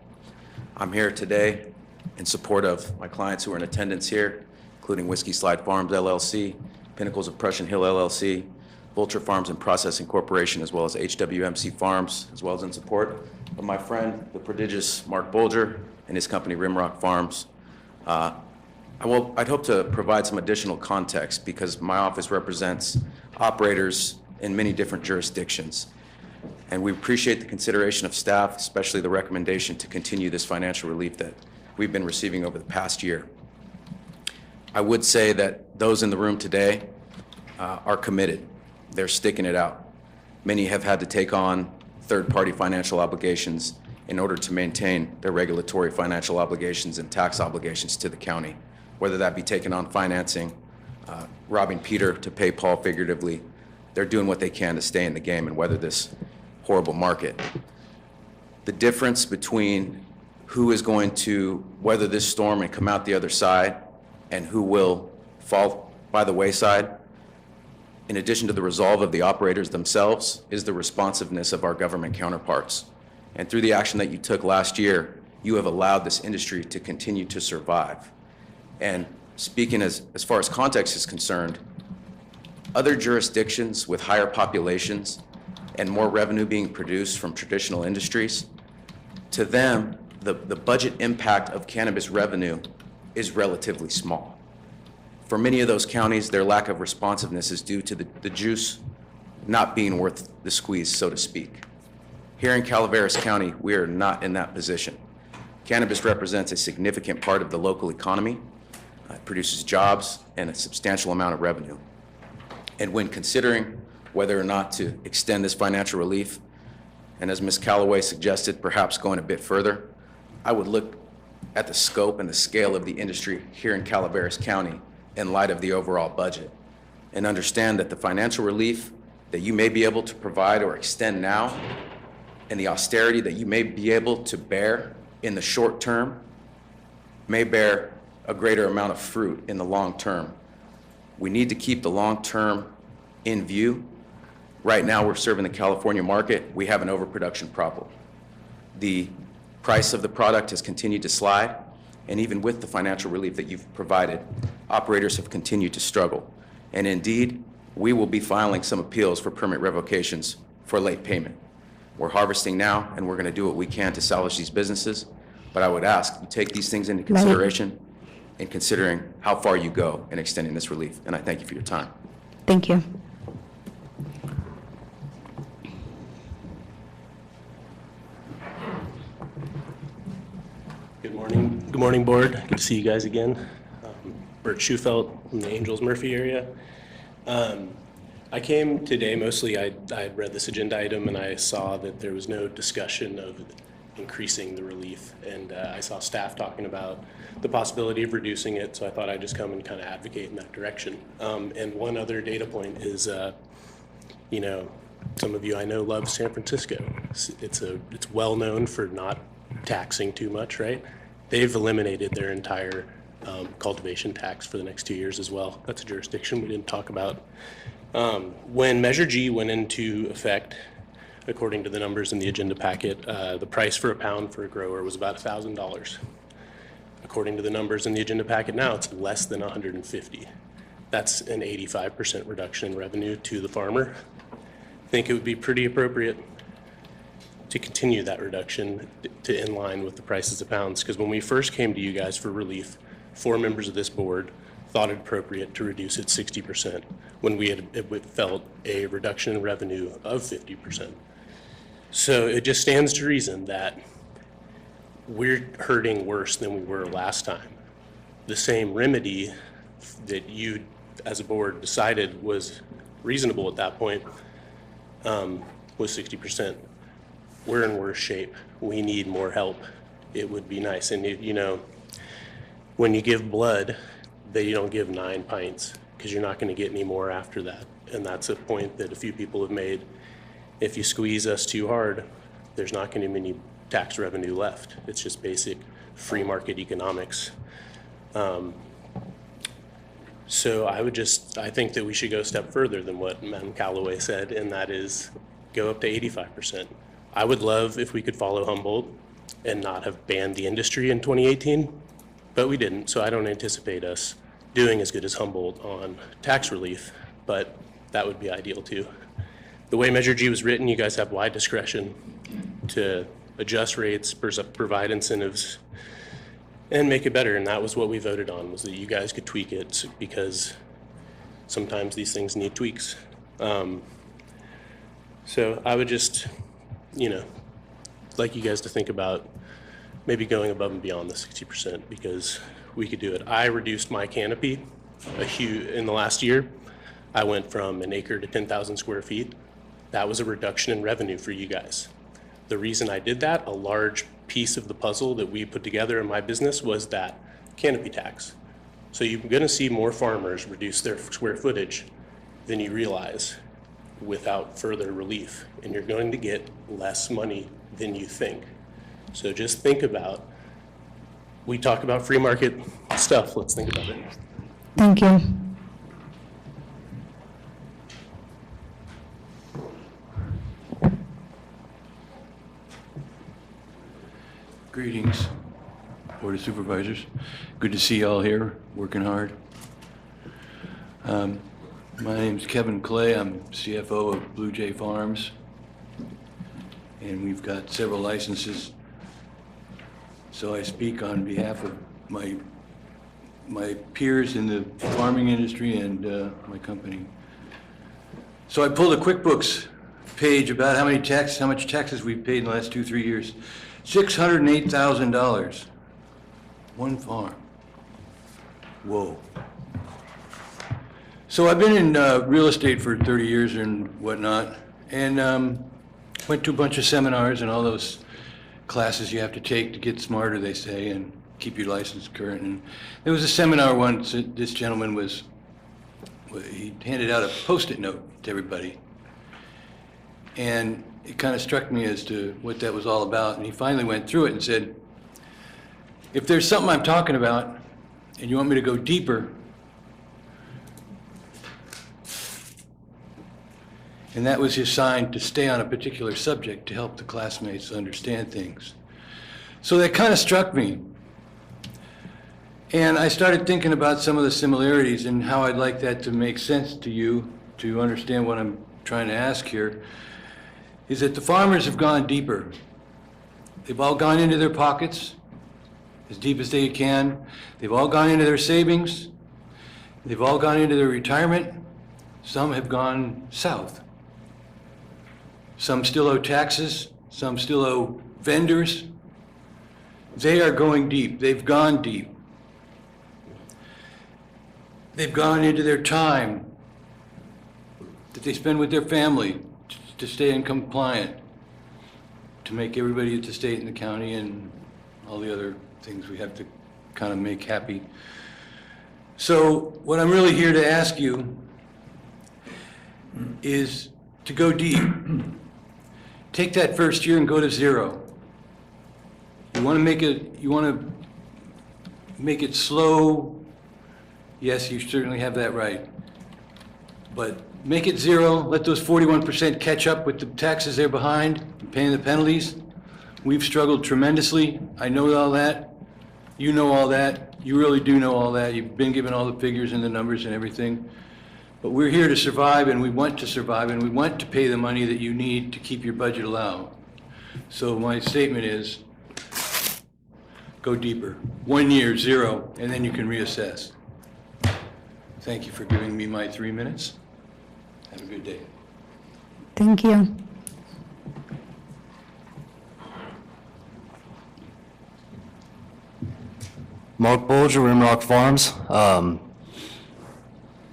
I'm here today in support of my clients who are in attendance here, including Whiskey Slide Farms LLC, Pinnacles of Prussian Hill LLC, Vulture Farms and Processing Corporation, as well as HWMC Farms, as well as in support of my friend, the prodigious Mark Bolger, and his company Rimrock Farms. I'd hope to provide some additional context because my office represents operators in many different jurisdictions. And we appreciate the consideration of staff, especially the recommendation to continue this financial relief that we've been receiving over the past year. I would say that those in the room today are committed. They're sticking it out. Many have had to take on third-party financial obligations in order to maintain their regulatory financial obligations and tax obligations to the county, whether that be taking on financing, robbing Peter to pay Paul figuratively. They're doing what they can to stay in the game and weather this horrible market. The difference between who is going to weather this storm and come out the other side and who will fall by the wayside, in addition to the resolve of the operators themselves, is the responsiveness of our government counterparts. And through the action that you took last year, you have allowed this industry to continue to survive. And speaking as far as context is concerned, other jurisdictions with higher populations and more revenue being produced from traditional industries, to them, the budget impact of cannabis revenue is relatively small. For many of those counties, their lack of responsiveness is due to the juice not being worth the squeeze, so to speak. Here in Calaveras County, we are not in that position. Cannabis represents a significant part of the local economy. It produces jobs and a substantial amount of revenue. And when considering whether or not to extend this financial relief, and as Ms. Callaway suggested, perhaps going a bit further, I would look at the scope and the scale of the industry here in Calaveras County in light of the overall budget, and understand that the financial relief that you may be able to provide or extend now and the austerity that you may be able to bear in the short term may bear a greater amount of fruit in the long term. We need to keep the long term in view. Right now, we're serving the California market. We have an overproduction problem. The price of the product has continued to slide, and even with the financial relief that you've provided, operators have continued to struggle. And indeed, we will be filing some appeals for permit revocations for late payment. We're harvesting now, and we're going to do what we can to salvage these businesses. But I would ask you take these things into consideration in considering how far you go in extending this relief. And I thank you for your time. Thank you. Good morning. Good morning, board. Good to see you guys again. Bert Schufelt from the Angels Murphy area. I came today mostly, I had read this agenda item and I saw that there was no discussion of increasing the relief. And I saw staff talking about the possibility of reducing it, so I thought I'd just come and kind of advocate in that direction. And one other data point is, you know, some of you I know love San Francisco. It's well known for not taxing too much, right? They've eliminated their entire cultivation tax for the next 2 years as well. That's a jurisdiction we didn't talk about. When Measure G went into effect, according to the numbers in the agenda packet, the price for a pound for a grower was about $1,000. According to the numbers in the agenda packet now, it's less than $150. That's an 85% reduction in revenue to the farmer. I think it would be pretty appropriate to continue that reduction to in line with the prices of pounds, because when we first came to you guys for relief, 4 members of this board thought it appropriate to reduce it 60% when we had felt a reduction in revenue of 50%. So it just stands to reason that we're hurting worse than we were last time. The same remedy that you as a board decided was reasonable at that point was 60%. we're in worse shape. We need more help. It would be nice. And you know, when you give blood, you don't give 9 pints because you're not going to get any more after that. And that's a point that a few people have made. If you squeeze us too hard, there's not going to be any tax revenue left. It's just basic free market economics. So I think that we should go a step further than what Madam Callaway said, and that is go up to 85%. I would love if we could follow Humboldt and not have banned the industry in 2018, but we didn't, so I don't anticipate us doing as good as Humboldt on tax relief, but that would be ideal too. The way Measure G was written, you guys have wide discretion to adjust rates, provide incentives, and make it better, and that was what we voted on, was that you guys could tweak it because sometimes these things need tweaks. So I would just, like you guys to think about maybe going above and beyond the 60% because we could do it. I reduced my canopy in the last year. I went from an acre to 10,000 square feet. That was a reduction in revenue for you guys. The reason I did that, a large piece of the puzzle that we put together in my business was that canopy tax. So you're going to see more farmers reduce their square footage than you realize without further relief, and you're going to get less money than you think. So just think about, we talk about free market stuff, let's think about it. Thank you. Greetings, Board of Supervisors. Good to see you all here, working hard. My name's Kevin Clay. I'm CFO of Blue Jay Farms. And we've got several licenses. So I speak on behalf of my peers in the farming industry and my company. So I pulled a QuickBooks page about how much taxes we've paid in the last 2-3 years. $608,000. One farm. Whoa. So I've been in real estate for 30 years and whatnot, and went to a bunch of seminars and all those classes you have to take to get smarter, they say, and keep your license current. And there was a seminar once that this gentleman he handed out a Post-it note to everybody. And it kind of struck me as to what that was all about. And he finally went through it and said, if there's something I'm talking about and you want me to go deeper, and that was his sign to stay on a particular subject to help the classmates understand things. So that kind of struck me. And I started thinking about some of the similarities and how I'd like that to make sense to you, to understand what I'm trying to ask here, is that the farmers have gone deeper. They've all gone into their pockets as deep as they can. They've all gone into their savings. They've all gone into their retirement. Some have gone south. Some still owe taxes. Some still owe vendors. They are going deep. They've gone deep. They've gone into their time that they spend with their family to stay in compliant, to make everybody at the state and the county and all the other things we have to kind of make happy. So what I'm really here to ask you is to go deep. Take that first year and go to zero. You want to make it slow. Yes, you certainly have that right. But make it zero, let those 41% catch up with the taxes they're behind and paying the penalties. We've struggled tremendously. I know all that. You know all that. You really do know all that. You've been given all the figures and the numbers and everything. But we're here to survive, and we want to survive, and we want to pay the money that you need to keep your budget allowed. So my statement is, go deeper. 1 year, zero, and then you can reassess. Thank you for giving me my 3 minutes. Have a good day. Thank you. Mark Bolger, Rimrock Farms.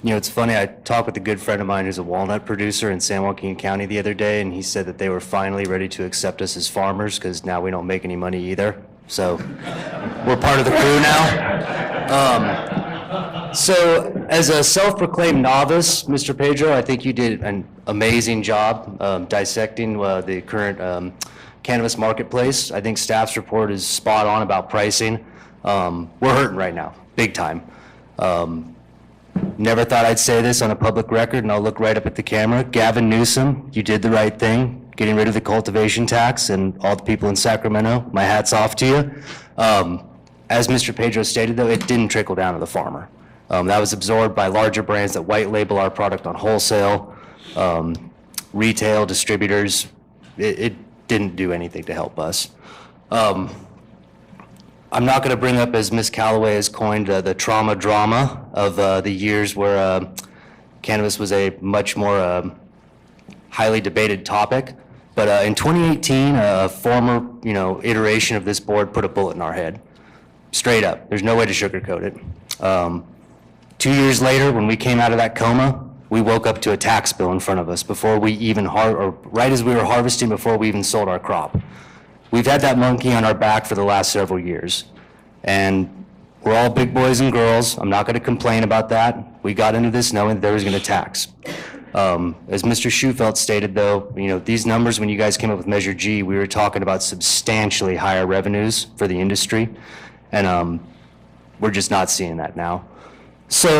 You know, it's funny, I talked with a good friend of mine who's a walnut producer in San Joaquin County the other day, and he said that they were finally ready to accept us as farmers because now we don't make any money either. So we're part of the crew now. So as a self-proclaimed novice, Mr. Pedro, I think you did an amazing job dissecting the current cannabis marketplace. I think staff's report is spot on about pricing. We're hurting right now, big time. Never thought I'd say this on a public record, and I'll look right up at the camera. Gavin Newsom, you did the right thing, getting rid of the cultivation tax, and all the people in Sacramento, my hat's off to you. As Mr. Pedro stated, though, it didn't trickle down to the farmer. That was absorbed by larger brands that white label our product on wholesale, retail, distributors. It didn't do anything to help us. I'm not going to bring up, as Ms. Calloway has coined, the trauma drama of the years where cannabis was a much more highly debated topic. But in 2018, a former, iteration of this board put a bullet in our head. Straight up. There's no way to sugarcoat it. 2 years later, when we came out of that coma, we woke up to a tax bill in front of us before we even, right as we were harvesting, before we even sold our crop. We've had that monkey on our back for the last several years. And we're all big boys and girls. I'm not going to complain about that. We got into this knowing that there was going to tax. As Mr. Schufelt stated, though, these numbers, when you guys came up with Measure G, we were talking about substantially higher revenues for the industry. And we're just not seeing that now. So,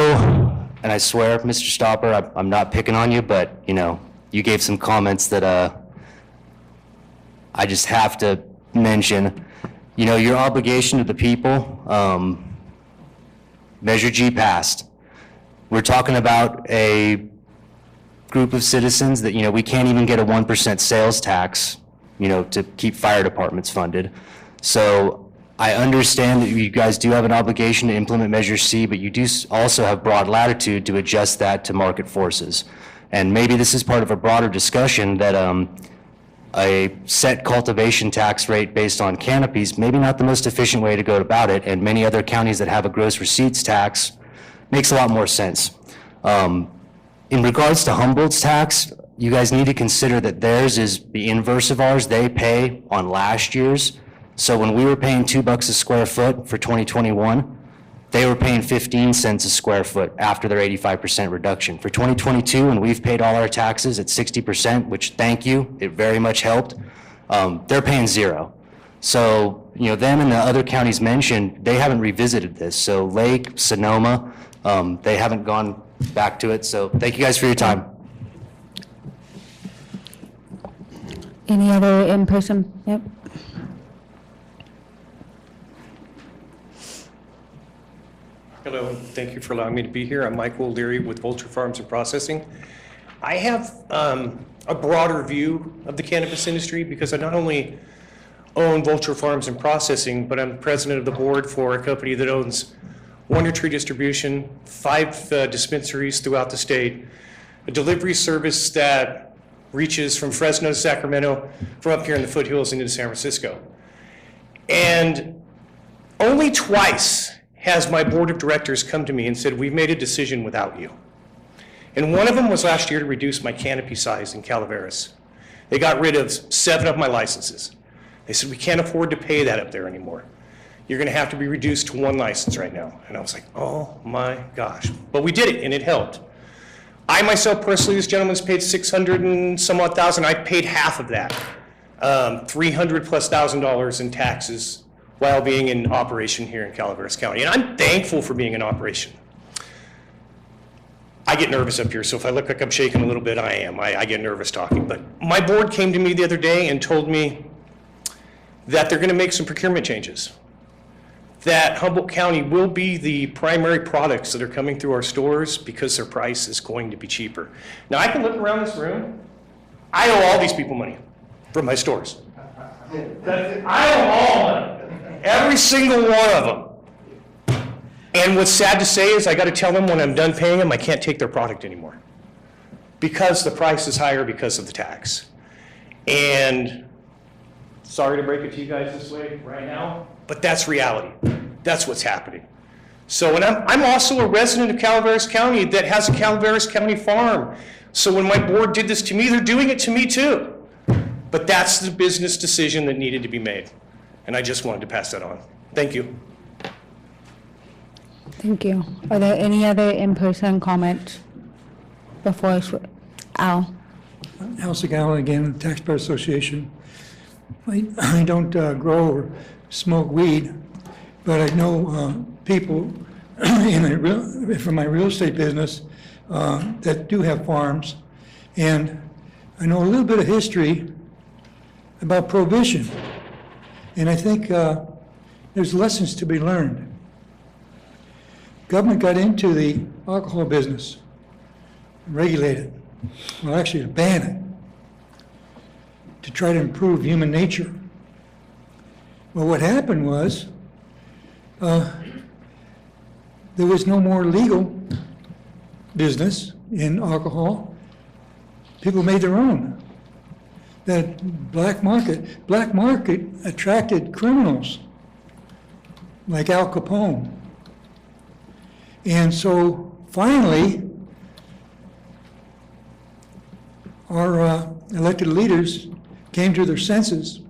and I swear, Mr. Stopper, I'm not picking on you, but, you gave some comments that I just have to mention. Your obligation to the people, Measure G passed. We're talking about a group of citizens that, we can't even get a 1% sales tax, to keep fire departments funded. So I understand that you guys do have an obligation to implement Measure C, but you do also have broad latitude to adjust that to market forces. And maybe this is part of a broader discussion that a set cultivation tax rate based on canopies, maybe not the most efficient way to go about it, and many other counties that have a gross receipts tax makes a lot more sense. In regards to Humboldt's tax, you guys need to consider that theirs is the inverse of ours. They pay on last year's. So when we were paying $2 a square foot for 2021, they were paying 15 cents a square foot after their 85% reduction. For 2022, when we've paid all our taxes at 60%, which thank you, it very much helped, they're paying zero. So, them and the other counties mentioned, they haven't revisited this. So Lake, Sonoma, they haven't gone back to it. So thank you guys for your time. Any other in-person? Yep. Hello, and thank you for allowing me to be here. I'm Michael Leary with Vulture Farms and Processing. I have a broader view of the cannabis industry because I not only own Vulture Farms and Processing, but I'm president of the board for a company that owns Wonder Tree Distribution, 5 dispensaries throughout the state, a delivery service that reaches from Fresno to Sacramento, from up here in the foothills into San Francisco. And only twice has my board of directors come to me and said, we've made a decision without you. And one of them was last year to reduce my canopy size in Calaveras. They got rid of 7 of my licenses. They said, we can't afford to pay that up there anymore. You're gonna have to be reduced to 1 license right now. And I was like, oh my gosh. But we did it, and it helped. I myself personally, this gentleman's paid 600 and some odd thousand. I paid half of that, $300,000+ in taxes while being in operation here in Calaveras County. And I'm thankful for being in operation. I get nervous up here, so if I look like I'm shaking a little bit, I am. I get nervous talking. But my board came to me the other day and told me that they're gonna make some procurement changes. That Humboldt County will be the primary products that are coming through our stores because their price is going to be cheaper. Now I can look around this room. I owe all these people money from my stores. I owe all money. Every single one of them. And what's sad to say is I got to tell them when I'm done paying them, I can't take their product anymore because the price is higher because of the tax. And sorry to break it to you guys this way right now, but that's reality. That's what's happening. So, and I'm also a resident of Calaveras County that has a Calaveras County farm. So when my board did this to me, they're doing it to me too. But that's the business decision that needed to be made. And I just wanted to pass that on. Thank you. Thank you. Are there any other in-person comments before I switch? Al? Al Segala again, Taxpayer Association. I don't grow or smoke weed, but I know people from my real estate business that do have farms, and I know a little bit of history about prohibition, and I think there's lessons to be learned. Government got into the alcohol business, regulate it, well actually to ban it, to try to improve human nature. Well, what happened was there was no more legal business in alcohol. People made their own. That black market attracted criminals like Al Capone. And so finally, our elected leaders came to their senses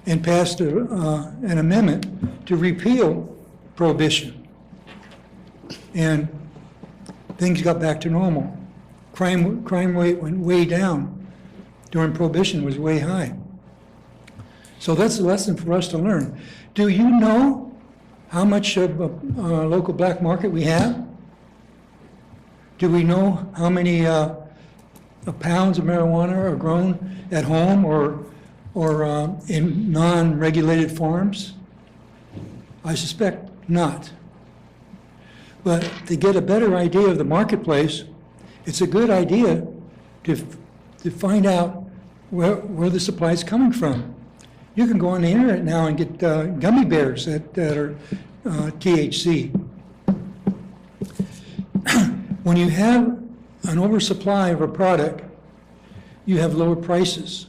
and passed an amendment to repeal prohibition. And things got back to normal. Crime rate went way down. During prohibition was way high. So that's a lesson for us to learn. Do you know how much of a local black market we have? Do we know how many pounds of marijuana are grown at home or in non-regulated farms? I suspect not. But to get a better idea of the marketplace, it's a good idea to find out where the supply is coming from. You can go on the internet now and get gummy bears that are THC. When you have an oversupply of a product, you have lower prices.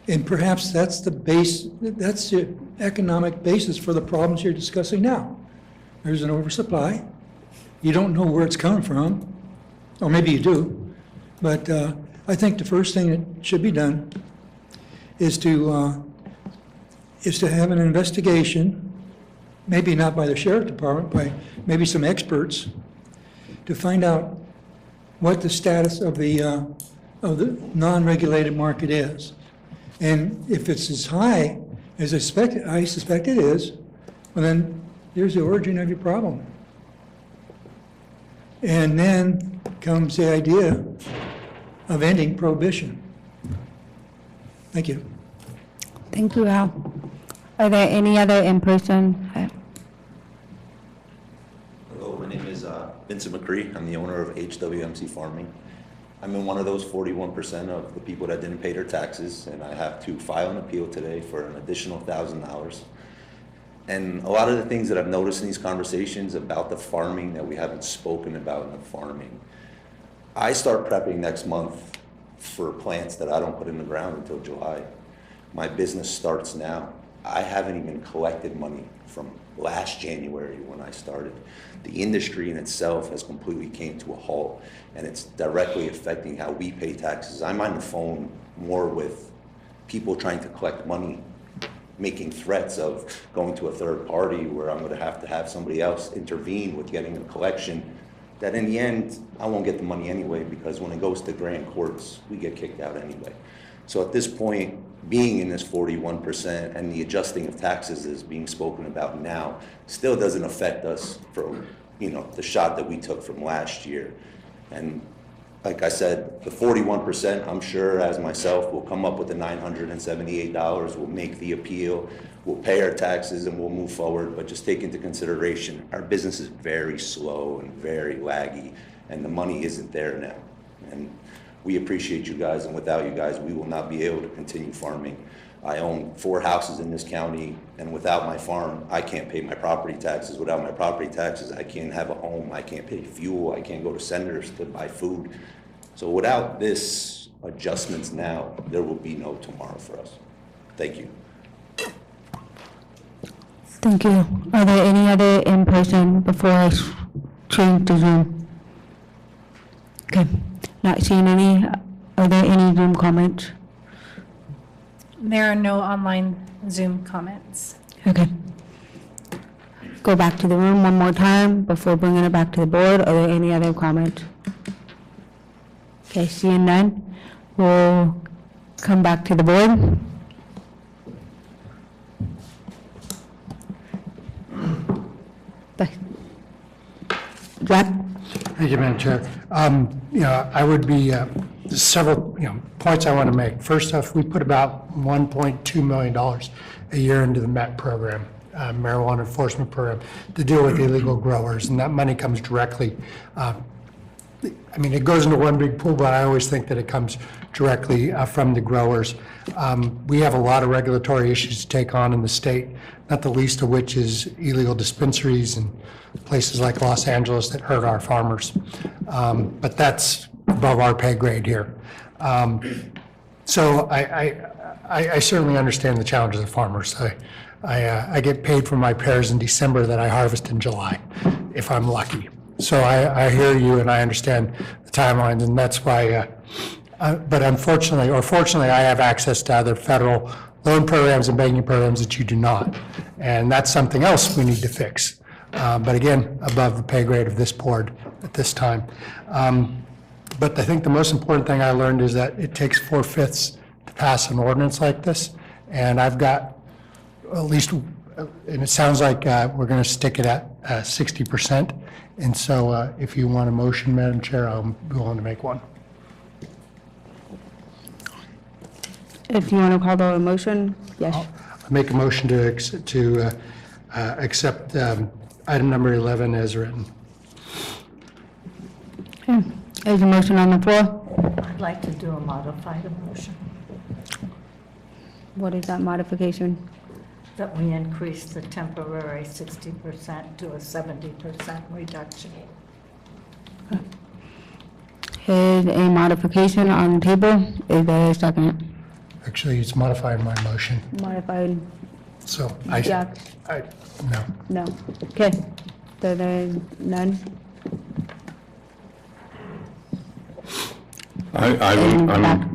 And perhaps that's the economic basis for the problems you're discussing now. There's an oversupply. You don't know where it's coming from, or maybe you do, but I think the first thing that should be done is to have an investigation, maybe not by the sheriff department, by maybe some experts, to find out what the status of the non-regulated market is. And if it's as high as I suspect it is, well then there's the origin of your problem. And then comes the idea of ending prohibition. Thank you. Thank you, Al. Are there any other in-person? Hello, my name is Vincent McCree. I'm the owner of HWMC Farming. I'm in one of those 41% of the people that didn't pay their taxes, and I have to file an appeal today for an additional $1,000. And a lot of the things that I've noticed in these conversations about the farming that we haven't spoken about in the farming. I start prepping next month for plants that I don't put in the ground until July. My business starts now. I haven't even collected money from last January when I started. The industry in itself has completely came to a halt, and it's directly affecting how we pay taxes. I'm on the phone more with people trying to collect money, making threats of going to a third party where I'm going to have somebody else intervene with getting a collection, that in the end, I won't get the money anyway, because when it goes to grand courts, we get kicked out anyway. So at this point, being in this 41% and the adjusting of taxes is being spoken about now still doesn't affect us for, the shot that we took from last year. And like I said, the 41%, I'm sure, as myself, will come up with the $978, we'll make the appeal, we'll pay our taxes, and we'll move forward. But just take into consideration, our business is very slow and very laggy, and the money isn't there now. And we appreciate you guys, and without you guys, we will not be able to continue farming. I own 4 houses in this county, and without my farm, I can't pay my property taxes. Without my property taxes, I can't have a home, I can't pay fuel, I can't go to Senators to buy food. So without this adjustments now, there will be no tomorrow for us. Thank you. Thank you. Are there any other in-person before I change to Zoom? Okay, not seeing any. Are there any Zoom comments? There are no online Zoom comments. Okay. Go back to the room one more time before bringing it back to the board. Are there any other comments? Okay, seeing none, we'll come back to the board. Jack? Thank you, Madam Chair. I would be, several, points I want to make. First off, we put about $1.2 million a year into the MET program, marijuana enforcement program, to deal with illegal growers, and that money comes directly, it goes into one big pool, but I always think that it comes directly from the growers. We have a lot of regulatory issues to take on in the state, not the least of which is illegal dispensaries and places like Los Angeles that hurt our farmers. But that's above our pay grade here. So I certainly understand the challenges of farmers. I get paid for my pears in December that I harvest in July, if I'm lucky. So I hear you and I understand the timelines, and that's why, but unfortunately, or fortunately, I have access to other federal loan programs and banking programs that you do not. And that's something else we need to fix. But again, above the pay grade of this board at this time. But I think the most important thing I learned is that it takes 4/5 to pass an ordinance like this. And I've got at least, and it sounds like we're going to stick it at 60%. And so if you want a motion, Madam Chair, I'm willing to make one. If you want to call the motion, yes. I'll make a motion to accept item number 11 as written. Okay. There's a motion on the floor. I'd like to do a modified motion, What is that modification? that we increase the temporary 60% to a 70% reduction. Here's a modification on the table. Is there a second? Actually, it's modifying my motion. Modified, So Jack? no. No. Okay. So there's none? I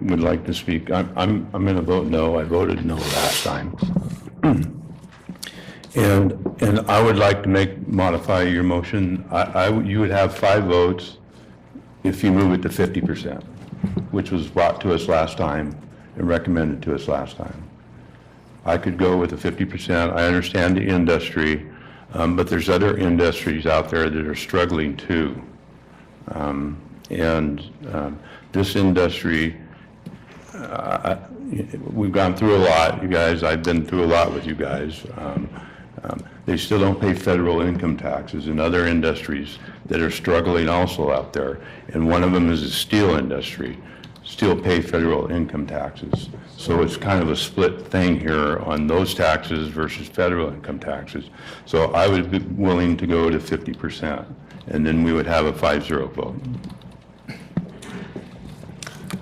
would like to speak. I'm going to vote no. I voted no last time. And I would like to modify your motion. You would have 5 votes if you move it to 50%, which was brought to us last time and recommended to us last time. I could go with the 50%. I understand the industry, but there's other industries out there that are struggling too. This industry, we've gone through a lot, you guys. I've been through a lot with you guys. They still don't pay federal income taxes in other industries that are struggling also out there. And one of them is the steel industry. Still pay federal income taxes. So it's kind of a split thing here on those taxes versus federal income taxes. So I would be willing to go to 50%, and then we would have a 5-0 vote.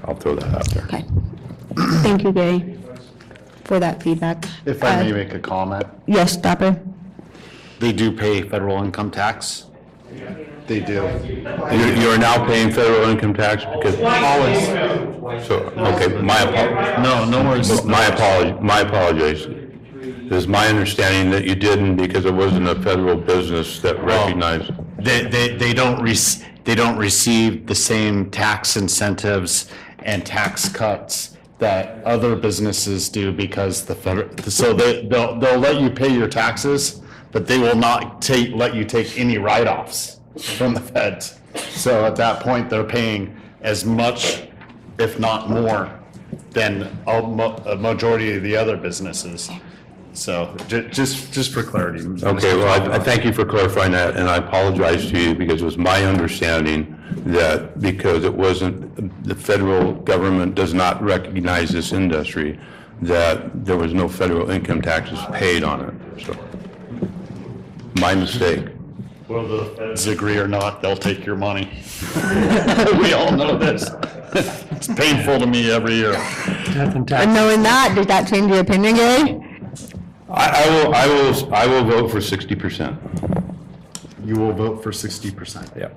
I'll throw that out there. Okay. Thank you, Gary, for that feedback. If I may make a comment, Yes, Stopper? they do pay federal income tax. They do. You are now paying federal income tax because. So, okay, No worries. My apologies. It is my understanding that you didn't because it wasn't a federal business that recognized. They don't receive the same tax incentives and tax cuts that other businesses do because they'll let you pay your taxes, but they will not let you take any write-offs from the feds. So at that point, they're paying as much, if not more, than a majority of the other businesses. So just for clarity. Okay, well, I thank you for clarifying that, and I apologize to you because it was my understanding that because it wasn't, the federal government does not recognize this industry, that there was no federal income taxes paid on it. So, my mistake. Whether the feds agree or not, they'll take your money. We all know this. It's painful to me every year. And knowing that, did that change your opinion, Gary? I will vote for 60%. You will vote for 60%. Yep.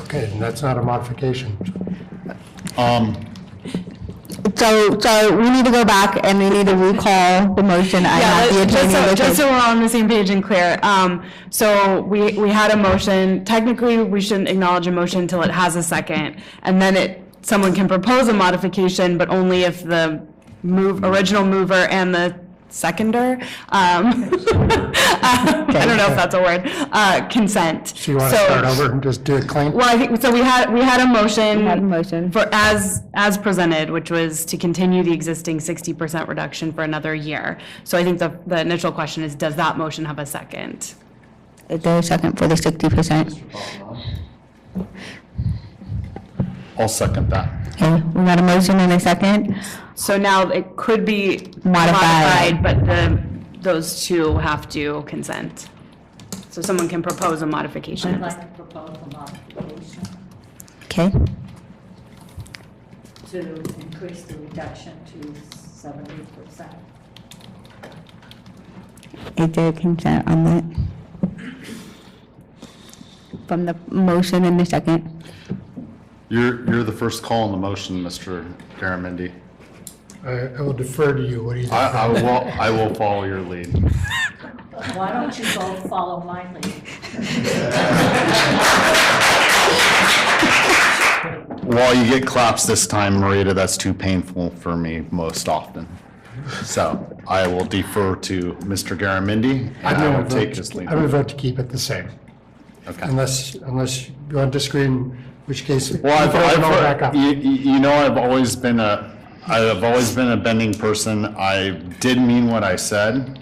Okay, and that's not a modification. So we need to go back and we need to recall the motion. I have the attorney. Just so we're on the same page and clear. So we had a motion. Technically, we shouldn't acknowledge a motion until it has a second. And then someone can propose a modification, but only if the original mover and the seconder, I don't know if that's a word, consent. So you want to start over and just do it clean? Well, I think, so we had a motion. For, as presented, which was to continue the existing 60% reduction for another year. So I think the initial question is, does that motion have a second? Is there a second for the 60%? I'll second that. Okay, we got a motion and a second. So now it could be modified, but those two have to consent. So someone can propose a modification. I'd like to propose a modification Okay. to increase the reduction to 70%. Is there consent on that? From the motion and the second? You're the first call on the motion, Mr. Garamendi. I will defer to you. What do you think? I will follow your lead. Why don't you both follow my lead? While you get claps this time, Marita, that's too painful for me most often. So I will defer to Mr. Garamendi, and I will take his lead. I'm going to vote to keep it the same. Okay. Unless you want to disagree, in which case. Well, back up. you know, I've always been a bending person. I did mean what I said.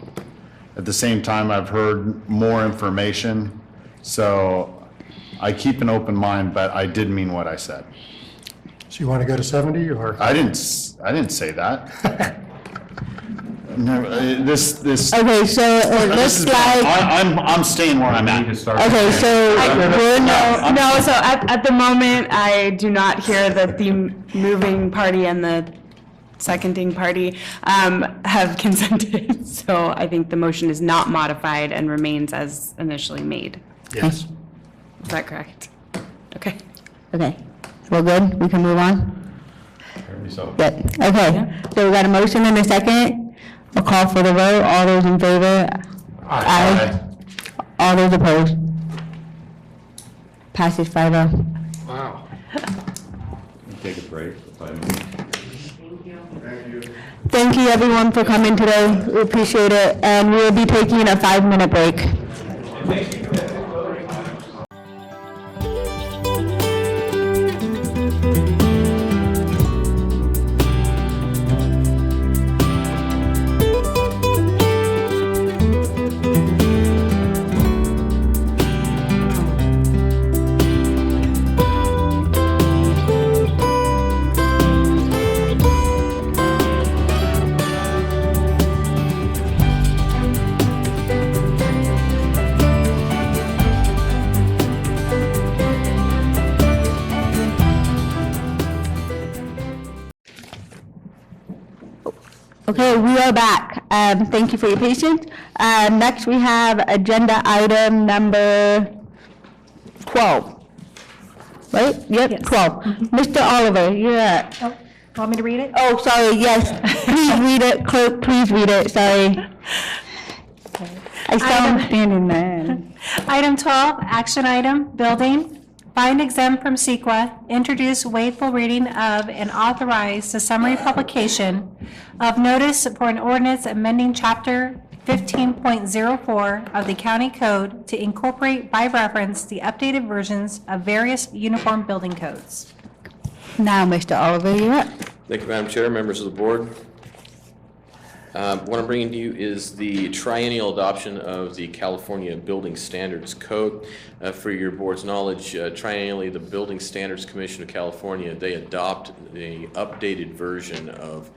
At the same time, I've heard more information, so I keep an open mind, but I did mean what I said. So you want to go to 70 or? I didn't say that. No, this. Okay, so let's slide. I'm staying where I'm at. Okay, so No, so at the moment, I do not hear that the moving party and the seconding party have consented. So I think the motion is not modified and remains as initially made. Yes. Is that correct? Okay. Okay, we're good? We can move on? Good. Okay, so we got a motion and a second. A call for the vote. All those in favor? Aye. All those opposed? Passes 5-0. Wow. Take a break. Thank you, everyone, for coming today. We appreciate it. And we'll be taking a 5-minute break. Okay, we are back. Thank you for your patience. Next, we have agenda item number 12. Right? Yep, 12. Mr. Oliver, you're up. Want me to read it? Oh, sorry, yes. Please read it. Clerk, please read it. Sorry. I saw him standing there. Item 12, action item, building. Find exempt from CEQA, introduce waivable reading of and authorize the summary publication of notice for an ordinance amending chapter 15.04 of the county code to incorporate by reference the updated versions of various uniform building codes. Now, Mr. Oliver, you're up. Thank you, Madam Chair, members of the board. What I'm bringing to you is the triennial adoption of the California Building Standards Code. For your board's knowledge, triennially, the Building Standards Commission of California, they adopt the updated version of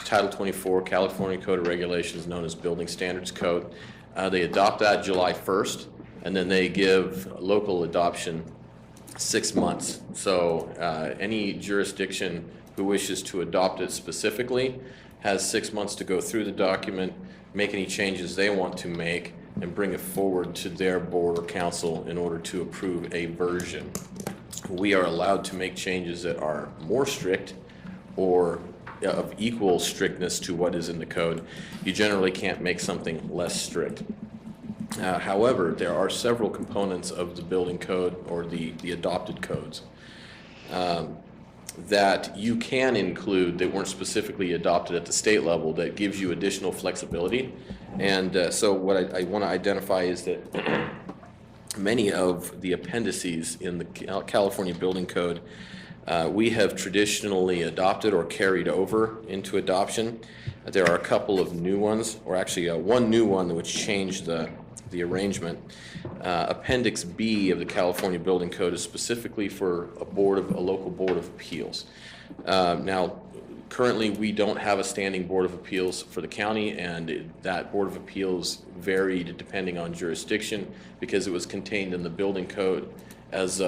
Title 24 California Code of Regulations known as Building Standards Code. They adopt that July 1st, and then they give local adoption 6 months. So any jurisdiction who wishes to adopt it specifically has 6 months to go through the document, make any changes they want to make, and bring it forward to their board or council in order to approve a version. We are allowed to make changes that are more strict or of equal strictness to what is in the code. You generally can't make something less strict. However, there are several components of the building code or the adopted codes that you can include that weren't specifically adopted at the state level that gives you additional flexibility. And so what I want to identify is that many of the appendices in the California Building Code we have traditionally adopted or carried over into adoption. There are a couple of new ones, or actually one new one which changed the arrangement. Appendix B of the California Building Code is specifically for a local board of appeals. Now, currently we don't have a standing board of appeals for the county, and that board of appeals varied depending on jurisdiction because it was contained in the building code as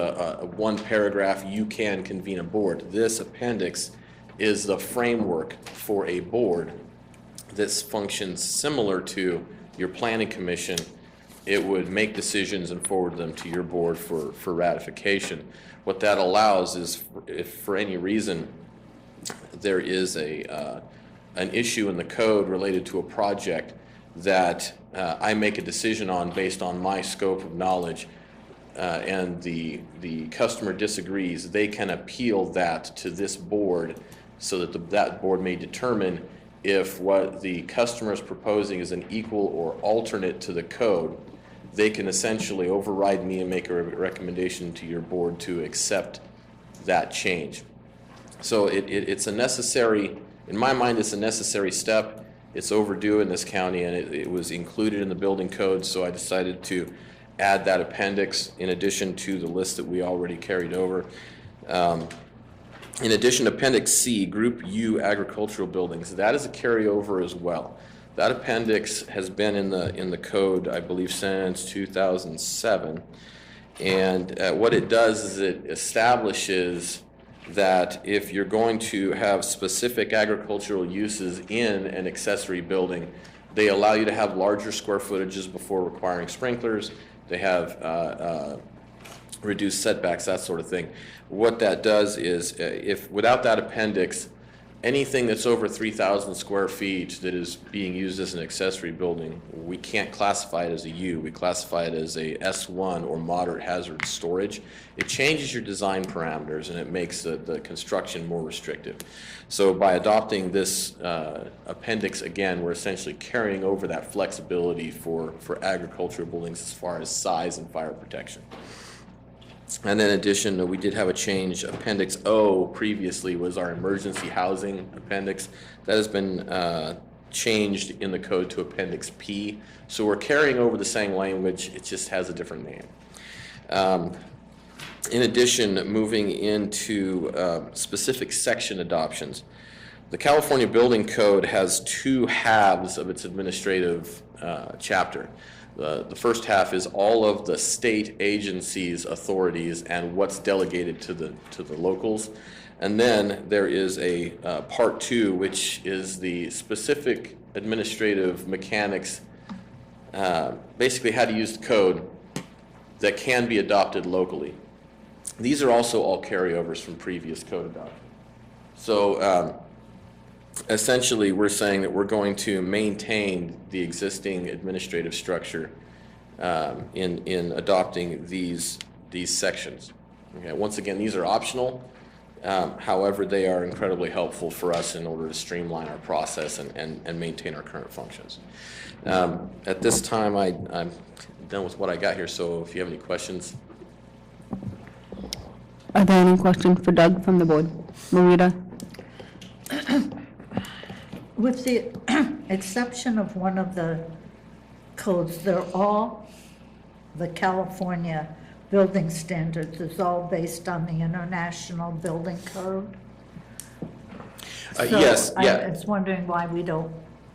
one paragraph, you can convene a board. This appendix is the framework for a board that functions similar to your planning commission. It would make decisions and forward them to your board for ratification. What that allows is, if for any reason there is an issue in the code related to a project that I make a decision on based on my scope of knowledge, and the customer disagrees, they can appeal that to this board so that that board may determine if what the customer is proposing is an equal or alternate to the code. They can essentially override me and make a recommendation to your board to accept that change. So it's a necessary, in my mind, it's a necessary step. It's overdue in this county, and it was included in the building code, so I decided to add that appendix in addition to the list that we already carried over. In addition, Appendix C, Group U agricultural buildings, that is a carryover as well. That appendix has been in the code, I believe, since 2007. And what it does is it establishes that if you're going to have specific agricultural uses in an accessory building, they allow you to have larger square footages before requiring sprinklers. They have reduced setbacks, that sort of thing. What that does is, if without that appendix, anything that's over 3,000 square feet that is being used as an accessory building, we can't classify it as a U. We classify it as a S1 or moderate hazard storage. It changes your design parameters and it makes the construction more restrictive. So by adopting this appendix again, we're essentially carrying over that flexibility for agricultural buildings as far as size and fire protection. And then in addition, we did have a change. Appendix O previously was our emergency housing appendix. That has been changed in the code to Appendix P. So we're carrying over the same language, it just has a different name. In addition, moving into specific section adoptions, the California Building Code has two halves of its administrative chapter. The first half is all of the state agencies, authorities, and what's delegated to the locals. And then there is a part two, which is the specific administrative mechanics, basically how to use the code that can be adopted locally. These are also all carryovers from previous code adoption. So essentially, we're saying that we're going to maintain the existing administrative structure in adopting these sections. Okay. Once again, these are optional. However, they are incredibly helpful for us in order to streamline our process and maintain our current functions. At this time, I'm done with what I got here, so if you have any questions. Are there any questions for Doug from the board? Marita? With the exception of one of the codes, they're all, the California building standards is all based on the International Building Code? Yes, yeah. I was wondering why we don't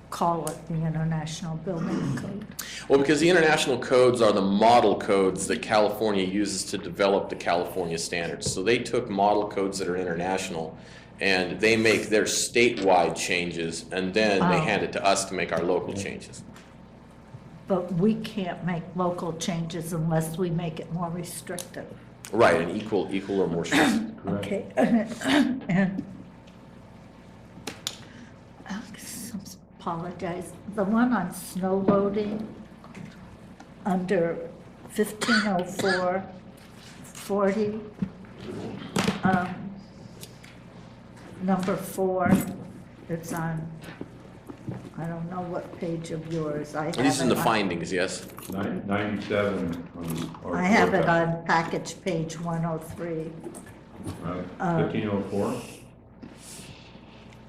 call it the International Building Code. Well, because the international codes are the model codes that California uses to develop the California standards. So they took model codes that are international and they make their statewide changes, and then they hand it to us to make our local changes. But we can't make local changes unless we make it more restrictive. Right, and equal or more strict. Okay. And apologize. The one on snow loading under 1504-40, number 4, it's on, I don't know what page of yours. I have This is in it the on- findings, yes? 97. I have it on package page 103. 1504?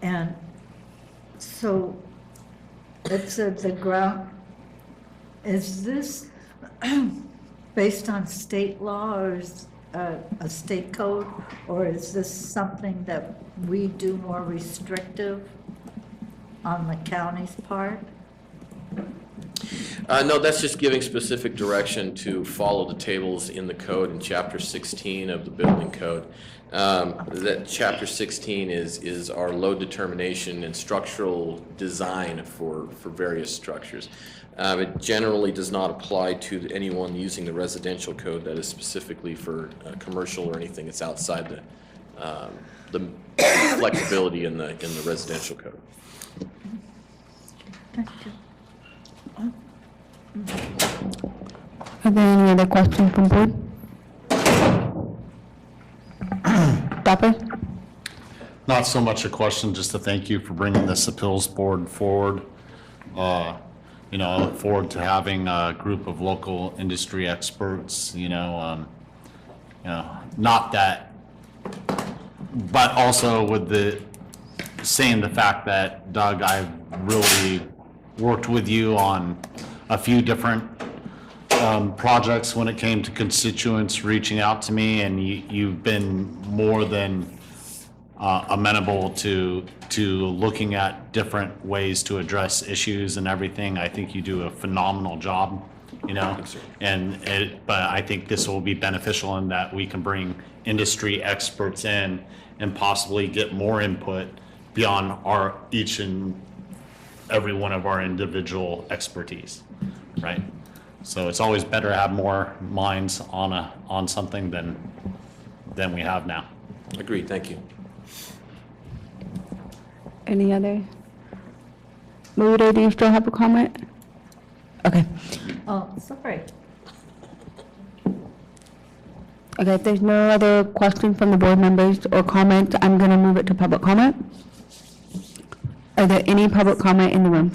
And so it said the ground, is this based on state law or is a state code? Or is this something that we do more restrictive on the county's part? No, that's just giving specific direction to follow the tables in the code in Chapter 16 of the building code. That Chapter 16 is our load determination and structural design for various structures. It generally does not apply to anyone using the residential code. That is specifically for commercial or anything that's outside the flexibility in the residential code. Thank you. Are there any other questions from board? Dapper? Not so much a question, just to thank you for bringing this appeals board forward. I look forward to having a group of local industry experts, not that, but also with the fact that, Doug, I've really worked with you on a few different projects when it came to constituents reaching out to me, and you've been more than amenable to looking at different ways to address issues and everything. I think you do a phenomenal job, but I think this will be beneficial in that we can bring industry experts in and possibly get more input beyond each and every one of our individual expertise, right? So it's always better to have more minds on something than we have now. Agreed, thank you. Any other? Maruto, do you still have a comment? Okay. Oh, sorry. Okay, if there's no other questions from the board members or comments, I'm going to move it to public comment. Are there any public comment in the room?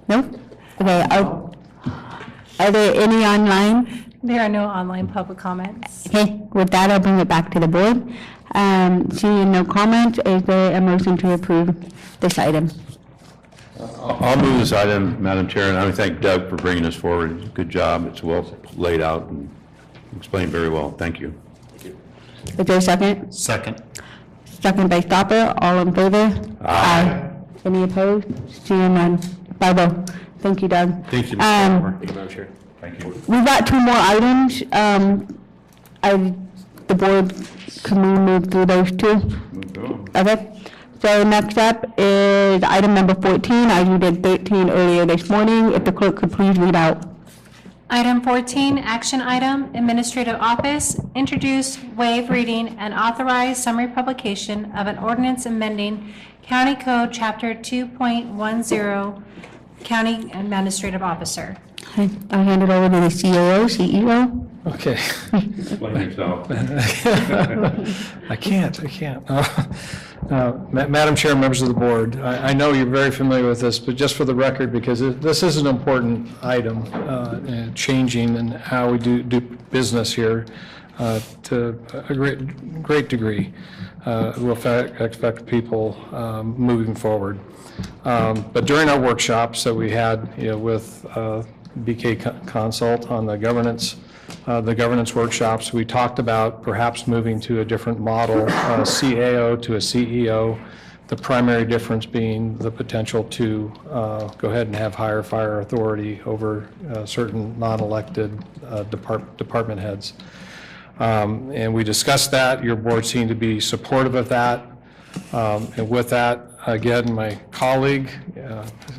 No? Okay, are there any online? There are no online public comments. Okay, with that, I'll bring it back to the board. Seeing no comments, is there a motion to approve this item? I'll move this item, Madam Chair, and I want to thank Doug for bringing this forward. Good job. It's well laid out and explained very well. Thank you. Is there a second? Second. Second by Stopper, all in favor? Aye. Any opposed? Seeing none. 5-0. Thank you, Doug. Thank you, Mr. Thank you, Madam Chair. Thank you. We've got 2 more items. The board, can we move through those 2? Okay. So next up is item number 14, as you did 13 earlier this morning. If the clerk could please read out. Item 14, action item, Administrative Office, introduce, waive reading, and authorize summary publication of an ordinance amending County Code Chapter 2.10, County Administrative Officer. Okay, I'll hand it over to the COO, CEO. Okay. Explain yourself. I can't. Madam Chair, members of the board, I know you're very familiar with this, but just for the record, because this is an important item, changing in how we do business here to a great degree. Will affect people moving forward. But during our workshops that we had, with BK Consult on the governance workshops, we talked about perhaps moving to a different model, CAO to a CEO, The primary difference being the potential to go ahead and have higher fire authority over certain non-elected department heads. And we discussed that. Your board seemed to be supportive of that. And with that, again, my colleague,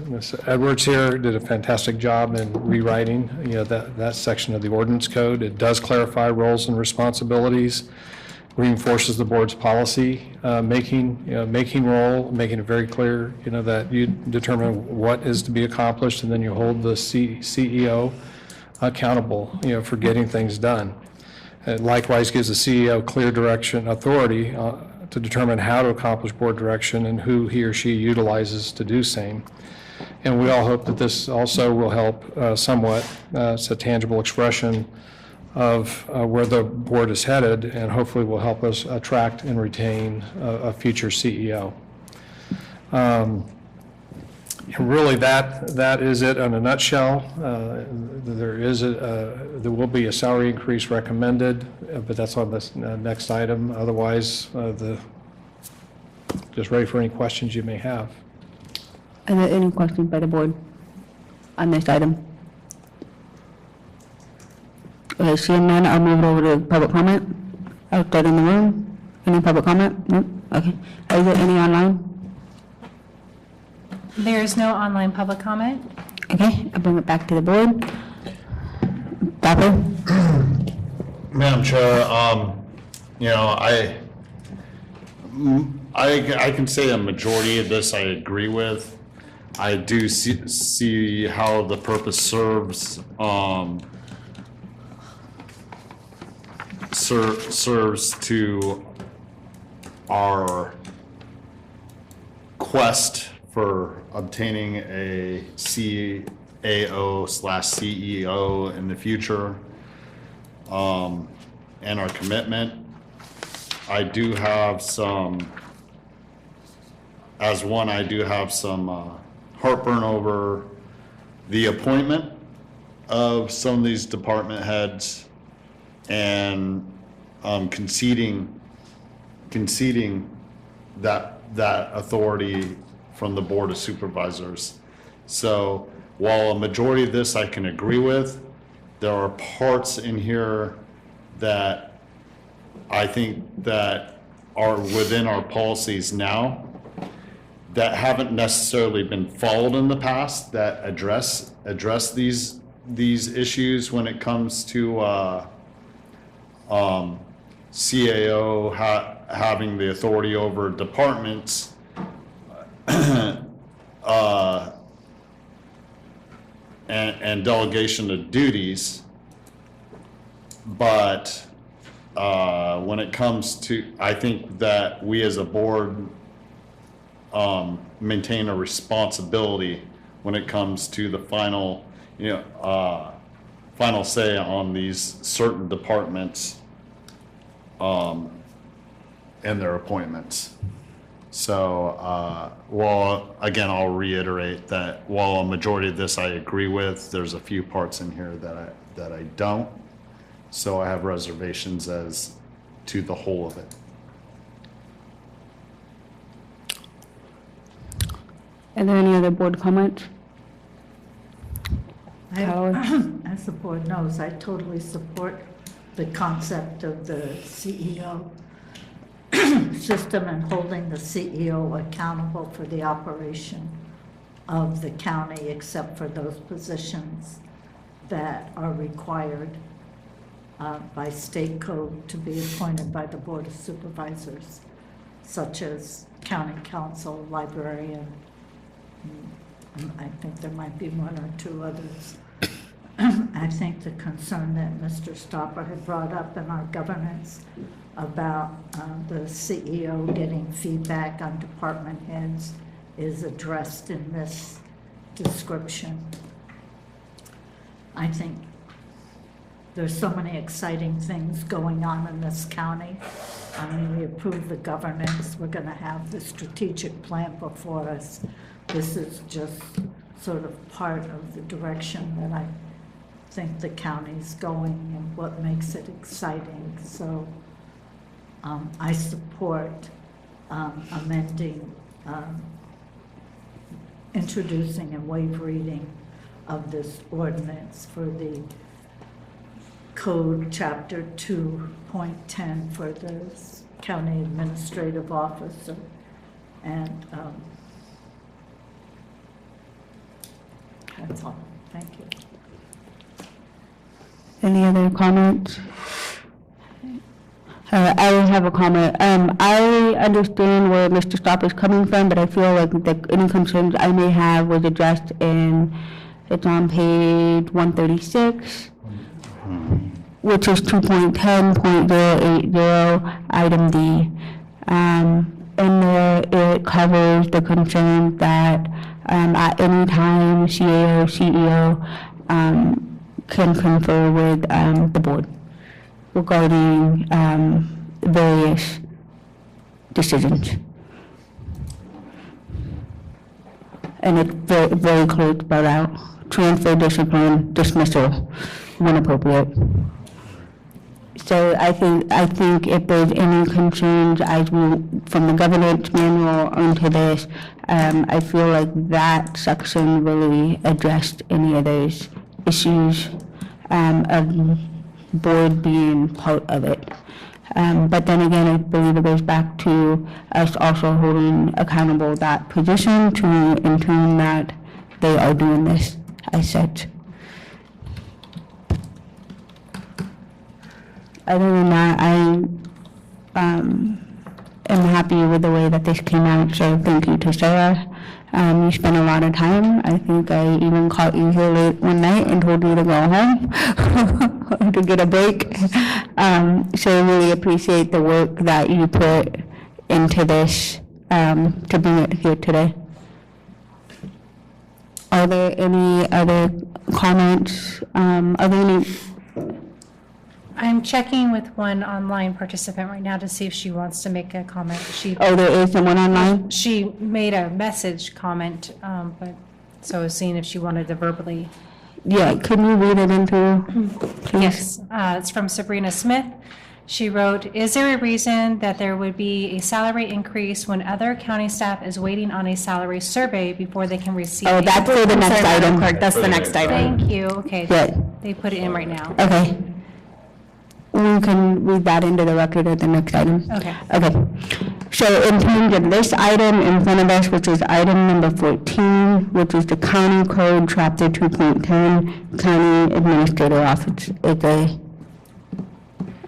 Ms. Edwards here, did a fantastic job in rewriting, that section of the ordinance code. It does clarify roles and responsibilities, reinforces the board's policy making role, making it very clear, that you determine what is to be accomplished, and then you hold the CEO accountable, for getting things done. It likewise gives the CEO clear direction, authority to determine how to accomplish board direction and who he or she utilizes to do same. And we all hope that this also will help somewhat. It's a tangible expression of where the board is headed, and hopefully will help us attract and retain a future CEO. And really, that is it in a nutshell. There will be a salary increase recommended, but that's on this next item. Otherwise, just ready for any questions you may have. Are there any questions by the board on this item? Okay, seeing none, I'll move it over to public comment. Out there in the room. Any public comment? No? Okay. Is there any online? There is no online public comment. Okay, I'll bring it back to the board. Papa? Madam Chair, I can say a majority of this I agree with. I do see how the purpose serves to our quest for obtaining a CAO/CEO in the future, and our commitment. I do have some heartburn over the appointment of some of these department heads and conceding that authority from the Board of Supervisors. So while a majority of this I can agree with, there are parts in here that I think that are within our policies now that haven't necessarily been followed in the past that address these issues when it comes to CAO having the authority over departments and delegation of duties. But when it comes to, I think that we as a board maintain a responsibility when it comes to the final say on these certain departments and their appointments. So while, again, I'll reiterate that while a majority of this I agree with, there's a few parts in here that I don't. So I have reservations as to the whole of it. Are there any other board comments? As the board knows, I totally support the concept of the CEO system and holding the CEO accountable for the operation of the county, except for those positions that are required by state code to be appointed by the Board of Supervisors, such as county council, librarian. I think there might be one or two others. I think the concern that Mr. Stopper had brought up in our governance about the CEO getting feedback on department heads is addressed in this description. I think there's so many exciting things going on in this county. I mean, we approved the governance. We're going to have the strategic plan before us. This is just sort of part of the direction that I think the county's going and what makes it exciting. So I support amending introducing and waive reading of this ordinance for the Code Chapter 2.10 for the County Administrative Officer. And that's all. Thank you. Any other comments? I have a comment. I understand where Mr. Stopp is coming from, but I feel like any concerns I may have was addressed it's on page 136, which is 2.10.080, item D. And there it covers the concern that at any time CAO, CEO can confer with the board regarding various decisions. And it's very, very clear spelled out. Transfer, discipline, dismissal, when appropriate. So I think if there's any concerns from the governance manual onto this, I feel like that section really addressed any of those issues of board being part of it. But then again, I believe it goes back to us also holding accountable that position to ensure that they are doing this as such. Other than that, I am happy with the way that this came out, so thank you to Sarah. You spent a lot of time. I think I even caught you here late one night and told you to go home to get a break. So I really appreciate the work that you put into this to bring it here today. Are there any other comments? Are there any? I'm checking with one online participant right now to see if she wants to make a comment. Oh, there is someone online? She made a message comment, but so I was seeing if she wanted to verbally. Yeah, can you read it into, please? Yes, it's from Sabrina Smith. She wrote, "Is there a reason that there would be a salary increase when other county staff is waiting on a salary survey before they can receive?" Oh, that's for the next item. Clerk, that's the next item. Thank you. Okay, Yeah. they put it in right now. Okay. We can read that into the record at the next item. Okay. Okay. So in terms of this item in front of us, which is item number 14, which is the County Code, Chapter 2.10, County Administrator Office. It's a,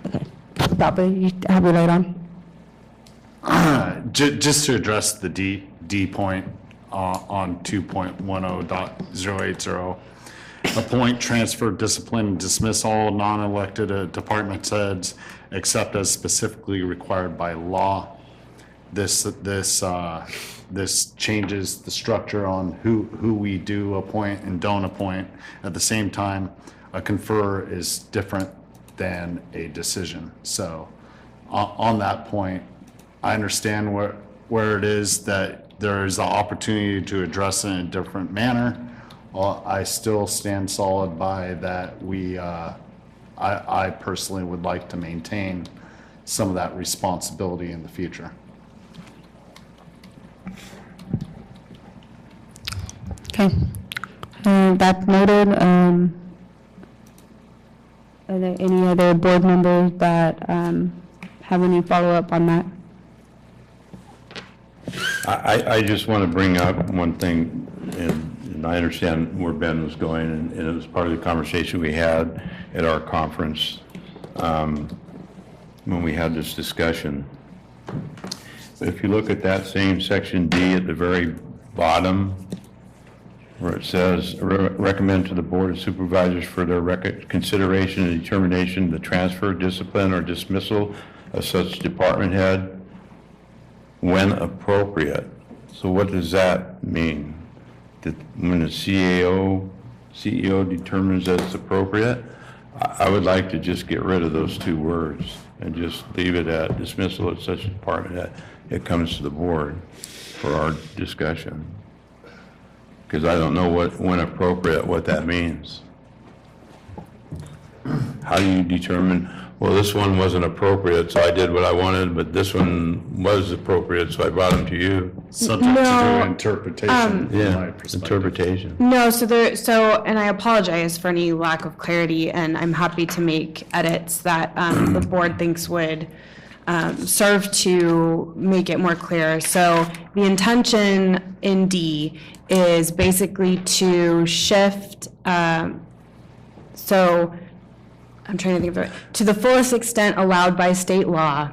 okay. Stop it. You have your light on? Just to address the D point on 2.10.080, appoint, transfer, discipline, and dismiss all non-elected department heads except as specifically required by law. This changes the structure on who we do appoint and don't appoint. At the same time, a confer is different than a decision. So on that point, I understand where it is that there is an opportunity to address it in a different manner. I still stand solid by that I personally would like to maintain some of that responsibility in the future. Okay. That's noted. Are there any other board members that have any follow-up on that? I just want to bring up one thing, and I understand where Ben was going, and it was part of the conversation we had at our conference when we had this discussion. But if you look at that same section D at the very bottom, where it says, recommend to the Board of Supervisors for their consideration and determination the transfer, discipline, or dismissal of such department head when appropriate. So what does that mean? That when the CEO determines that it's appropriate? I would like to just get rid of those two words and just leave it at dismissal of such department head. It comes to the board for our discussion. Because I don't know when appropriate, what that means. How do you determine well, this one wasn't appropriate, so I did what I wanted, but this one was appropriate, so I brought them to you. Subject to No, the interpretation, from my Yeah, perspective. interpretation. No, and I apologize for any lack of clarity, and I'm happy to make edits that the board thinks would serve to make it more clear. So the intention in D is basically to shift, so I'm trying to think of it, to the fullest extent allowed by state law,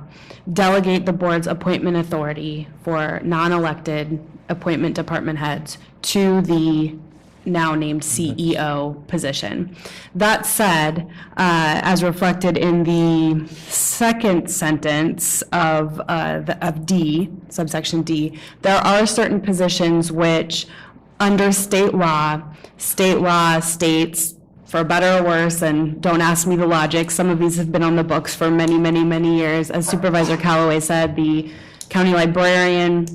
delegate the board's appointment authority for non-elected appointment department heads to the now named CEO position. That said, as reflected in the second sentence of D, subsection D, there are certain positions which, under state law states, for better or worse, and don't ask me the logic, some of these have been on the books for many, many, many years. As Supervisor Callaway said, the county librarian,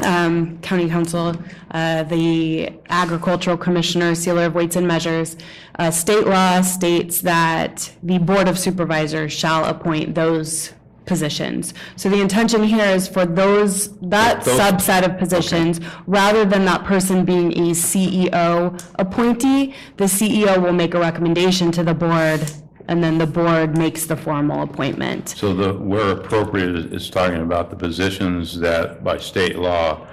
county council, the agricultural commissioner, sealer of weights and measures. State law states that the board of supervisors shall appoint those positions. So the intention here is for those subset of positions, rather than that person being a CEO appointee, the CEO will make a recommendation to the board, and then the board makes the formal appointment. So where appropriate is talking about the positions that by state law,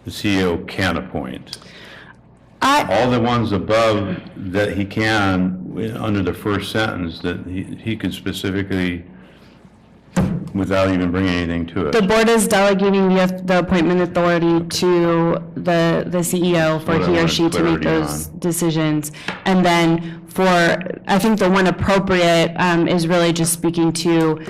the CEO can appoint. All the ones above that he can, under the first sentence, that he can specifically, without even bringing anything to it. The board is delegating the appointment authority to the CEO for he or she to make those decisions. And then I think the one appropriate is really just speaking to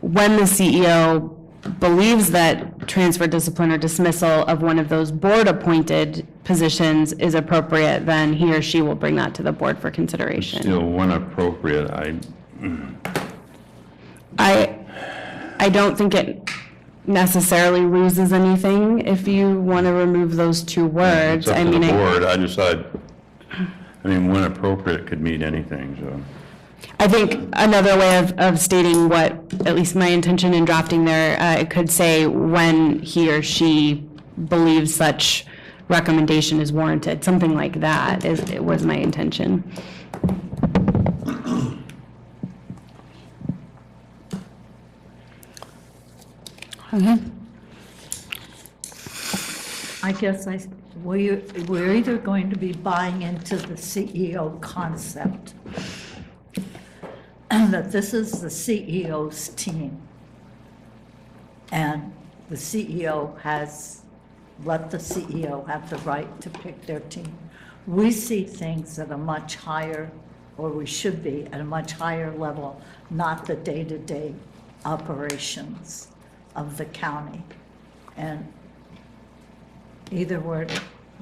when the CEO believes that transfer, discipline, or dismissal of one of those board-appointed positions is appropriate, then he or she will bring that to the board for consideration. Still, when appropriate, I don't think it necessarily loses anything if you want to remove those two words. It's up to the board. When appropriate could mean anything, so. I think another way of stating what, at least my intention in drafting there, it could say when he or she believes such recommendation is warranted, something like that was my intention. I guess we're either going to be buying into the CEO concept, that this is the CEO's team, and the CEO let the CEO have the right to pick their team. We see things at a much higher, or we should be at a much higher level, not the day-to-day operations of the county. And either we're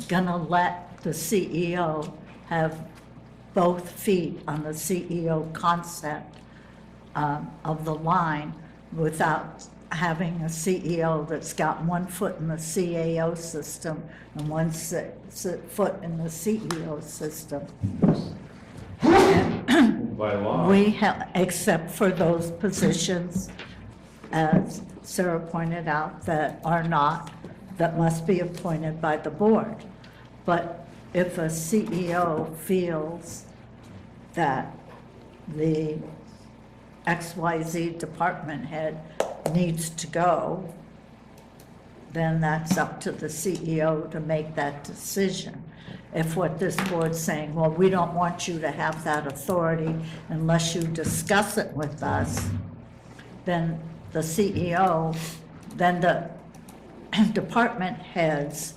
gonna let the CEO have both feet on the CEO concept of the line without having a CEO that's got one foot in the CAO system and one foot in the CEO system. By law. We have, except for those positions, as Sarah pointed out, that must be appointed by the board. But if a CEO feels that the XYZ department head needs to go, then that's up to the CEO to make that decision. If what this board's saying, well, we don't want you to have that authority unless you discuss it with us, then the CEO, then the department heads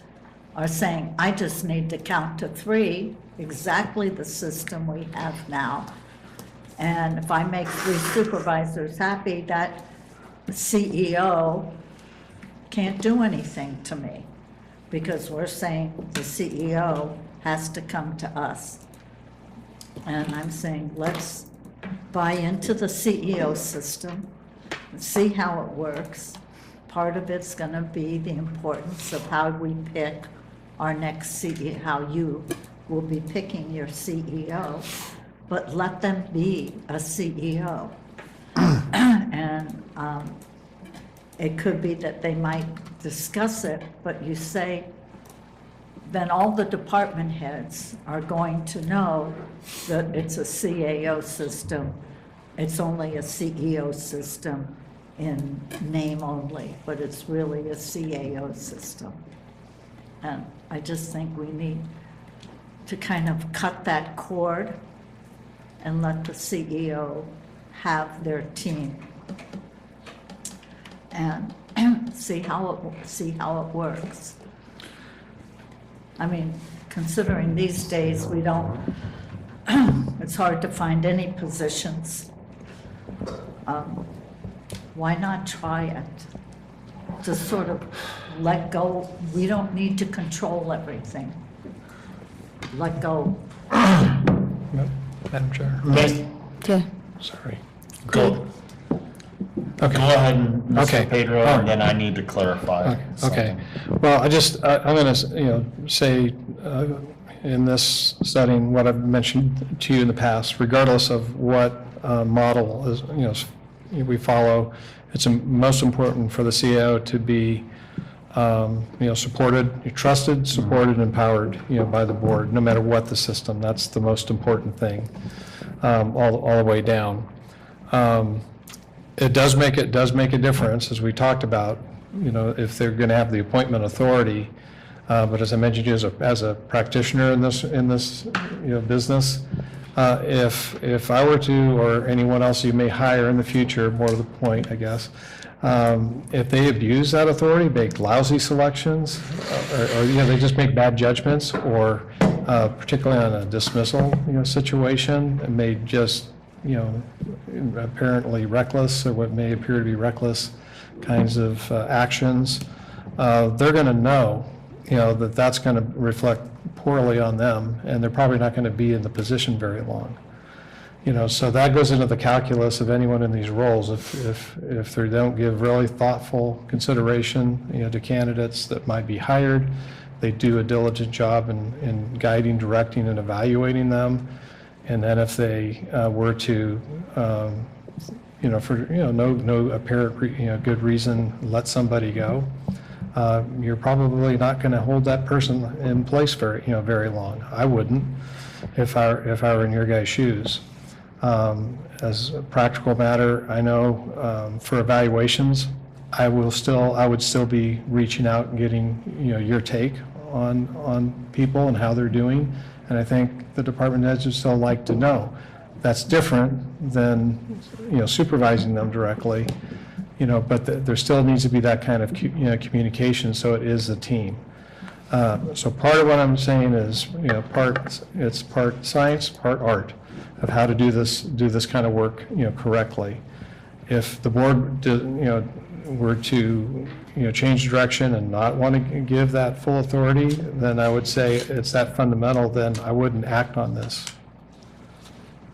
are saying, I just need to count to 3, exactly the system we have now. And if I make 3 supervisors happy, that CEO can't do anything to me, because we're saying the CEO has to come to us. And I'm saying, let's buy into the CEO system, see how it works. Part of it's gonna be the importance of how we pick our next CEO, how you will be picking your CEO. but let them be a CEO. And it could be that they might discuss it, but you say, then all the department heads are going to know that it's a CAO system. It's only a CEO system in name only, but it's really a CAO system. And I just think we need to kind of cut that cord and let the CEO have their team and see how it works. I mean, considering these days we don't, it's hard to find any positions. Why not try it? Just sort of let go. We don't need to control everything. Let go. Madam Chair. Okay. Sorry. Go. Okay. Go ahead, Mr. Okay. Pedro, and then I need to clarify. Okay. Well, I'm going to, say in this setting what I've mentioned to you in the past, regardless of what model is, we follow, it's most important for the CEO to be, supported, trusted, supported, empowered, by the board, no matter what the system. That's the most important thing, all the way down. It does make a difference, as we talked about, if they're going to have the appointment authority. But as I mentioned to you, as a practitioner in this business, if I were to, or anyone else you may hire in the future, more to the point, I guess, if they abuse that authority, make lousy selections, or they just make bad judgments, or particularly on a dismissal situation, and may just apparently reckless, or what may appear to be reckless kinds of actions, they're going to know, that that's going to reflect poorly on them, and they're probably not going to be in the position very long. So that goes into the calculus of anyone in these roles. If they don't give really thoughtful consideration, to candidates that might be hired, they do a diligent job in guiding, directing, and evaluating them. And then if they were to, for no apparent good reason, let somebody go, you're probably not going to hold that person in place very long. I wouldn't, if I were in your guys' shoes. As a practical matter, I know for evaluations, I would still be reaching out and getting your take on people and how they're doing. And I think the department heads would still like to know. That's different than, supervising them directly, but there still needs to be that kind of, communication, so it is a team. So part of what I'm saying is, it's part science, part art of how to do this kind of work, correctly. If the board, were to, change direction and not want to give that full authority, then I would say it's that fundamental, then I wouldn't act on this.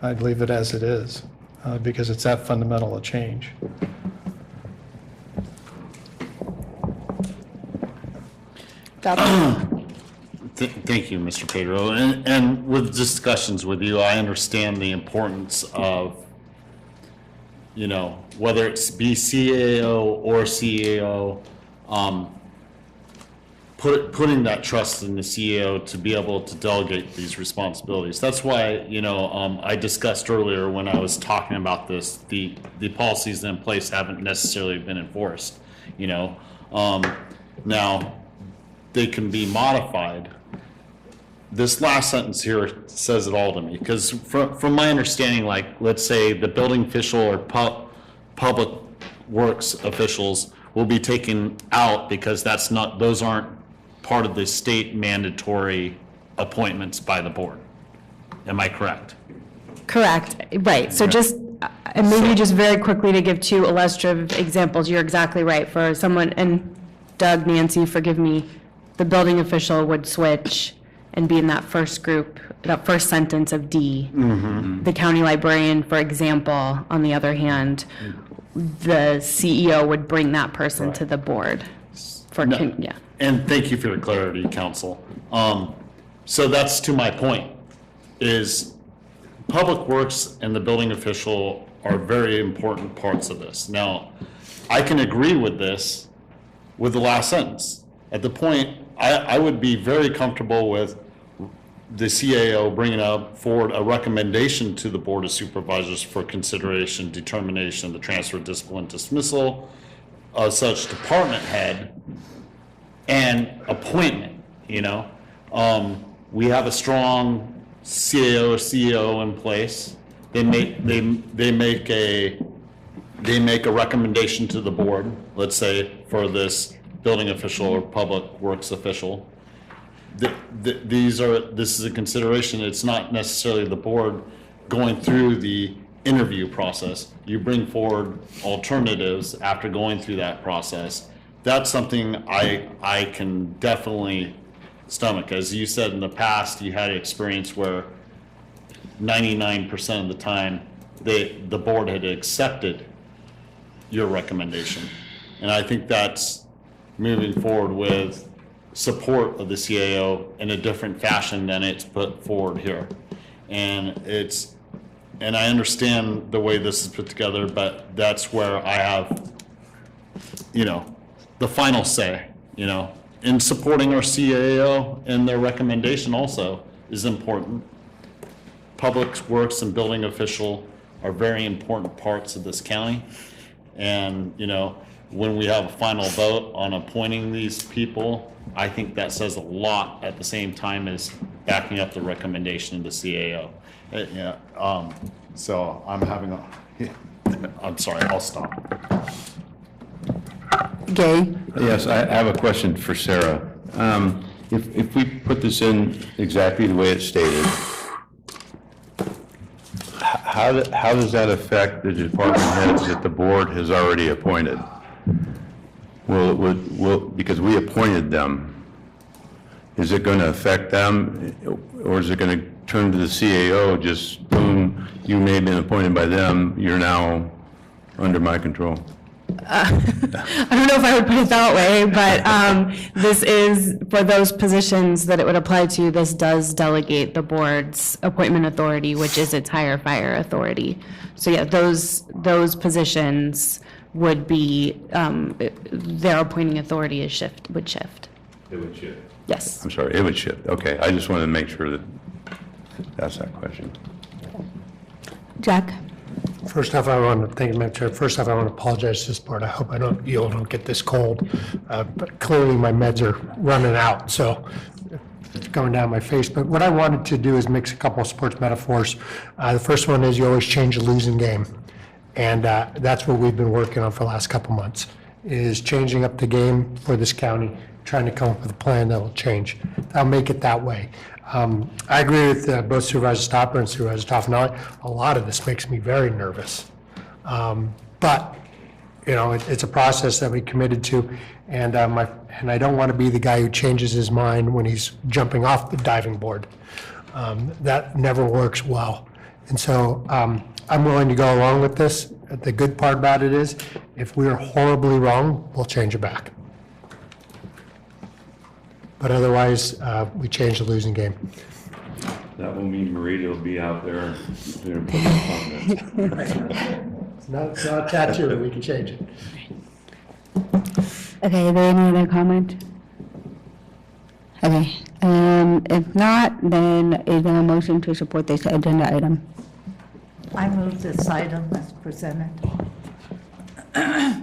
I'd leave it as it is, because it's that fundamental a change. Thank you, Mr. Pedro. And with discussions with you, I understand the importance of, whether it's BCAO or CAO, putting that trust in the CEO to be able to delegate these responsibilities. That's why, I discussed earlier when I was talking about this, the policies in place haven't necessarily been enforced, Now, they can be modified. This last sentence here says it all to me, because from my understanding, like, let's say the building official or public works officials will be taken out because those aren't part of the state mandatory appointments by the board. Am I correct? Correct, right. So just, and maybe just very quickly to give two illustrative examples, you're exactly right. For someone, and Doug, Nancy, forgive me, the building official would switch and be in that first group, that first sentence of D. Mm-hmm. The county librarian, for example, on the other hand, the CEO would bring that person to the board for, yeah. And thank you for the clarity, counsel. So that's to my point, is Public Works and the building official are very important parts of this. Now, I can agree with this with the last sentence. At the point, I would be very comfortable with the CAO bringing forward a recommendation to the Board of Supervisors for consideration, determination, the transfer, discipline, dismissal of such department head and appointment, you know. We have a strong CAO or CEO in place. They make a recommendation to the board, let's say for this building official or public works official. This is a consideration. It's not necessarily the board going through the interview process. You bring forward alternatives after going through that process. That's something I can definitely stomach. As you said in the past, you had experience where 99% of the time the board had accepted your recommendation. And I think that's moving forward with support of the CAO in a different fashion than it's put forward here. And I understand the way this is put together, but that's where I have, you know, the final say, you know, in supporting our CAO, and their recommendation also is important. Public Works and building official are very important parts of this county. And, you know, when we have a final vote on appointing these people, I think that says a lot at the same time as backing up the recommendation of the CAO. So I'm sorry, I'll stop. Gay? Yes, I have a question for Sarah. If we put this in exactly the way it's stated, how does that affect the department heads that the board has already appointed? Because we appointed them, is it going to affect them, or is it going to turn to the CAO, just boom, you may have been appointed by them, you're now under my control? I don't know if I would put it that way, but this is, for those positions that it would apply to, this does delegate the board's appointment authority, which is its hire fire authority. So yeah, those positions would be, their appointing authority would shift. It would shift? Yes. I'm sorry, it would shift. Okay, I just wanted to make sure that that's that question. Jack? First off, I want to thank you, Madam Chair. First off, I want to apologize to this board. I hope you all don't get this cold. But clearly my meds are running out, so it's going down my face. But what I wanted to do is mix a couple of sports metaphors. The first one is you always change a losing game. And that's what we've been working on for the last couple months, is changing up the game for this county, trying to come up with a plan that will change. I'll make it that way. I agree with both Supervisor Stopper and Supervisor Toffenali. A lot of this makes me very nervous. But, you know, it's a process that we committed to, and I don't want to be the guy who changes his mind when he's jumping off the diving board. That never works well. And so I'm willing to go along with this. The good part about it is, if we're horribly wrong, we'll change it back. But otherwise, we change the losing game. That will mean Marita will be out there doing public comment. It's not a tattoo, we can change it. Okay, are there any other comment? Okay, if not, then is there a motion to support this agenda item? I move this item as presented. Okay,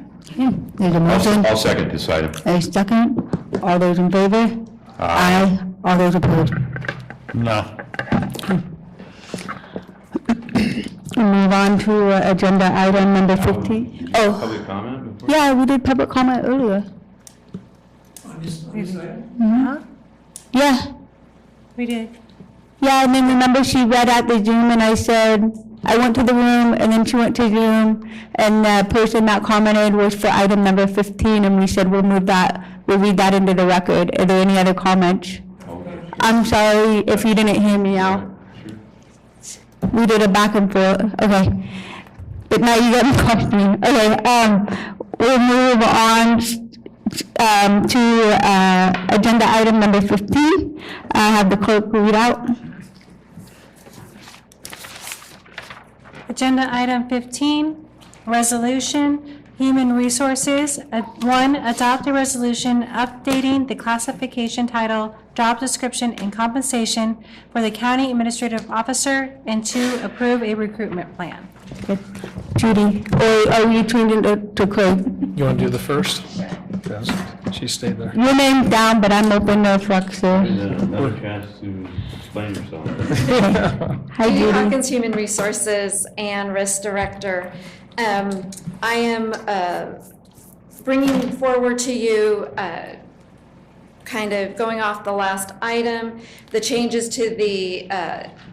there's a motion. I'll second this item. A second. All those in favor? Aye. All those opposed? No. Move on to agenda item number 15. Oh, Public comment? yeah, we did public comment earlier. Yeah. We did. Yeah, and then remember she read out the Zoom and I said, I went to the room and then she went to Zoom and the person that commented was for item number 15 and we said we'll read that into the record. Are there any other comments? I'm sorry if you didn't hear me out. We did a back and forth, okay. But now you got me questioning. Okay, we'll move on to agenda item number 15. I have the clerk read out. Agenda item 15, resolution, human resources. One, adopt a resolution updating the classification title, job description, and compensation for the county administrative officer. And two, approve a recruitment plan. Judy, or are you changing to Craig? You want to do the first? Yes, she stayed there. Your name's down, but I'm open to flux there. Another chance to explain yourself. Hi, Judy Judy. Hawkins, Human Resources and Risk Director. I am bringing forward to you, kind of going off the last item, the changes to the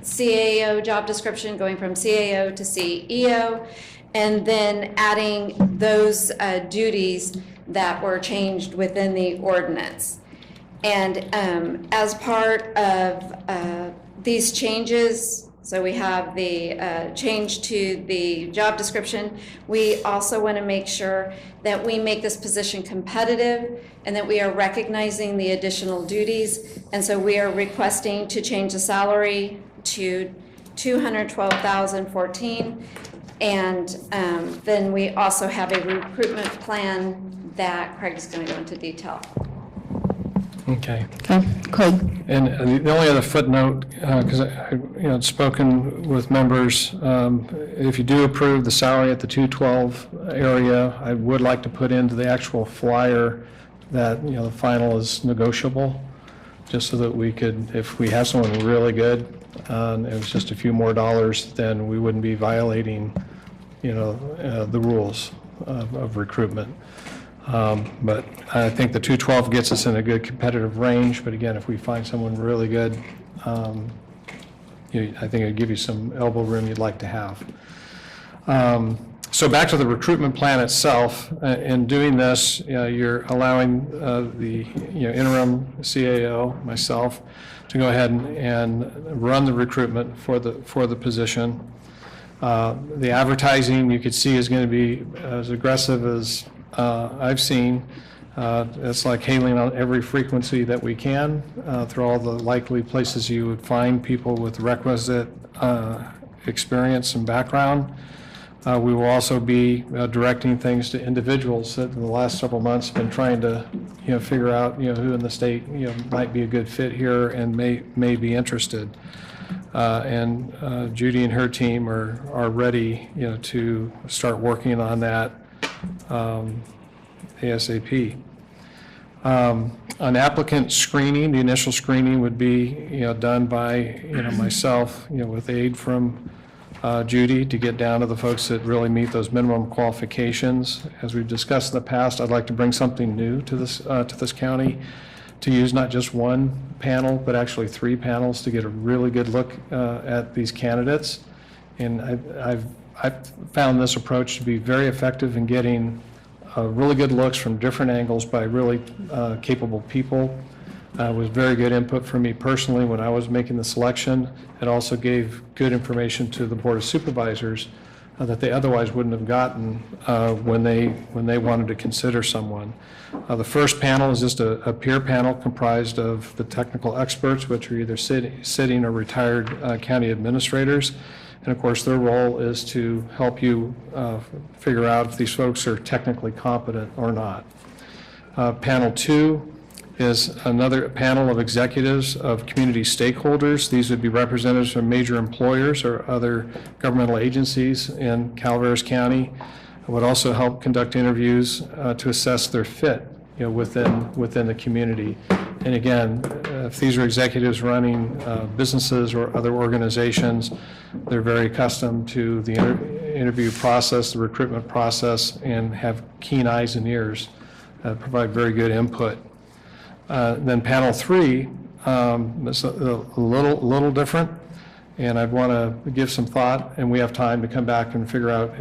CAO job description, going from CAO to CEO, and then adding those duties that were changed within the ordinance. And as part of these changes, so we have the change to the job description. We also want to make sure that we make this position competitive and that we are recognizing the additional duties. And so we are requesting to change the salary to $212,014. And then we also have a recruitment plan that Craig is going to go into detail. Okay. Okay, Craig. And the only other footnote, because I'd spoken with members, if you do approve the salary at the 212 area, I would like to put into the actual flyer that, the final is negotiable, just so that we could, if we have someone really good, and it was just a few more dollars, then we wouldn't be violating, the rules of recruitment. But I think the 212 gets us in a good competitive range, but again, if we find someone really good, I think it'd give you some elbow room you'd like to have. So back to the recruitment plan itself. In doing this, you're allowing the interim CAO, myself, to go ahead and run the recruitment for the position. The advertising, you could see, is going to be as aggressive as I've seen. It's like hailing on every frequency that we can through all the likely places you would find people with requisite experience and background. We will also be directing things to individuals that in the last several months have been trying to figure out who in the state might be a good fit here and may be interested. And Judy and her team are ready to start working on that ASAP. On applicant screening, the initial screening would be done by myself with aid from Judy to get down to the folks that really meet those minimum qualifications. As we've discussed in the past, I'd like to bring something new to this county, to use not just one panel but actually 3 panels to get a really good look at these candidates. And I've found this approach to be very effective in getting really good looks from different angles by really capable people. It was very good input for me personally when I was making the selection. It also gave good information to the Board of Supervisors that they otherwise wouldn't have gotten when they wanted to consider someone. The first panel is just a peer panel comprised of the technical experts, which are either sitting or retired county administrators. And of course, their role is to help you figure out if these folks are technically competent or not. Panel 2 is another panel of executives of community stakeholders. These would be representatives from major employers or other governmental agencies in Calaveras County. It would also help conduct interviews to assess their fit within the community. And again, if these are executives running businesses or other organizations, they're very accustomed to the interview process, the recruitment process, and have keen eyes and ears, provide very good input. Then panel 3 is a little different, and I'd want to give some thought, and we have time to come back and figure out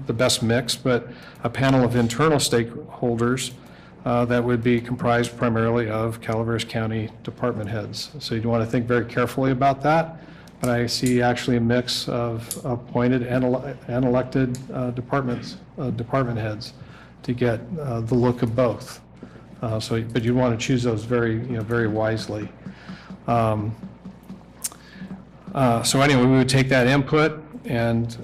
the best mix, but a panel of internal stakeholders that would be comprised primarily of Calaveras County department heads. So you'd want to think very carefully about that, but I see actually a mix of appointed and elected department heads to get the look of both. But you want to choose those very wisely. So anyway, we would take that input, and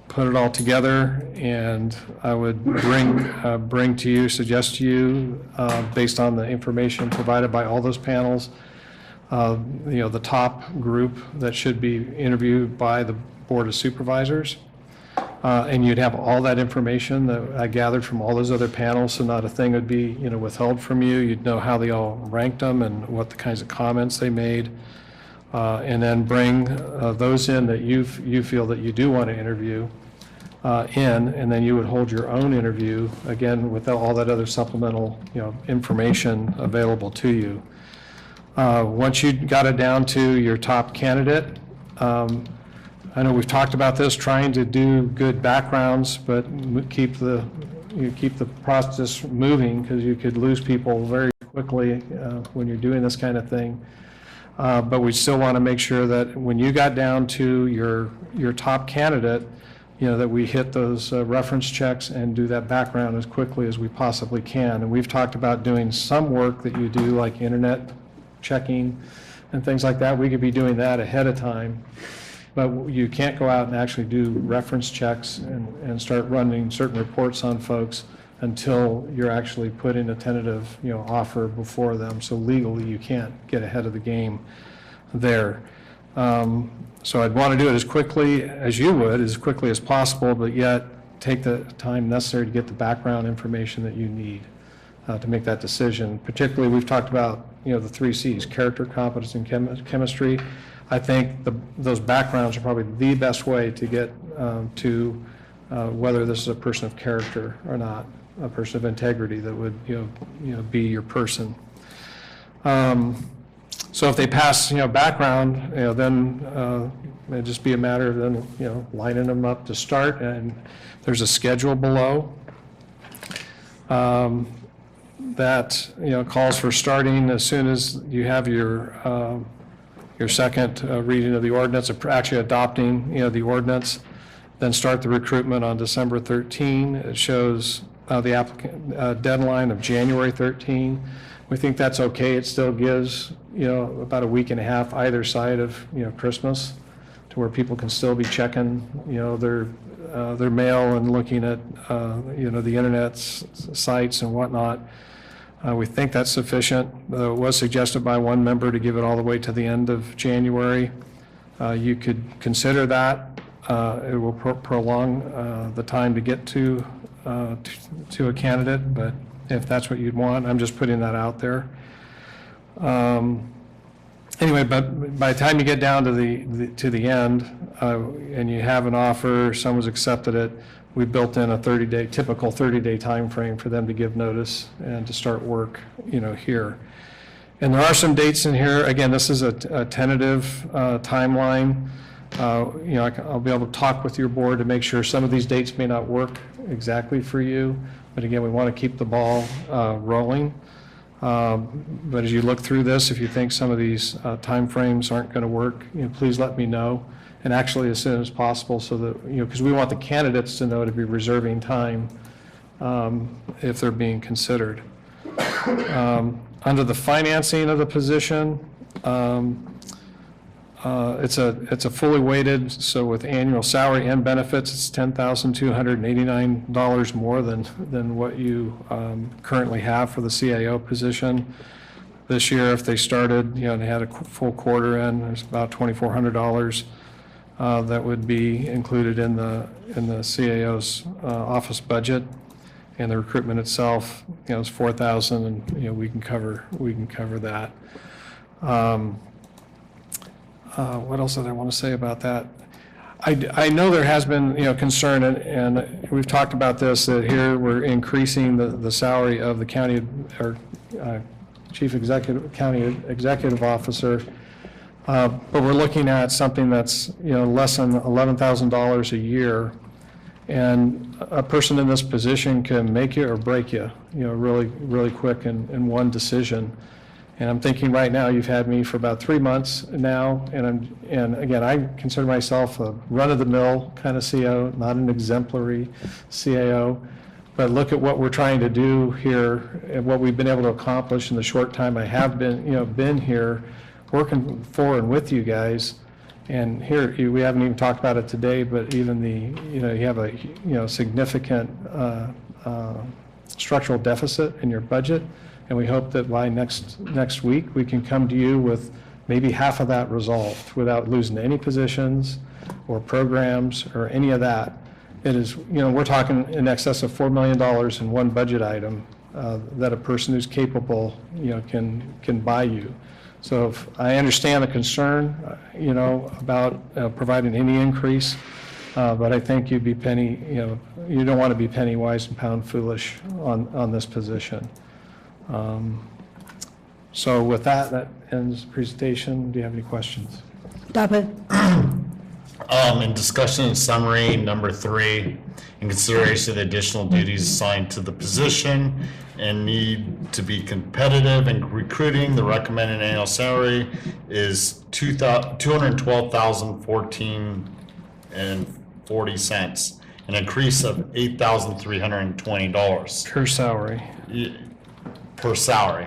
put it all together, and I would bring to you, suggest to you, based on the information provided by all those panels, the top group that should be interviewed by the Board of Supervisors. And you'd have all that information that I gathered from all those other panels, so not a thing would be, withheld from you. You'd know how they all ranked them and what the kinds of comments they made. And then bring those in that you feel that you do want to interview and then you would hold your own interview, again, with all that other supplemental, information available to you. Once you got it down to your top candidate, I know we've talked about this, trying to do good backgrounds, but keep the process moving, because you could lose people very quickly when you're doing this kind of thing. But we still want to make sure that when you got down to your top candidate, that we hit those reference checks and do that background as quickly as we possibly can. And we've talked about doing some work that you do, like internet checking and things like that. We could be doing that ahead of time. But you can't go out and actually do reference checks and start running certain reports on folks until you're actually putting a tentative, offer before them. So legally, you can't get ahead of the game there. So I'd want to do it as quickly as you would, as quickly as possible, but yet take the time necessary to get the background information that you need to make that decision. Particularly, we've talked about, the 3 C's, character, competence, and chemistry. I think those backgrounds are probably the best way to get to whether this is a person of character or not, a person of integrity that would be your person. So if they pass background, then it'd just be a matter of then lining them up to start, and there's a schedule below that calls for starting as soon as you have your second reading of the ordinance, actually adopting, the ordinance, then start the recruitment on December 13. It shows the applicant deadline of January 13. We think that's okay. It still gives, about a week and a half either side of, Christmas, to where people can still be checking, their mail and looking at, the internet sites and whatnot. We think that's sufficient. It was suggested by one member to give it all the way to the end of January. You could consider that. It will prolong the time to get to a candidate, but if that's what you'd want, I'm just putting that out there. Anyway, but by the time you get down to the end and you have an offer, someone's accepted it, we built in a typical 30-day time frame for them to give notice and to start work, here. And there are some dates in here. Again, this is a tentative timeline. I'll be able to talk with your board to make sure some of these dates may not work exactly for you. But again, we want to keep the ball rolling. But as you look through this, if you think some of these timeframes aren't going to work, please let me know. And actually as soon as possible, so that, because we want the candidates to know to be reserving time if they're being considered. Under the financing of the position, it's a fully weighted, so with annual salary and benefits, it's $10,289 more than what you currently have for the CAO position. This year, if they started, and they had a full quarter in, there's about $2,400 that would be included in the CAO's office budget, and the recruitment itself, is $4,000, and we can cover that. What else did I want to say about that? I know there has been, concern, and we've talked about this, that here we're increasing the salary of the county or chief county executive officer, but we're looking at something that's, less than $11,000 a year, and a person in this position can make you or break you, really, really quick in one decision. And I'm thinking right now, you've had me for about 3 months now, and again, I consider myself a run-of-the-mill kind of CAO, not an exemplary CAO. But look at what we're trying to do here and what we've been able to accomplish in the short time I have been here, working for and with you guys. And here, we haven't even talked about it today, but even you have a, significant structural deficit in your budget, and we hope that by next week, we can come to you with maybe half of that resolved without losing any positions or programs or any of that. It is, we're talking in excess of $4 million in one budget item that a person who's capable, can buy you. So if I understand the concern, about providing any increase, but I think you'd be you don't want to be penny wise and pound foolish on this position. So with that ends the presentation. Do you have any questions? In discussion and summary, number 3, in consideration of the additional duties assigned to the position and need to be competitive in recruiting, the recommended annual salary is $212,014.40, an increase of $8,320 Per salary. per salary.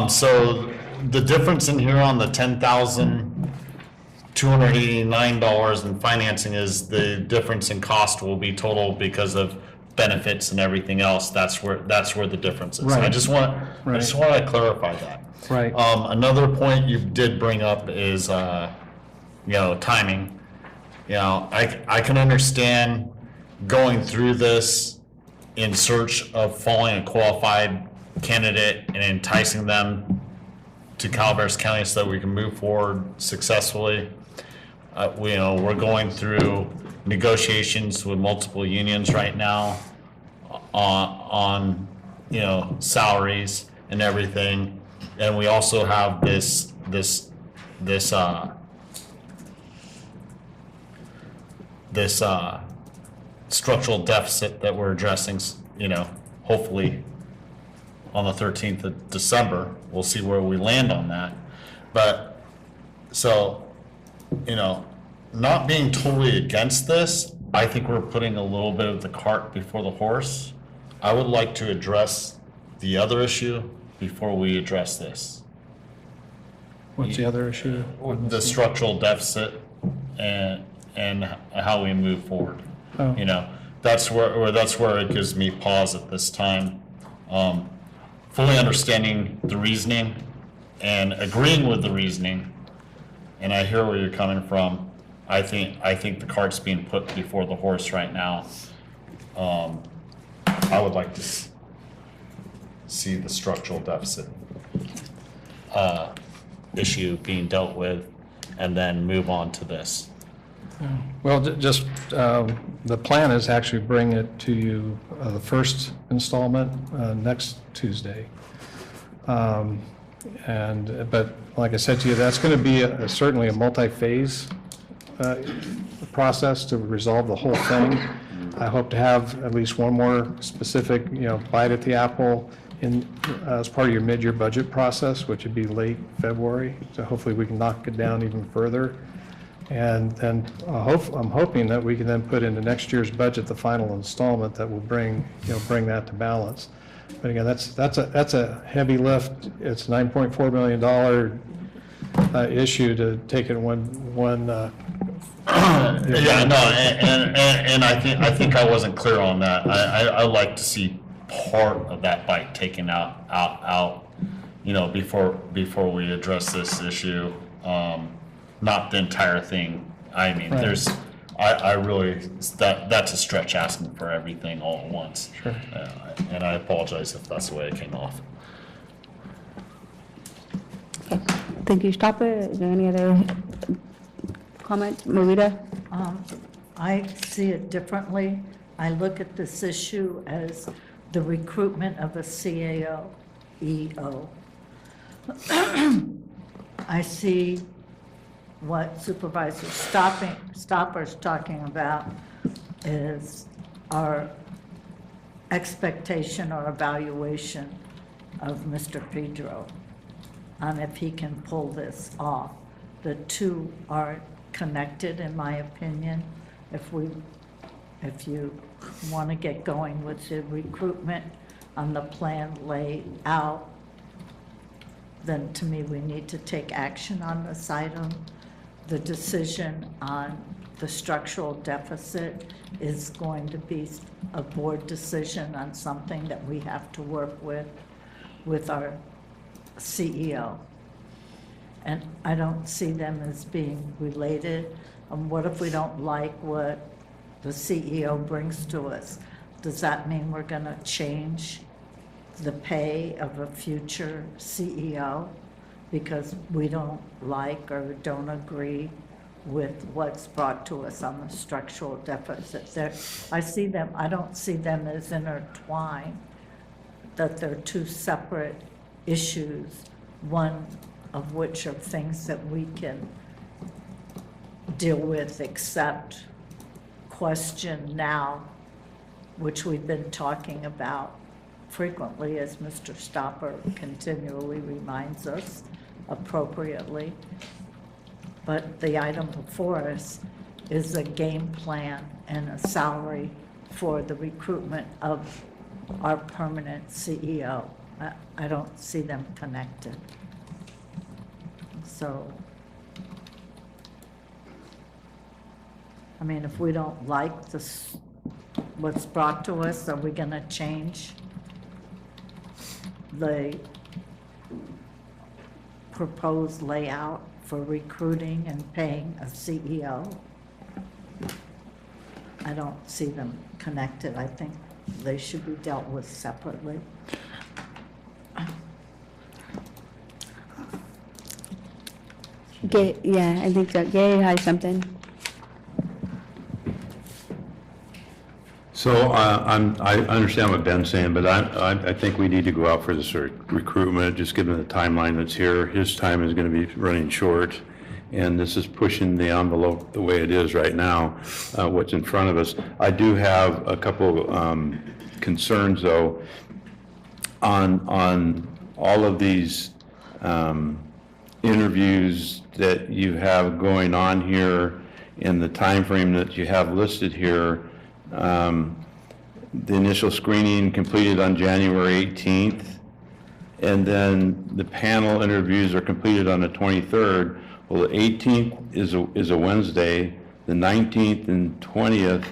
So the difference in here on the $10,289 in financing is the difference in cost will be total because of benefits and everything else. That's where the difference is. Right. I just want to clarify that. Right. Another point you did bring up is timing. I can understand going through this in search of following a qualified candidate and enticing them to Calaveras County so that we can move forward successfully. We're going through negotiations with multiple unions right now on salaries and everything, and we also have this structural deficit that we're addressing. Hopefully on the 13th of December, we'll see where we land on that. But so, not being totally against this, I think we're putting a little bit of the cart before the horse. I would like to address the other issue before we address this. What's the other issue? The structural deficit and how we move forward. Oh. That's where it gives me pause at this time. Fully understanding the reasoning and agreeing with the reasoning, and I hear where you're coming from. I think the cart's being put before the horse right now. I would like to see the structural deficit issue being dealt with, and then move on to this. Well, the plan is actually bring it to you, the first installment next Tuesday. But like I said to you, that's going to be certainly a multi-phase process to resolve the whole thing. I hope to have at least one more specific, bite at the apple as part of your mid-year budget process, which would be late February. So hopefully we can knock it down even further. And then I'm hoping that we can then put into next year's budget the final installment that will bring that to balance. But again, that's a heavy lift. It's $9.4 million issue to take it one. Yeah, no, and I think I wasn't clear on that. I like to see part of that bite taken out, before we address this issue. Not the entire thing. I mean, Right. I really, that's a stretch asking for everything all at once. Sure. And I apologize if that's the way it came off. Thank you, Stop it. Is there any other comment? Marita? I see it differently. I look at this issue as the recruitment of a CAO, EO. I see what Supervisor Stopper's talking about is our expectation or evaluation of Mr. Pedro on if he can pull this off. The two are connected, in my opinion. If you want to get going with the recruitment on the plan laid out, then to me, we need to take action on this item. the decision on the structural deficit is going to be a board decision on something that we have to work with our CEO. And I don't see them as being related. What if we don't like what the CEO brings to us? Does that mean we're going to change the pay of a future CEO because we don't like or don't agree with what's brought to us on the structural deficit? I don't see them as intertwined, that they're two separate issues, one of which are things that we can deal with, accept, question now, which we've been talking about frequently, as Mr. Stopper continually reminds us appropriately. But the item before us is a game plan and a salary for the recruitment of our permanent CEO. I don't see them connected. So, I mean, if we don't like this, what's brought to us, are we going to change the proposed layout for recruiting and paying a CEO? I don't see them connected. I think they should be dealt with separately. Yeah, I think so. Gary has something. So I understand what Ben's saying, but I think we need to go out for this recruitment, just given the timeline that's here. His time is going to be running short, and this is pushing the envelope the way it is right now, what's in front of us. I do have a couple concerns, though, on all of these interviews that you have going on here in the time frame that you have listed here. The initial screening completed on January 18th, and then the panel interviews are completed on the 23rd. Well, the 18th is a Wednesday, the 19th and 20th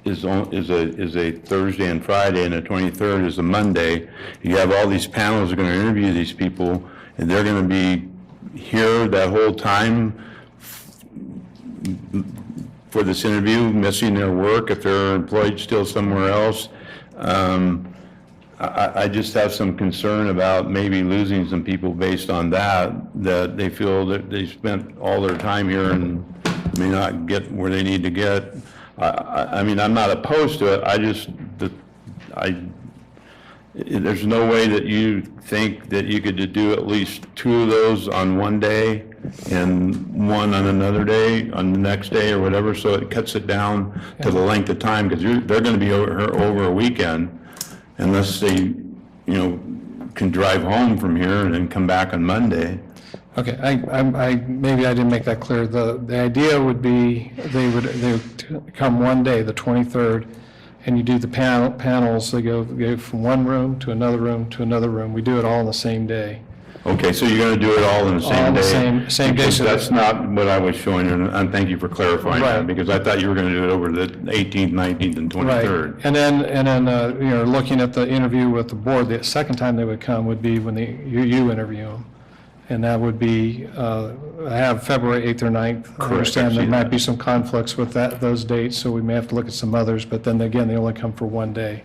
is a Thursday and Friday, and the 23rd is a Monday. You have all these panels that are going to interview these people, and they're going to be here that whole time for this interview, missing their work if they're employed still somewhere else. I just have some concern about maybe losing some people based on that they feel that they spent all their time here and may not get where they need to get. I mean, I'm not opposed to it. There's no way that you think that you could do at least 2 of those on one day and 1 on another day, on the next day or whatever, so it cuts it down to the length of time, because they're going to be over a weekend unless they, can drive home from here and then come back on Monday. Okay, maybe I didn't make that clear. The idea would be they would come one day, the 23rd, and you do the panels. They go from one room to another room to another room. We do it all in the same day. Okay, so you're going to do it all in the same day? All in the same day. Because that's not what I was showing, and thank you for clarifying that, because I thought you were going to do it over the 18th, 19th, and 23rd. Right, and then looking at the interview with the board, the second time they would come would be when you interview them. And that would be, I have February 8th or 9th. Correct, I understand there I've seen might that. be some conflicts with those dates, so we may have to look at some others, but then again, they only come for one day.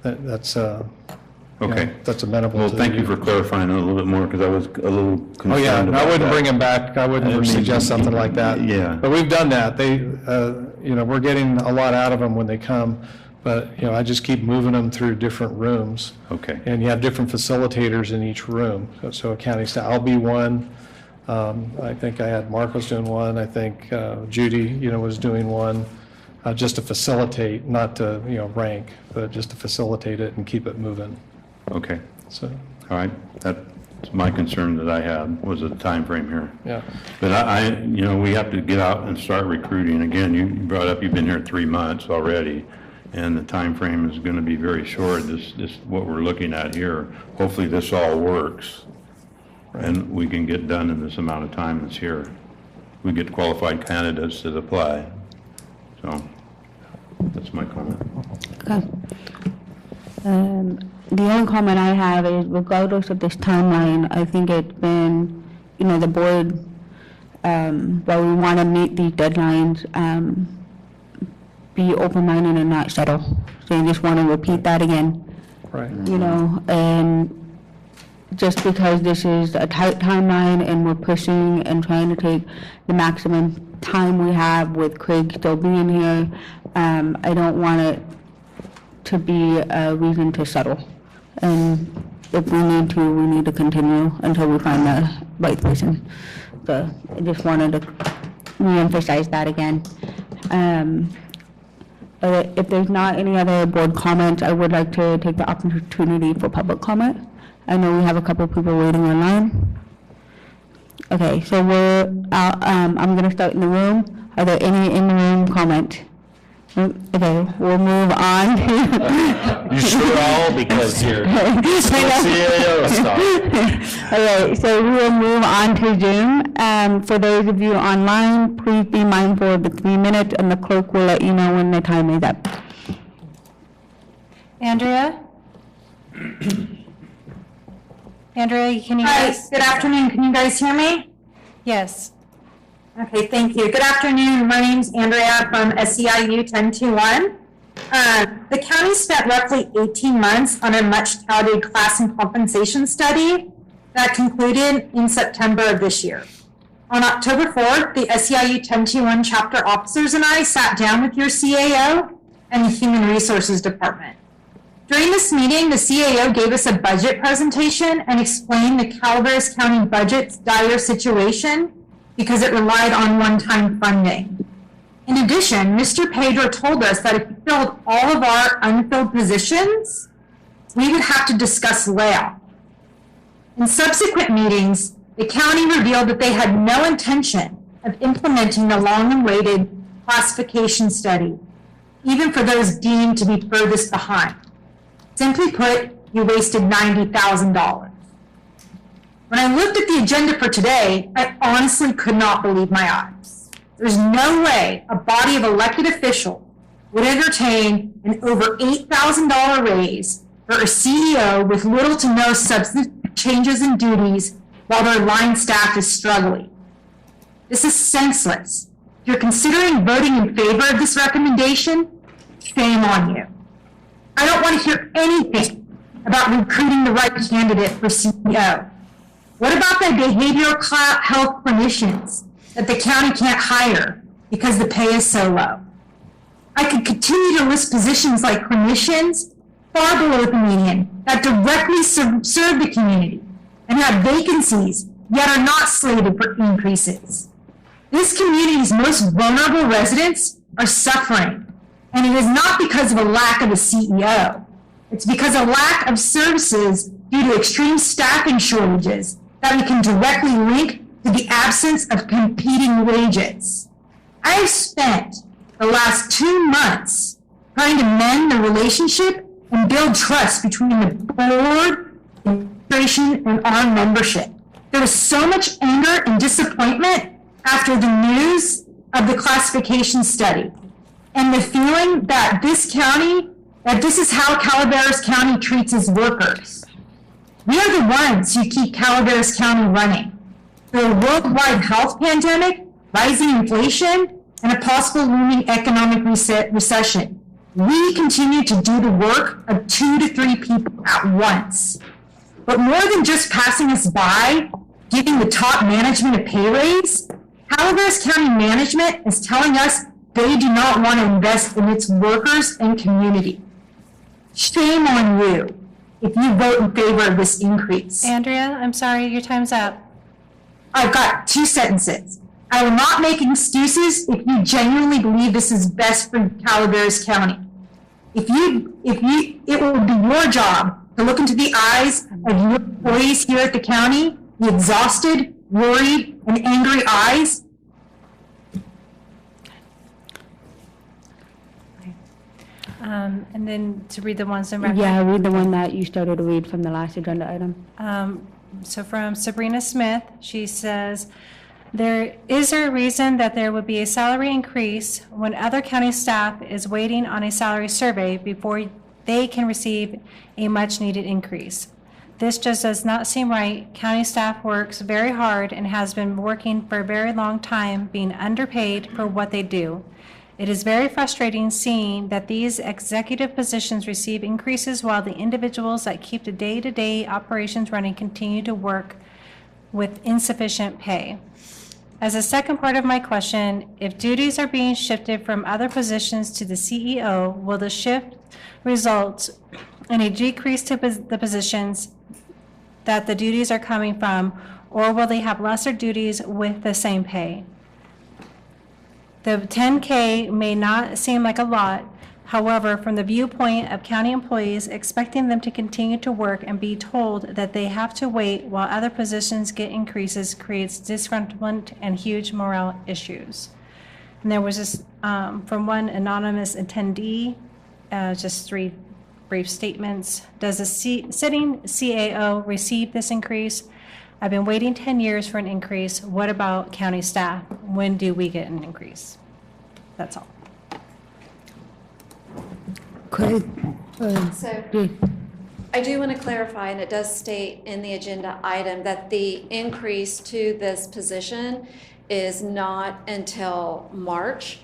That's Okay. That's amenable Well, to thank you for clarifying it a little bit more, because I was a little concerned Oh, yeah, about I wouldn't that. bring them back, I wouldn't suggest something like that. Yeah. But we've done that. We're getting a lot out of them when they come, but, I just keep moving them through different rooms. Okay. And you have different facilitators in each room. So accounting staff, I'll be one. I think I had Marcos doing one. I think Judy, was doing one, just to facilitate, not to, rank, but just to facilitate it and keep it moving. Okay. So, all right. That's my concern that I had, was the time frame here. yeah. But we have to get out and start recruiting. Again, you brought up you've been here 3 months already, and the time frame is going to be very short. This what we're looking at here. Hopefully this all works, and we can get done in this amount of time that's here. we get qualified candidates that apply. So that's my comment. Okay. The only comment I have is regardless of this timeline, I think it's been, the board, while we want to meet these deadlines, be open-minded and not settle. So I just want to repeat that again. Right. And just because this is a tight timeline and we're pushing and trying to take the maximum time we have with Craig still being here, I don't want it to be a reason to settle. And if we need to continue until we find the right person. So I just wanted to reemphasize that again. If there's not any other board comments, I would like to take the opportunity for public comment. I know we have a couple of people waiting online. Okay, so I'm going to start in the room. Are there any in the room comments? Okay, we'll move on. You sure all, because you're CAO stuff. Okay, so we will move on to Zoom. For those of you online, please be mindful of the 3 minutes, and the clerk will let you know when the time is up. Andrea? Andrea, can you guys? Hi, good afternoon. Can you guys hear me? Yes. Okay, thank you. Good afternoon. My name's Andrea from SEIU 1021. The county spent roughly 18 months on a much touted class and compensation study that concluded in September of this year. On October 4th, the SEIU 1021 chapter officers and I sat down with your CAO and the Human Resources Department. During this meeting, the CAO gave us a budget presentation and explained the Calaveras County budget's dire situation because it relied on one-time funding. In addition, Mr. Pedro told us that if we filled all of our unfilled positions, we would have to discuss layoff. In subsequent meetings, the county revealed that they had no intention of implementing the long-awaited classification study, even for those deemed to be furthest behind. Simply put, you wasted $90,000. When I looked at the agenda for today, I honestly could not believe my eyes. There's no way a body of elected officials would entertain an over $8,000 raise for a CEO with little to no substantive changes in duties while their line staff is struggling. This is senseless. If you're considering voting in favor of this recommendation, shame on you. I don't want to hear anything about recruiting the right candidate for CEO. What about the behavioral health clinicians that the county can't hire because the pay is so low? I could continue to list positions like clinicians far below the median that directly serve the community and have vacancies yet are not slated for increases. This community's most vulnerable residents are suffering, and it is not because of a lack of a CEO. It's because of lack of services due to extreme staffing shortages that we can directly link to the absence of competing wages. I have spent the last 2 months trying to mend the relationship and build trust between the board, administration, and our membership. There was so much anger and disappointment after the news of the classification study and the feeling that this is how Calaveras County treats its workers. We are the ones who keep Calaveras County running. Through a worldwide health pandemic, rising inflation, and a possible looming economic recession, we continue to do the work of 2 to 3 people at once. But more than just passing us by, giving the top management a pay raise, Calaveras County management is telling us they do not want to invest in its workers and community. Shame on you if you vote in favor of this increase. Andrea, I'm sorry, your time's up. I've got 2 sentences. I will not make excuses if you genuinely believe this is best for Calaveras County. It will be your job to look into the eyes of your employees here at the county, the exhausted, worried, and angry eyes. And then to read the ones in record. Yeah, read the one that you started to read from the last agenda item. So from Sabrina Smith, she says, Is there a reason that there would be a salary increase when other county staff is waiting on a salary survey before they can receive a much-needed increase? This just does not seem right. County staff works very hard and has been working for a very long time, being underpaid for what they do. It is very frustrating seeing that these executive positions receive increases while the individuals that keep the day-to-day operations running continue to work with insufficient pay. As a second part of my question, if duties are being shifted from other positions to the CEO, will the shift result in a decrease to the positions that the duties are coming from, or will they have lesser duties with the same pay? The $10K may not seem like a lot. However, from the viewpoint of county employees, expecting them to continue to work and be told that they have to wait while other positions get increases creates disgruntlement and huge morale issues. And there was this, from one anonymous attendee, just 3 brief statements. Does the sitting CAO receive this increase? I've been waiting 10 years for an increase. What about county staff? When do we get an increase? That's all. Craig? So I do want to clarify, and it does state in the agenda item that the increase to this position is not until March,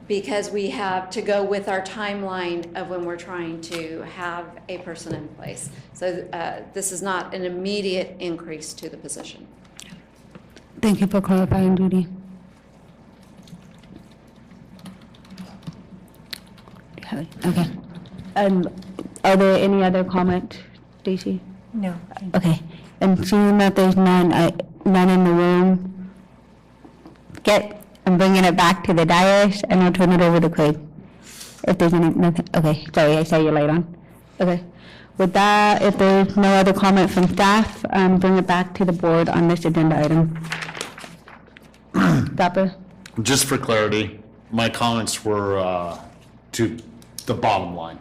because we have to go with our timeline of when we're trying to have a person in place. So this is not an immediate increase to the position. Thank you for clarifying, Judy. Okay. Are there any other comments, Stacy? No. Okay. And seeing that there's none in the room, I'm bringing it back to the dais, and I'll turn it over to Craig. If there's nothing, okay, sorry, I saw your light on. Okay. With that, if there's no other comment from staff, bring it back to the board on this agenda item. Dapper? Just for clarity, my comments were to the bottom line.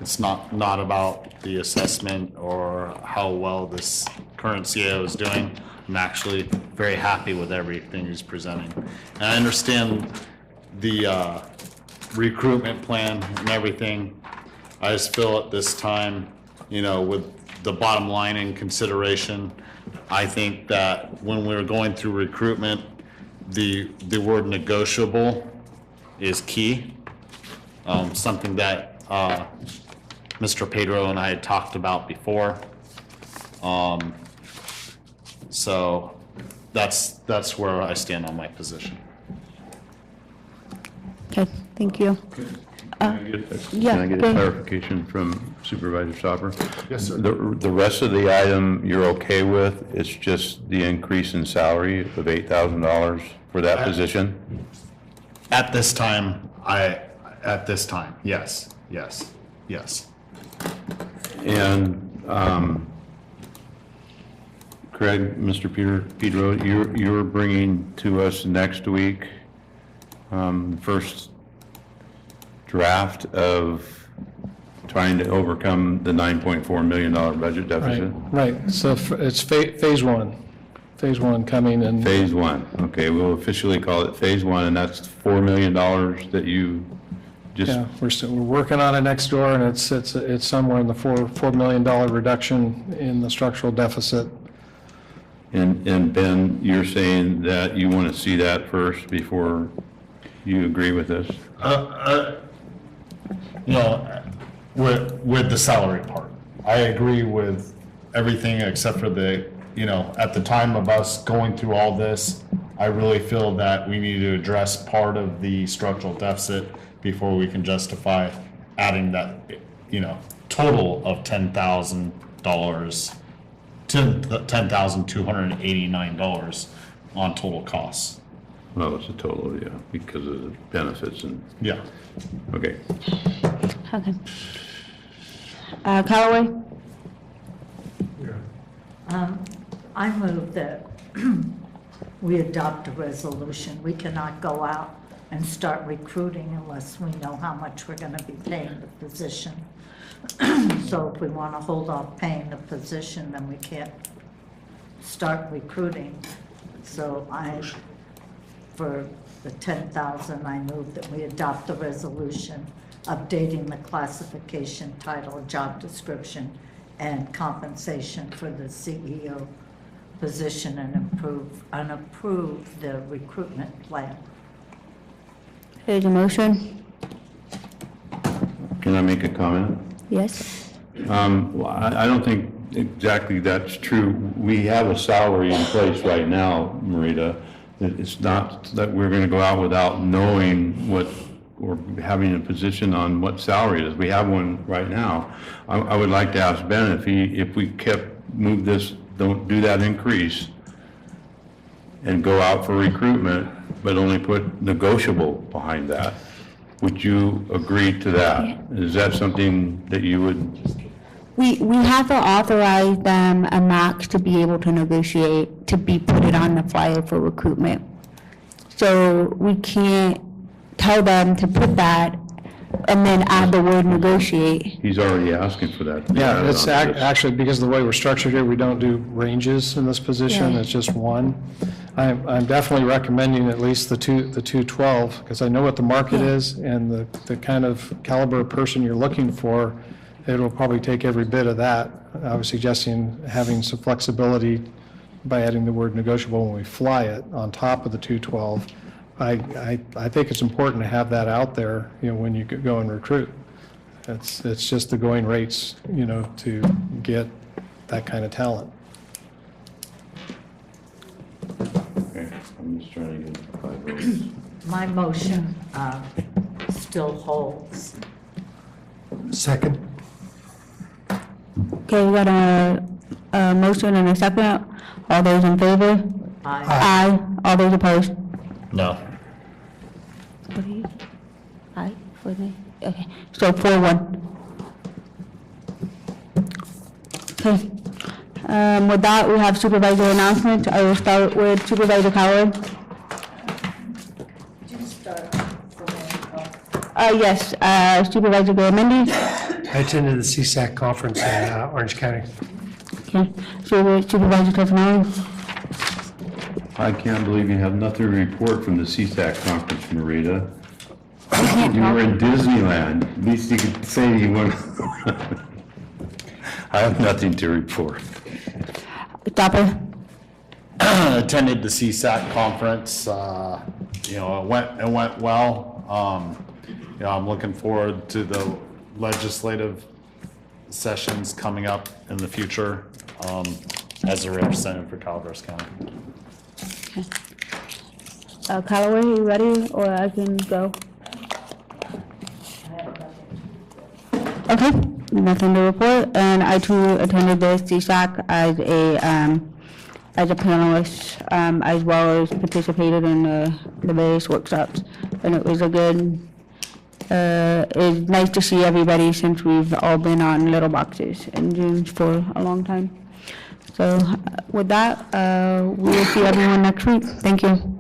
It's not about the assessment or how well this current CEO is doing. I'm actually very happy with everything he's presenting. And I understand the recruitment plan and everything. I just feel at this time, with the bottom line in consideration, I think that when we're going through recruitment, the word negotiable is key. Something that Mr. Pedro and I had talked about before. So that's where I stand on my position. Okay, thank you. Can I get a clarification from Supervisor Stopper? Yes, sir. The rest of the item you're okay with, it's just the increase in salary of $8,000 for that position? At this time, yes. And Craig, Mr. Pedro, you're bringing to us next week first draft of trying to overcome the $9.4 million budget deficit? Right. So it's phase one. Phase one coming in. Phase one. Okay, we'll officially call it phase one, and that's $4 million that you just. Yeah, we're working on it next door, and it's somewhere in the $4 million reduction in the structural deficit. And Ben, you're saying that you want to see that first before you agree with this? With the salary part, I agree with everything except for at the time of us going through all this, I really feel that we need to address part of the structural deficit before we can justify adding that, total of $10,000 to $10,289 on total costs. Well, it's a total, yeah, because of the benefits and. Yeah. Okay. Okay. Callaway? I move that we adopt a resolution. We cannot go out and start recruiting unless we know how much we're going to be paying the position. So if we want to hold off paying the position, then we can't start recruiting So for the 10,000, I move that we adopt the resolution updating the classification, title, job description, and compensation for the CEO position and approve the recruitment plan. There's a motion? Can I make a comment? Yes? Well, I don't think exactly that's true. We have a salary in place right now, Marita. It's not that we're going to go out without knowing what, or having a position on what salary it is. We have one right now. I would like to ask Ben if we move this, don't do that increase and go out for recruitment, but only put negotiable behind that. Would you agree to that? Is that something that you would? We have to authorize them a max to be able to negotiate, to be put it on the flyer for recruitment. So we can't tell them to put that and then add the word negotiate. He's already asking for that. Yeah, it's actually, because of the way we're structured here, we don't do ranges in this position, Yeah. it's just one. I'm definitely recommending at least the 212, because I know what the market is, and the kind of caliber of person you're looking for, it'll probably take every bit of that. I was suggesting having some flexibility by adding the word negotiable when we fly it on top of the 212. I think it's important to have that out there, when you go and recruit. It's just the going rates, to get that kind of talent. Okay, I'm just trying to get 5 votes. My motion still holds. Second. Okay, we got a motion and a second. All those in favor? Aye. Aye. All those opposed? No. Aye, for me. Okay, so 4-1. Okay. With that, we have supervisor announcements. I will start with Supervisor Coward. Yes, Supervisor Garamendi. I attended the CSAC conference in Orange County. Okay, Supervisor Toffenali. I can't believe you have nothing to report from the CSAC conference, Marita. You were in Disneyland. At least you could say you went. I have nothing to report. Dapper. Attended the CSAC conference. It went well. I'm looking forward to the legislative sessions coming up in the future as a representative for Calaveras County. Callaway, you ready, or I can go? Okay, nothing to report, and I too attended the CSAC as a panelist, as well as participated in the various workshops, and it was a good. It's nice to see everybody since we've all been on little boxes in June for a long time. So with that, we will see everyone next week. Thank you.